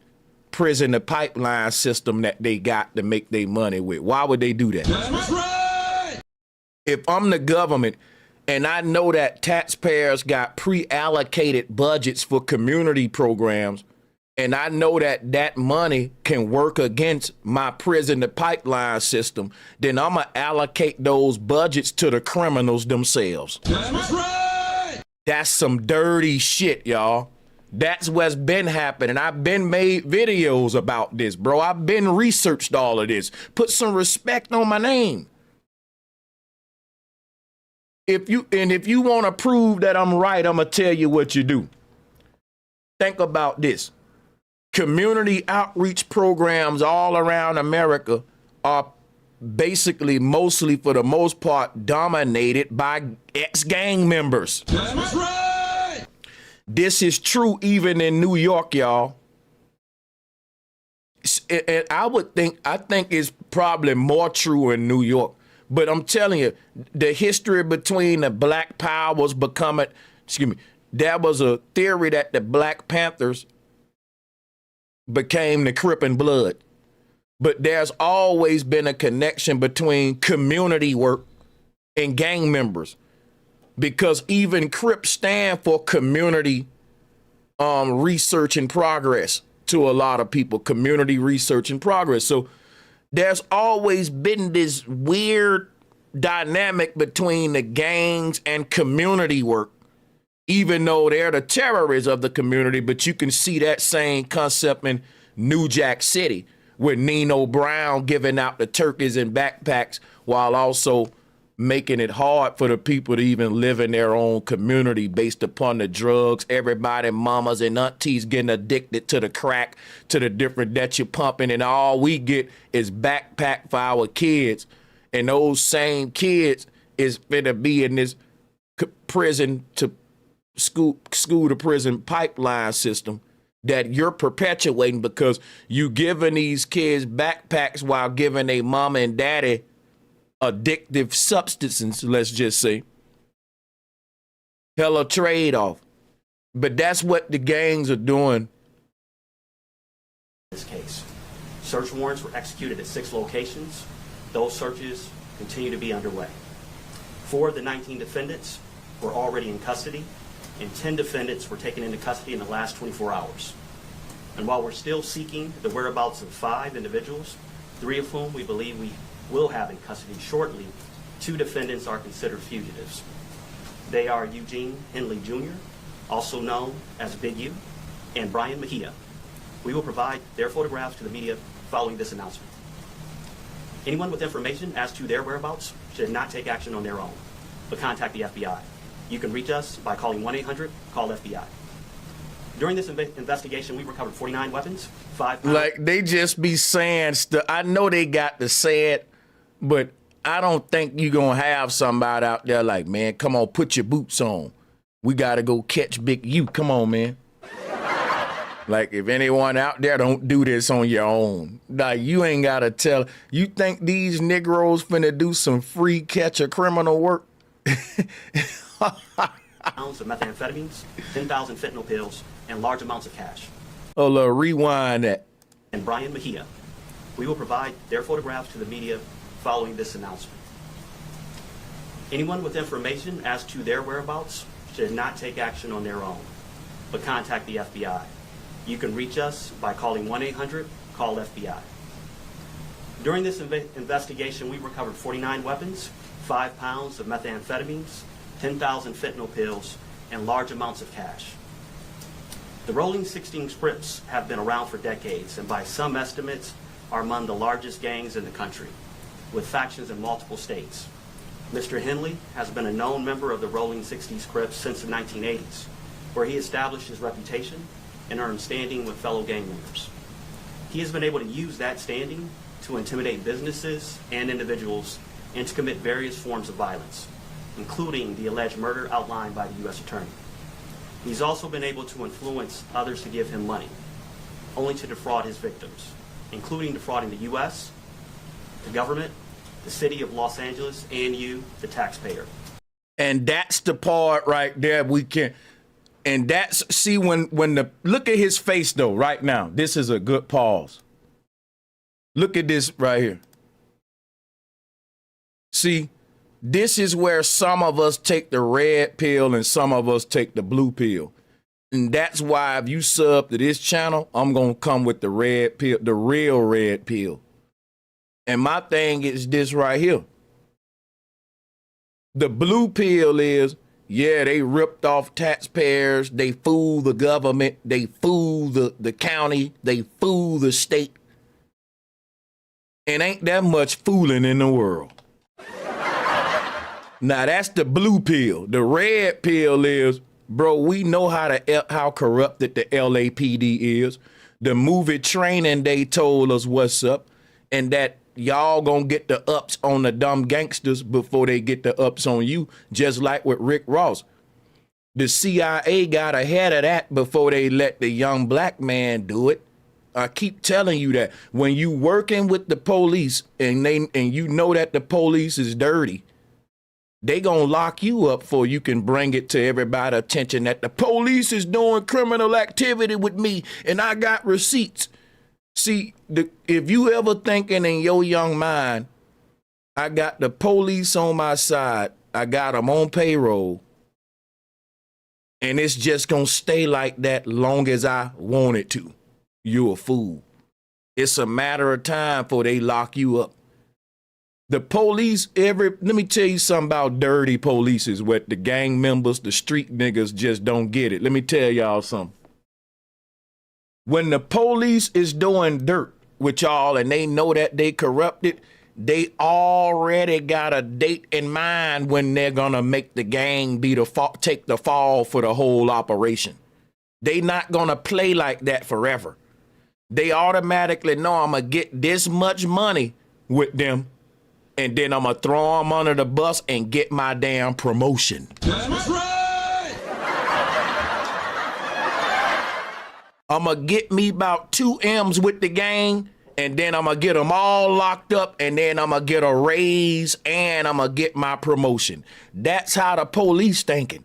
prison to pipeline system that they got to make their money with? Why would they do that? That's right. If I'm the government and I know that taxpayers got pre-allocated budgets for community programs, and I know that that money can work against my prison to pipeline system, then I'm going to allocate those budgets to the criminals themselves. That's right. That's some dirty shit, y'all. That's what's been happening. I've been made videos about this, bro. I've been researched all of this. Put some respect on my name. If you want to prove that I'm right, I'm going to tell you what you do. Think about this. Community outreach programs all around America are basically, mostly for the most part, dominated by ex-gang members. That's right. This is true even in New York, y'all. And I think it's probably more true in New York. But I'm telling you, the history between the Black Powers becoming, there was a theory that the Black Panthers became the Crip and Blood. But there's always been a connection between community work and gang members, because even Crips stand for community research and progress to a lot of people, community research and progress. So there's always been this weird dynamic between the gangs and community work, even though they're the terrorists of the community. But you can see that same concept in New Jack City, with Nino Brown giving out the turkeys and backpacks while also making it hard for the people to even live in their own community based upon the drugs. Everybody, mamas and aunties getting addicted to the crack, to the different that you're pumping, and all we get is backpack for our kids. And those same kids is finna be in this prison to school to prison pipeline system that you're perpetuating, because you giving these kids backpacks while giving a mama and daddy addictive substances, let's just say. Hella trade-off. But that's what the gangs are doing. In this case, search warrants were executed at 6 locations. Those searches continue to be underway. 4 of the 19 defendants were already in custody, and 10 defendants were taken into custody in the last 24 hours. And while we're still seeking the whereabouts of 5 individuals, 3 of whom we believe we will have in custody shortly, 2 defendants are considered fugitives. They are Eugene Henley Jr., also known as Big U, and Brian Mejia. We will provide their photographs to the media following this announcement. Anyone with information as to their whereabouts should not take action on their own, but contact the FBI. You can reach us by calling 1-800-CALL-FBI. During this investigation, we recovered 49 weapons, 5 pounds. Like, they just be saying stuff. I know they got to say it, but I don't think you're going to have somebody out there like, man, come on, put your boots on. We got to go catch Big U. Come on, man. Like, if anyone out there, don't do this on your own. Like, you ain't got to tell. You think these Negroes finna do some free catch a criminal work? Pounds of methamphetamines, 10,000 fentanyl pills, and large amounts of cash. Oh, look, rewind that. And Brian Mejia. We will provide their photographs to the media following this announcement. Anyone with information as to their whereabouts should not take action on their own, but contact the FBI. You can reach us by calling 1-800-CALL-FBI. During this investigation, we recovered 49 weapons, 5 pounds of methamphetamines, 10,000 fentanyl pills, and large amounts of cash. The Rolling 16 Crips have been around for decades, and by some estimates are among the largest gangs in the country, with factions in multiple states. Mr. Henley has been a known member of the Rolling 60s Crips since the 1980s, where he established his reputation and earned standing with fellow gang members. He has been able to use that standing to intimidate businesses and individuals and to commit various forms of violence, including the alleged murder outlined by the U.S. Attorney. He's also been able to influence others to give him money, only to defraud his victims, including defrauding the U.S., the government, the city of Los Angeles, and you, the taxpayer. And that's the part right there we can. And that's, see, when the, look at his face though, right now. This is a good pause. Look at this right here. See, this is where some of us take the red pill and some of us take the blue pill. And that's why if you sub to this channel, I'm going to come with the red pill, the real red pill. And my thing is this right here. The blue pill is, yeah, they ripped off taxpayers, they fooled the government, they fooled the county, they fooled the state. And ain't that much fooling in the world. Now that's the blue pill. The red pill is, bro, we know how corrupted the LAPD is. The movie Training Day told us what's up, and that y'all gonna get the ups on the dumb gangsters before they get the ups on you, just like with Rick Ross. The CIA got ahead of that before they let the young black man do it. I keep telling you that when you working with the police and you know that the police is dirty, they gonna lock you up before you can bring it to everybody's attention that the police is doing criminal activity with me and I got receipts. See, if you ever thinking in your young mind, I got the police on my side, I got them on payroll, and it's just gonna stay like that long as I want it to, you a fool. It's a matter of time before they lock you up. The police, let me tell you something about dirty police is what the gang members, the street niggas just don't get it. Let me tell y'all something. When the police is doing dirt with y'all and they know that they corrupted, they already got a date in mind when they're gonna make the gang take the fall for the whole operation. They not gonna play like that forever. They automatically know I'm gonna get this much money with them, and then I'm gonna throw them under the bus and get my damn promotion. That's right! I'm gonna get me about 2 M's with the gang, and then I'm gonna get them all locked up, and then I'm gonna get a raise, and I'm gonna get my promotion. That's how the police thinking.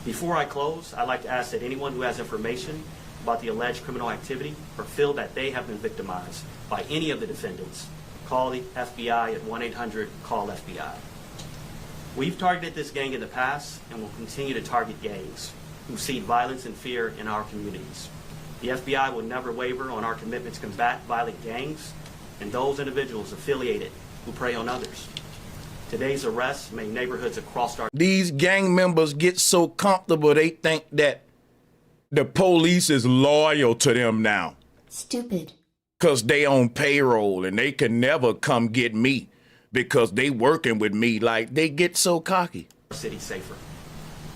Before I close, I'd like to ask that anyone who has information about the alleged criminal activity or feel that they have been victimized by any of the defendants, call the FBI at 1-800-CALL-FBI. We've targeted this gang in the past and will continue to target gangs who seed violence and fear in our communities. The FBI will never waver on our commitment to combat violent gangs and those individuals affiliated who prey on others. Today's arrests made neighborhoods across our... These gang members get so comfortable they think that the police is loyal to them now. Stupid. Because they on payroll and they can never come get me because they working with me. Like, they get so cocky. City safer.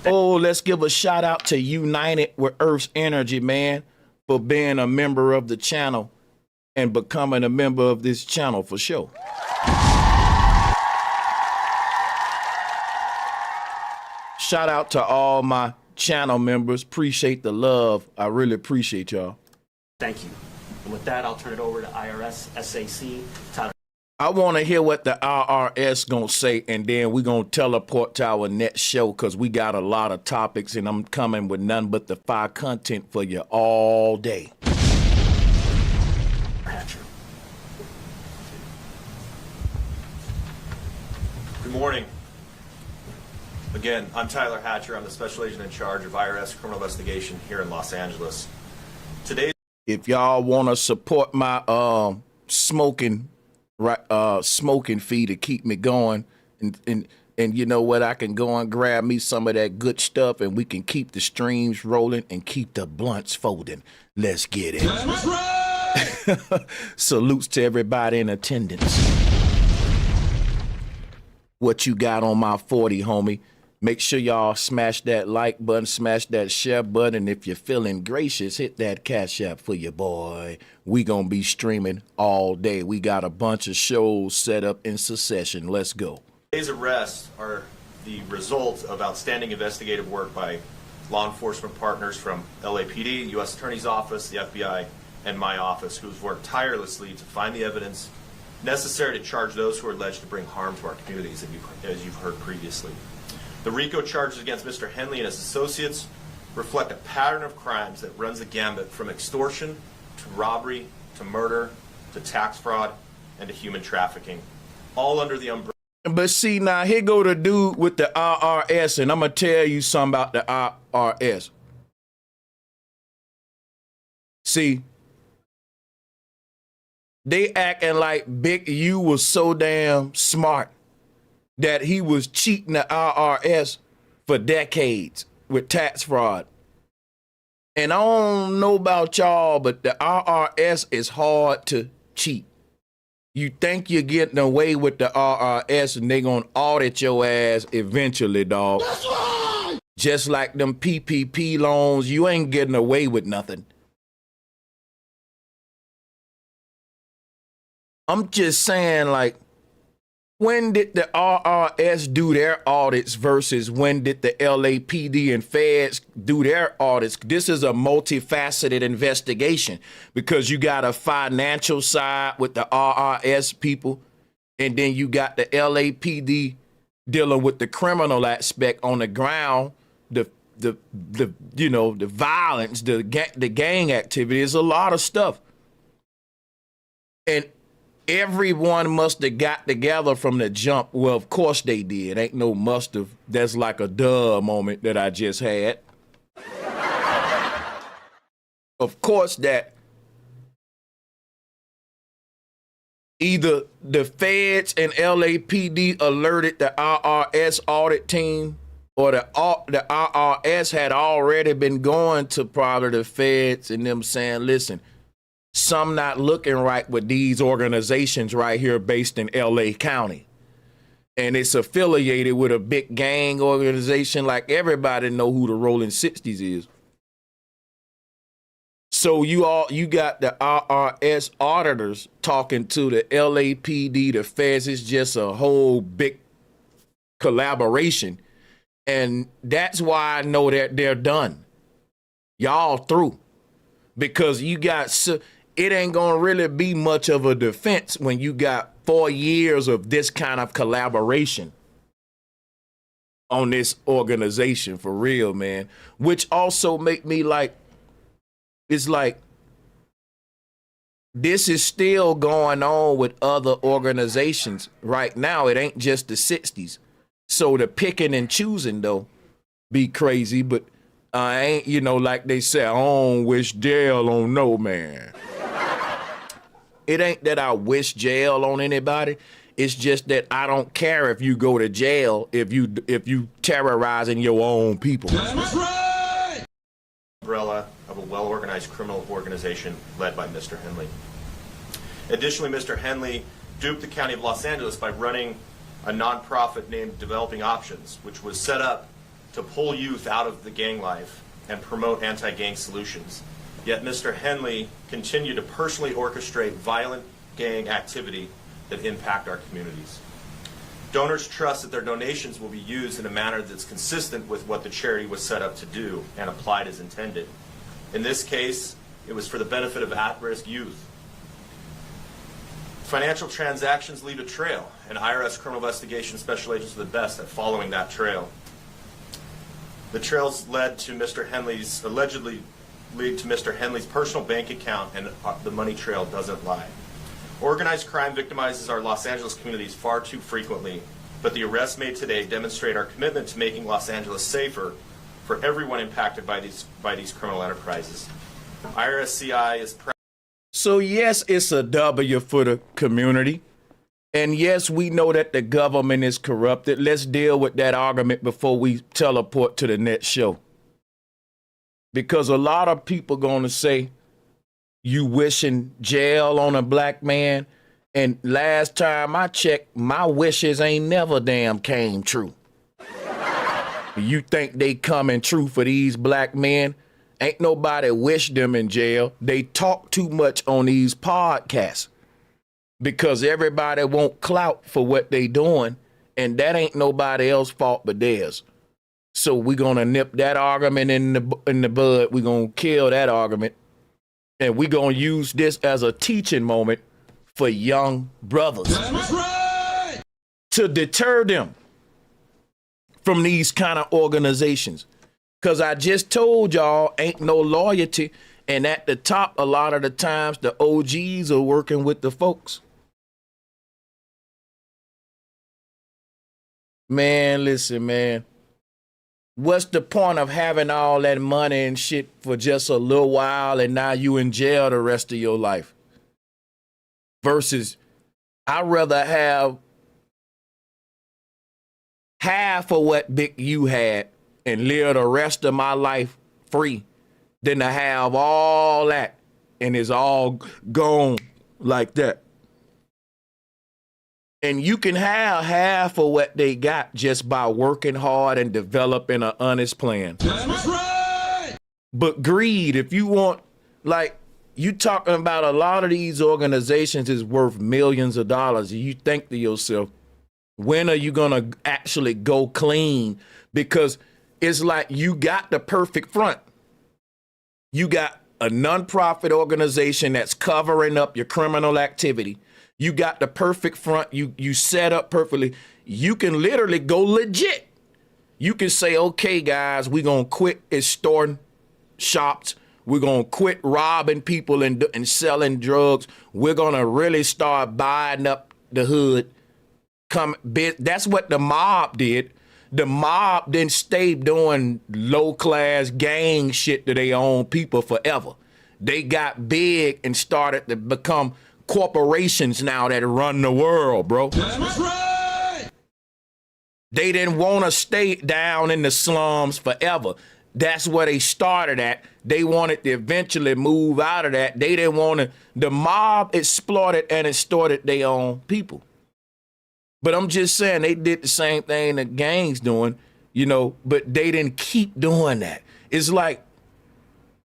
Oh, let's give a shout out to United with Earth's Energy, man, for being a member of the channel and becoming a member of this channel for sure. Shout out to all my channel members. Appreciate the love. I really appreciate y'all. Thank you. And with that, I'll turn it over to IRS SAC Tyler. I want to hear what the IRS gonna say, and then we're gonna teleport to our next show because we got a lot of topics, and I'm coming with none but the fire content for you all day. Hatcher. Good morning. Again, I'm Tyler Hatcher. I'm the special agent in charge of IRS criminal investigation here in Los Angeles. Today, if y'all want to support my smoking fee to keep me going, and you know what, I can go and grab me some of that good stuff, and we can keep the streams rolling and keep the blunts folding. Let's get it. That's right! Salutes to everybody in attendance. What you got on my 40, homie? Make sure y'all smash that like button, smash that share button, and if you're feeling gracious, hit that Cash App for your boy. We gonna be streaming all day. We got a bunch of shows set up in succession. Let's go. today's arrests are the result of outstanding investigative work by law enforcement partners from LAPD, U.S. Attorney's Office, the FBI, and my office, who's worked tirelessly to find the evidence necessary to charge those who are alleged to bring harm to our communities, as you've heard previously. The RICO charges against Mr. Henley and his associates reflect a pattern of crimes that runs the gambit from extortion to robbery to murder to tax fraud and to human trafficking, all under the umbrella. But see, now here go the dude with the IRS, and I'm gonna tell you something about the IRS. See, they acting like Big U was so damn smart that he was cheating the IRS for decades with tax fraud. And I don't know about y'all, but the IRS is hard to cheat. You think you're getting away with the IRS and they gonna audit your ass eventually, dog. That's right! Just like them PPP loans, you ain't getting away with nothing. I'm just saying, like, when did the IRS do their audits versus when did the LAPD and feds do their audits? This is a multifaceted investigation because you got a financial side with the IRS people, and then you got the LAPD dealing with the criminal aspect on the ground, the the violence, the gang activity. There's a lot of stuff. And everyone must have got together from the jump. Well, of course they did. Ain't no must have. That's like a duh moment that I just had. Of course that either the feds and LAPD alerted the IRS audit team, or the IRS had already been going to probably the feds and them saying, listen, some not looking right with these organizations right here based in LA County. And it's affiliated with a big gang organization, like everybody know who the Rollin 60s is. So you got the IRS auditors talking to the LAPD, the feds. It's just a whole big collaboration. And that's why I know that they're done. Y'all through. Because you got, it ain't gonna really be much of a defense when you got 4 years of this kind of collaboration on this organization, for real, man. Which also make me like, it's like, this is still going on with other organizations right now. It ain't just the 60s. So the picking and choosing, though, be crazy. But I ain't, like they say, I don't wish jail on no man. It ain't that I wish jail on anybody. It's just that I don't care if you go to jail if you terrorizing your own people. That's right. Umbrella of a well-organized criminal organization led by Mr. Henley. Additionally, Mr. Henley duped the County of Los Angeles by running a nonprofit named Developing Options, which was set up to pull youth out of the gang life and promote anti-gang solutions. Yet Mr. Henley continued to personally orchestrate violent gang activity that impact our communities. Donors trust that their donations will be used in a manner that's consistent with what the charity was set up to do and applied as intended. In this case, it was for the benefit of at-risk youth. Financial transactions leave a trail, and IRS criminal investigation special agents are the best at following that trail. The trails led to Mr. Henley's, allegedly lead to Mr. Henley's personal bank account, and the money trail doesn't lie. Organized crime victimizes our Los Angeles communities far too frequently, but the arrests made today demonstrate our commitment to making Los Angeles safer for everyone impacted by these criminal enterprises. IRSCI is proud. So yes, it's a W for the community. And yes, we know that the government is corrupted. Let's deal with that argument before we teleport to the next show. Because a lot of people gonna say, you wishing jail on a black man. And last time I checked, my wishes ain't never damn came true. You think they coming true for these black men? Ain't nobody wish them in jail. They talk too much on these podcasts because everybody want clout for what they doing, and that ain't nobody else's fault but theirs. So we're gonna nip that argument in the bud. We're gonna kill that argument. And we're going to use this as a teaching moment for young brothers. That's right. To deter them from these kind of organizations. Because I just told y'all, ain't no loyalty. And at the top, a lot of the times, the OGs are working with the folks. Man, listen, man. What's the point of having all that money and shit for just a little while and now you in jail the rest of your life? Versus, I'd rather have half of what Big U had and live the rest of my life free than to have all that and it's all gone like that. And you can have half of what they got just by working hard and developing an honest plan. That's right. But greed, if you want, like, you talking about a lot of these organizations is worth millions of dollars. And you think to yourself, when are you going to actually go clean? Because it's like you got the perfect front. You got a nonprofit organization that's covering up your criminal activity. You got the perfect front. You set up perfectly. You can literally go legit. You can say, okay, guys, we're going to quit extorting shops. We're going to quit robbing people and selling drugs. We're going to really start buying up the hood. That's what the mob did. The mob didn't stay doing low-class gang shit to their own people forever. They got big and started to become corporations now that run the world, bro. That's right. They didn't want to stay down in the slums forever. That's where they started at. They wanted to eventually move out of that. They didn't want to. The mob exploited and extorted their own people. But I'm just saying they did the same thing the gangs doing, you know, but they didn't keep doing that. It's like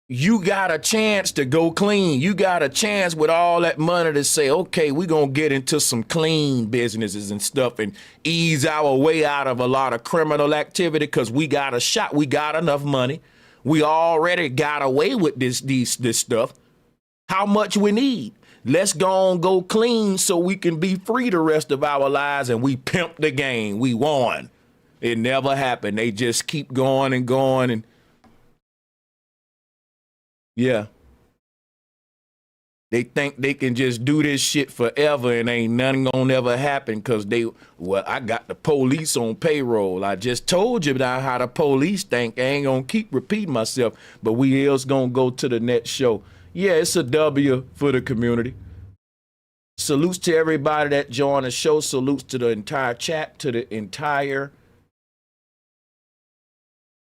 you got a chance to go clean. You got a chance with all that money to say, okay, we're going to get into some clean businesses and stuff and ease our way out of a lot of criminal activity because we got a shot. We got enough money. We already got away with this stuff. How much we need? Let's go clean so we can be free the rest of our lives, and we pimped the game. We won. It never happened. They just keep going and going, and yeah. They think they can just do this shit forever and ain't nothing gonna ever happen because I got the police on payroll. I just told you now how the police think. I ain't gonna keep repeating myself, but we else gonna go to the next show. Yeah, it's a W for the community. Salutes to everybody that joined the show. Salutes to the entire chat, to the entire